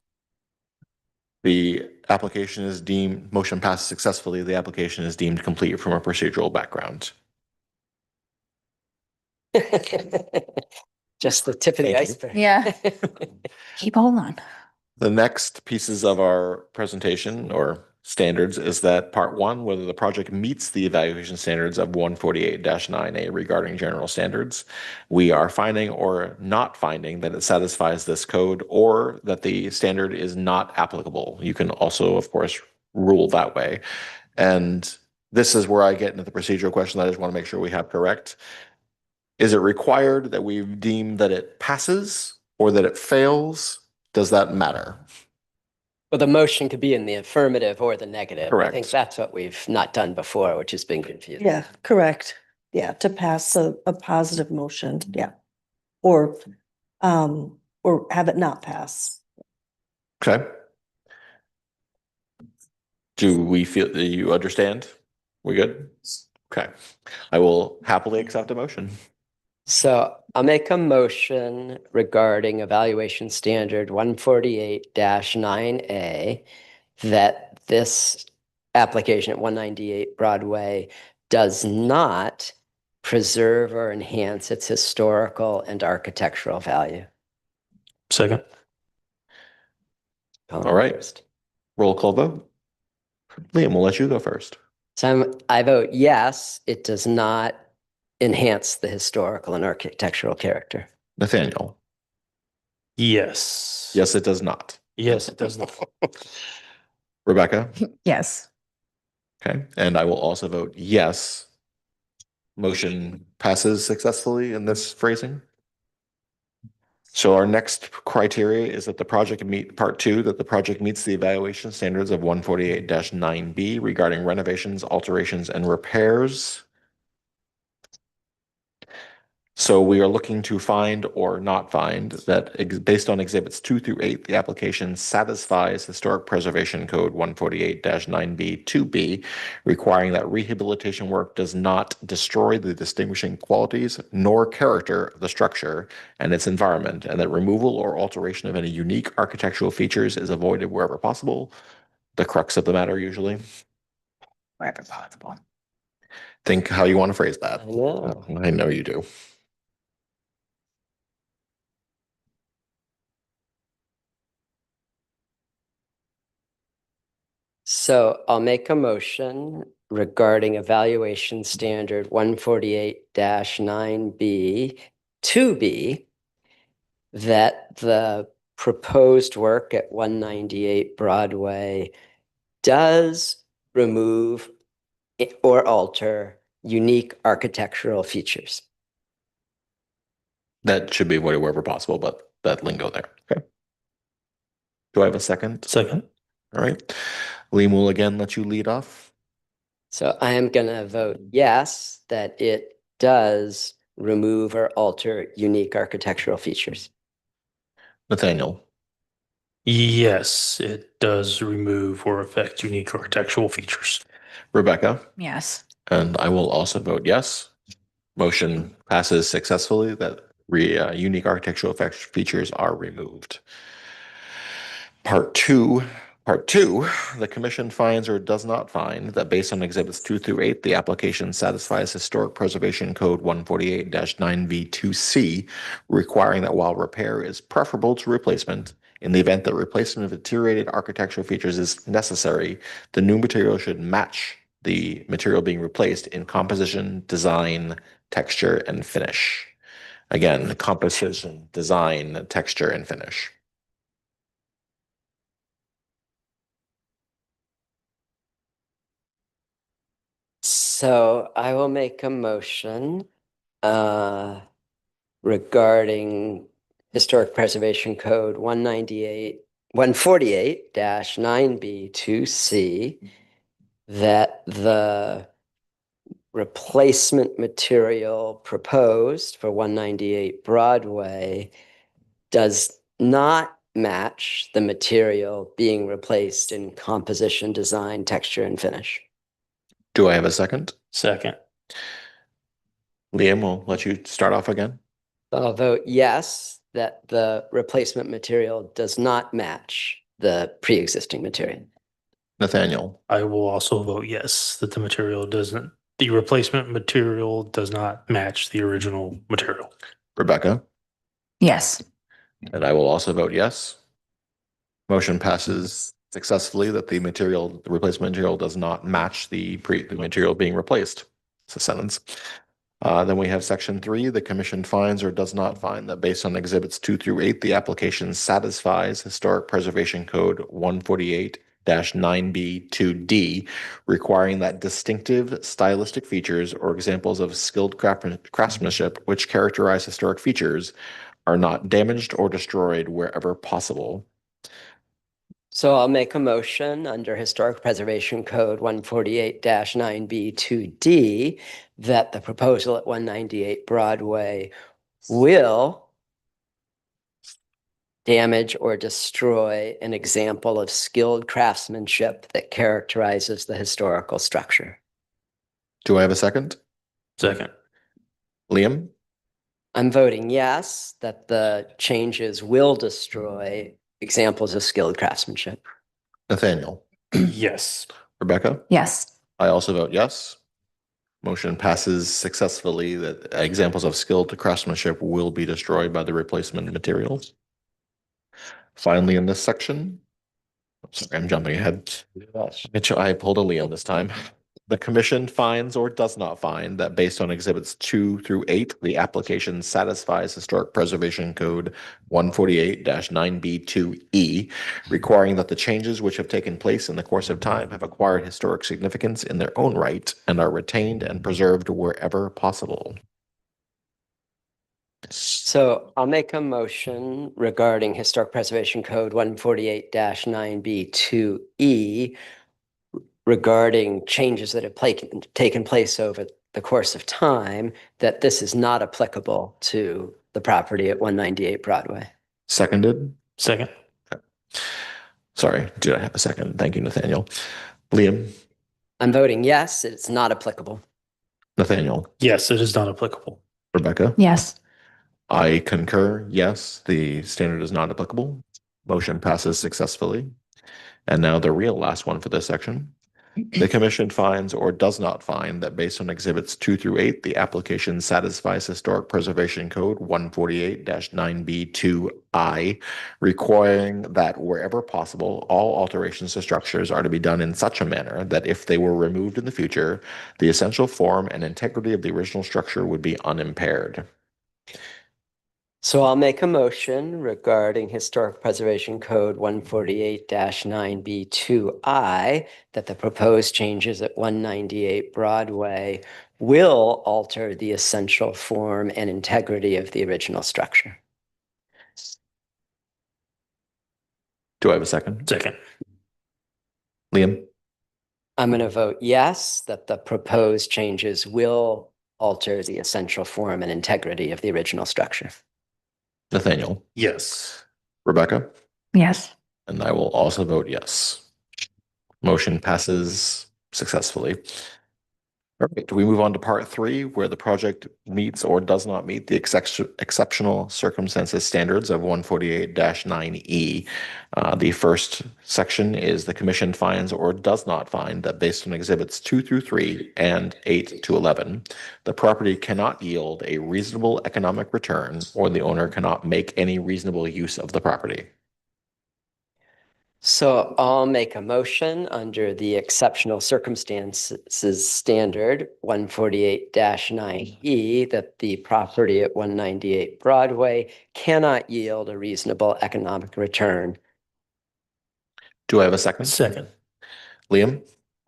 The application is deemed, motion passes successfully. The application is deemed complete from a procedural background. Just the tip of the Thank you. iceberg. Yeah. Keep holding on. The next pieces of our presentation or standards is that part one, whether the project meets the evaluation standards of 148-9A regarding general standards. We are finding or not finding that it satisfies this code or that the standard is not applicable. You can also, of course, rule that way. And this is where I get into the procedural question that I just want to make sure we have correct. Is it required that we deem that it passes or that it fails? Does that matter? Well, the motion could be in the affirmative or the negative. I think Correct. that's what we've not done before, which has been confusing. Yeah, correct. Yeah, to pass a positive motion, yeah. Or have it not pass. Okay. Do we feel that you understand? We good? Okay. I will happily accept a motion. So I'll make a motion regarding evaluation standard 148-9A that this application at 198 Broadway does not preserve or enhance its historical and architectural value. Second. All right. First. Roll call vote. Liam, we'll let you go first. So I vote yes, it does not enhance the historical and architectural character. Nathaniel. Yes. Yes, it does not. Yes, it does not. Rebecca. Yes. Okay. And I will also vote yes. Motion passes successfully in this phrasing. So our next criteria is that the project part two, that the project meets the evaluation standards of 148-9B regarding renovations, alterations, and repairs. So we are looking to find or not find that based on exhibits 2 through 8, the application satisfies Historic Preservation Code 148-9B 2B, requiring that rehabilitation work does not destroy the distinguishing qualities nor character of the structure and its environment, and that removal or alteration of any unique architectural features is avoided wherever possible. The crux of the matter, usually. Wherever possible. Think how you want to phrase that. I know. I know you do. So I'll make a motion regarding evaluation standard 148-9B 2B that the proposed work at 198 Broadway does remove or alter unique architectural features. That should be wherever possible, but that lingo there. Okay. Do I have a second? Second. All right. Liam will again let you lead off. So I am going to vote yes, that it does remove or alter unique architectural features. Nathaniel. Yes, it does remove or affect unique architectural features. Rebecca. Yes. And I will also vote yes. Motion passes successfully that unique architectural features are removed. Part two, the commission finds or does not find that based on exhibits 2 through 8, the application satisfies Historic Preservation Code 148-9V2C, requiring that while repair is preferable to replacement, in the event that replacement of deteriorated architectural features is necessary, the new material should match the material being replaced in composition, design, texture, and finish. Again, composition, design, texture, and finish. So I will make a motion regarding Historic Preservation Code 148-9B2C that the replacement material proposed for 198 Broadway does not match the material being replaced in composition, design, texture, and finish. Do I have a second? Second. Liam, we'll let you start off again. I'll vote yes, that the replacement material does not match the pre-existing material. Nathaniel. I will also vote yes, that the replacement material does not match the original material. Rebecca. Yes. And I will also vote yes. Motion passes successfully that the replacement material does not match the material being replaced. It's a sentence. Then we have section 3, the commission finds or does not find that based on exhibits 2 through 8, the application satisfies Historic Preservation Code 148-9B2D, requiring that distinctive stylistic features or examples of skilled craftsmanship which characterize historic features are not damaged or destroyed wherever possible. So I'll make a motion under Historic Preservation Code 148-9B2D that the proposal at 198 Broadway will damage or destroy an example of skilled craftsmanship that characterizes the historical structure. Do I have a second? Second. Liam? I'm voting yes, that the changes will destroy examples of skilled craftsmanship. Nathaniel? Yes. Rebecca? Yes. I also vote yes. Motion passes successfully that examples of skilled craftsmanship will be destroyed by the replacement materials. Finally, in this section, sorry, I'm jumping ahead. I pulled a Liam this time. The commission finds or does not find that based on exhibits 2 through 8, the application satisfies Historic Preservation Code 148-9B2E, requiring that the changes which have taken place in the course of time have acquired historic significance in their own right and are retained and preserved wherever possible. So I'll make a motion regarding Historic Preservation Code 148-9B2E regarding changes that have taken place over the course of time, that this is not applicable to the property at 198 Broadway. Seconded? Second. Sorry, did I have a second? Thank you, Nathaniel. Liam? I'm voting yes, it's not applicable. Nathaniel? Yes, it is not applicable. Rebecca? Yes. I concur. Yes, the standard is not applicable. Motion passes successfully. And now the real last one for this section. The commission finds or does not find that based on exhibits 2 through 8, the application satisfies Historic Preservation Code 148-9B2I, requiring that wherever possible, all alterations to structures are to be done in such a manner that if they were removed in the future, the essential form and integrity of the original structure would be unimpaired. So I'll make a motion regarding Historic Preservation Code 148-9B2I that the proposed changes at 198 Broadway will alter the essential form and integrity of the original structure. Do I have a second? Second. Liam? I'm going to vote yes, that the proposed changes will alter the essential form and integrity of the original structure. Nathaniel? Yes. Rebecca? Yes. And I will also vote yes. Motion passes successfully. All right, we move on to part 3, where the project meets or does not meet the exceptional circumstances standards of 148-9E. The first section is the commission finds or does not find that based on exhibits 2 through 3 and 8 to 11, the property cannot yield a reasonable economic return or the owner cannot make any reasonable use of the property. So I'll make a motion under the exceptional circumstances standard 148-9E that the property at 198 Broadway cannot yield a reasonable economic return. Do I have a second? Second. Liam?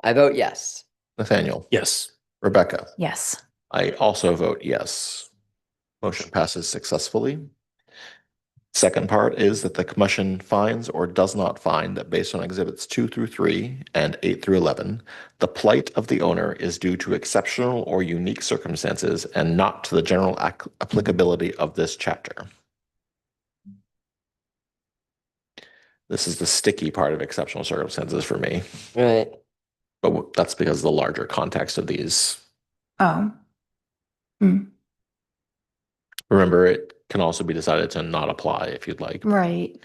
I vote yes. Nathaniel? Yes. Rebecca? Yes. I also vote yes. Motion passes successfully. Second part is that the commission finds or does not find that based on exhibits 2 through 3 and 8 through 11, the plight of the owner is due to exceptional or unique circumstances and not to the general applicability of this chapter. This is the sticky part of exceptional circumstances for me, Right. but that's because of the larger context of these. Oh. Remember, it can also be decided to not apply if you'd like. Right.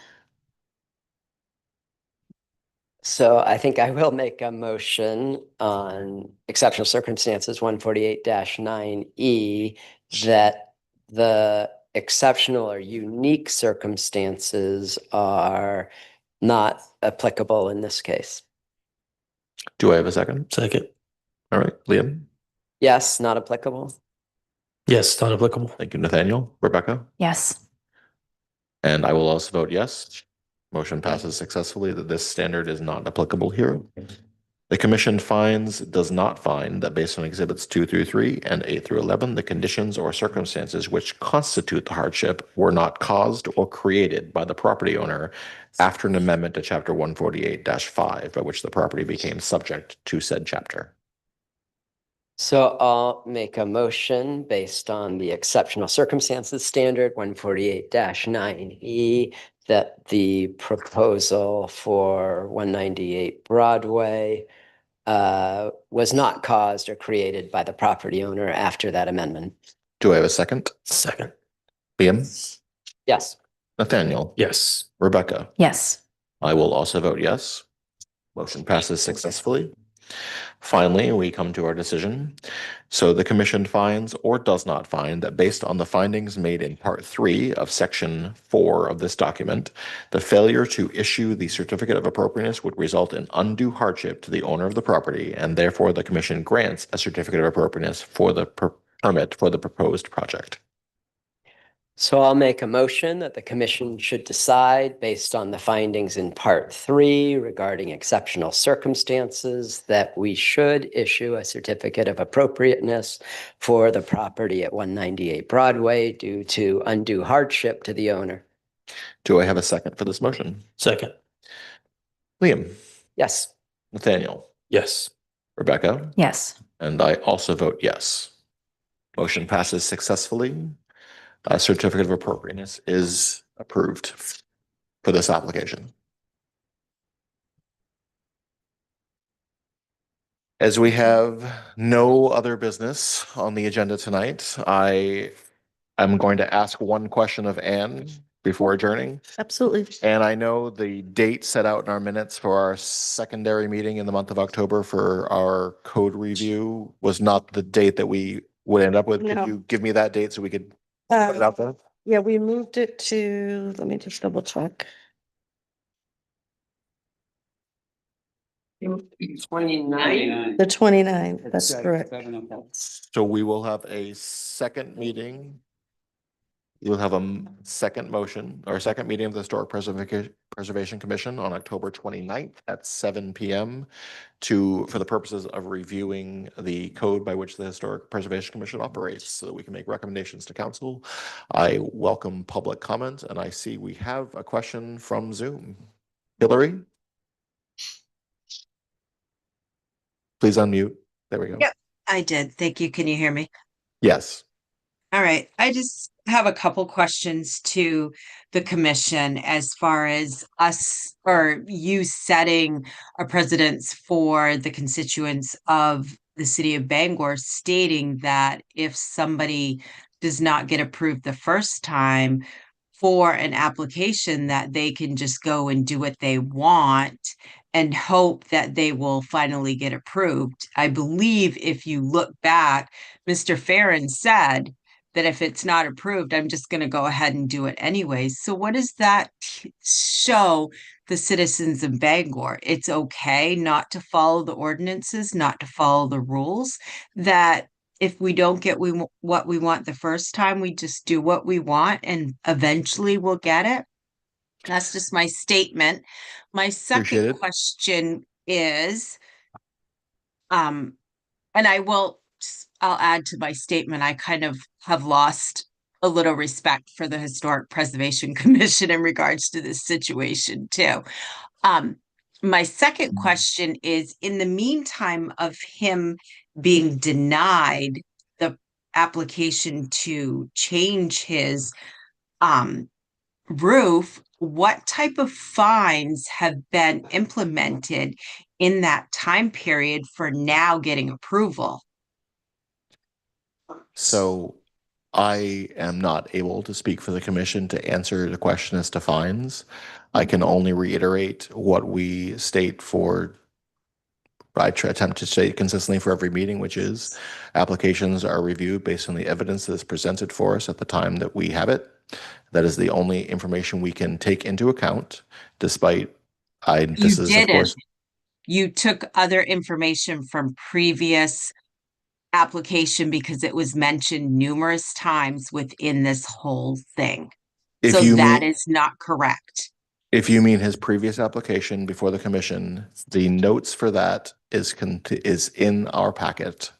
So I think I will make a motion on exceptional circumstances 148-9E that the exceptional or unique circumstances are not applicable in this case. Do I have a second? Second. All right, Liam. Yes, not applicable. Yes, not applicable. Thank you, Nathaniel. Rebecca? Yes. And I will also vote yes. Motion passes successfully that this standard is not applicable here. The commission does not find that based on exhibits 2 through 3 and 8 through 11, the conditions or circumstances which constitute the hardship were not caused or created by the property owner after an amendment to chapter 148-5, by which the property became subject to said chapter. So I'll make a motion based on the exceptional circumstances standard 148-9E that the proposal for 198 Broadway was not caused or created by the property owner after that amendment. Do I have a second? Second. Liam? Yes. Nathaniel? Yes. Rebecca? Yes. I will also vote yes. Motion passes successfully. Finally, we come to our decision. So the commission finds or does not find that based on the findings made in part 3 of section 4 of this document, the failure to issue the certificate of appropriateness would result in undue hardship to the owner of the property, and therefore the commission grants a certificate of appropriateness for the permit for the proposed project. So I'll make a motion that the commission should decide based on the findings in part 3 regarding exceptional circumstances that we should issue a certificate of appropriateness for the property at 198 Broadway due to undue hardship to the owner. Do I have a second for this motion? Second. Liam? Yes. Nathaniel? Yes. Rebecca? Yes. And I also vote yes. Motion passes successfully. A certificate of appropriateness is approved for this application. As we have no other business on the agenda tonight, I am going to ask one question of Anne before adjourning. Absolutely. And I know the date set out in our minutes for our secondary meeting in the month of October for our code review was not the date that we would end up with. Could No. you give me that date so we could put it out there? Yeah, we moved it to, let me just double check. 29. The 29th, that's correct. So we will have a second meeting. You'll have a second motion or second meeting of the Historic Preservation Commission on October 29th at 7 p.m. for the purposes of reviewing the code by which the Historic Preservation Commission operates so that we can make recommendations to council. I welcome public comment, and I see we have a question from Zoom. Hillary? Please unmute. There we go. Yep, I did. Thank you. Can you hear me? Yes. All right. I just have a couple questions to the commission as far as us or you setting a precedence for the constituents of the city of Bangor, stating that if somebody does not get approved the first time for an application, that they can just go and do what they want and hope that they will finally get approved. I believe if you look back, Mr. Farron said that if it's not approved, I'm just going to go ahead and do it anyways. So what does that show the citizens of Bangor? It's okay not to follow the ordinances, not to follow the rules, that if we don't get what we want the first time, we just do what we want and eventually we'll get it. That's just my statement. My second question is, and I'll add to my statement, I kind of have lost a little respect for the Historic Preservation Commission in regards to this situation too. My second question is, in the meantime of him being denied the application to change his roof, what type of fines have been implemented in that time period for now getting approval? So I am not able to speak for the commission to answer the question as to fines. I can only reiterate what we state for, I attempt to state consistently for every meeting, which is applications are reviewed based on the evidence that is presented for us at the time that we have it. That is the only information we can take into account, despite This You is, of course, didn't. You took other information from previous application because it was mentioned numerous times within this whole thing. if So you that mean, is not correct. if you mean his previous application before the commission, the notes for that is in our packet.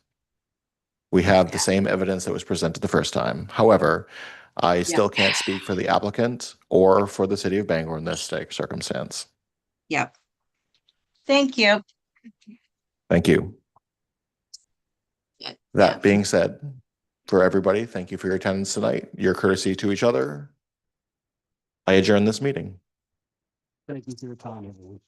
We have the Okay. same evidence that was presented the first time. However, I still can't speak for the applicant or for the city of Bangor in this circumstance. Yep. Thank you. Thank you. Yeah. That being said, for everybody, thank you for your attendance tonight, your courtesy to each other. I adjourn this meeting. Thank you for your time, everyone.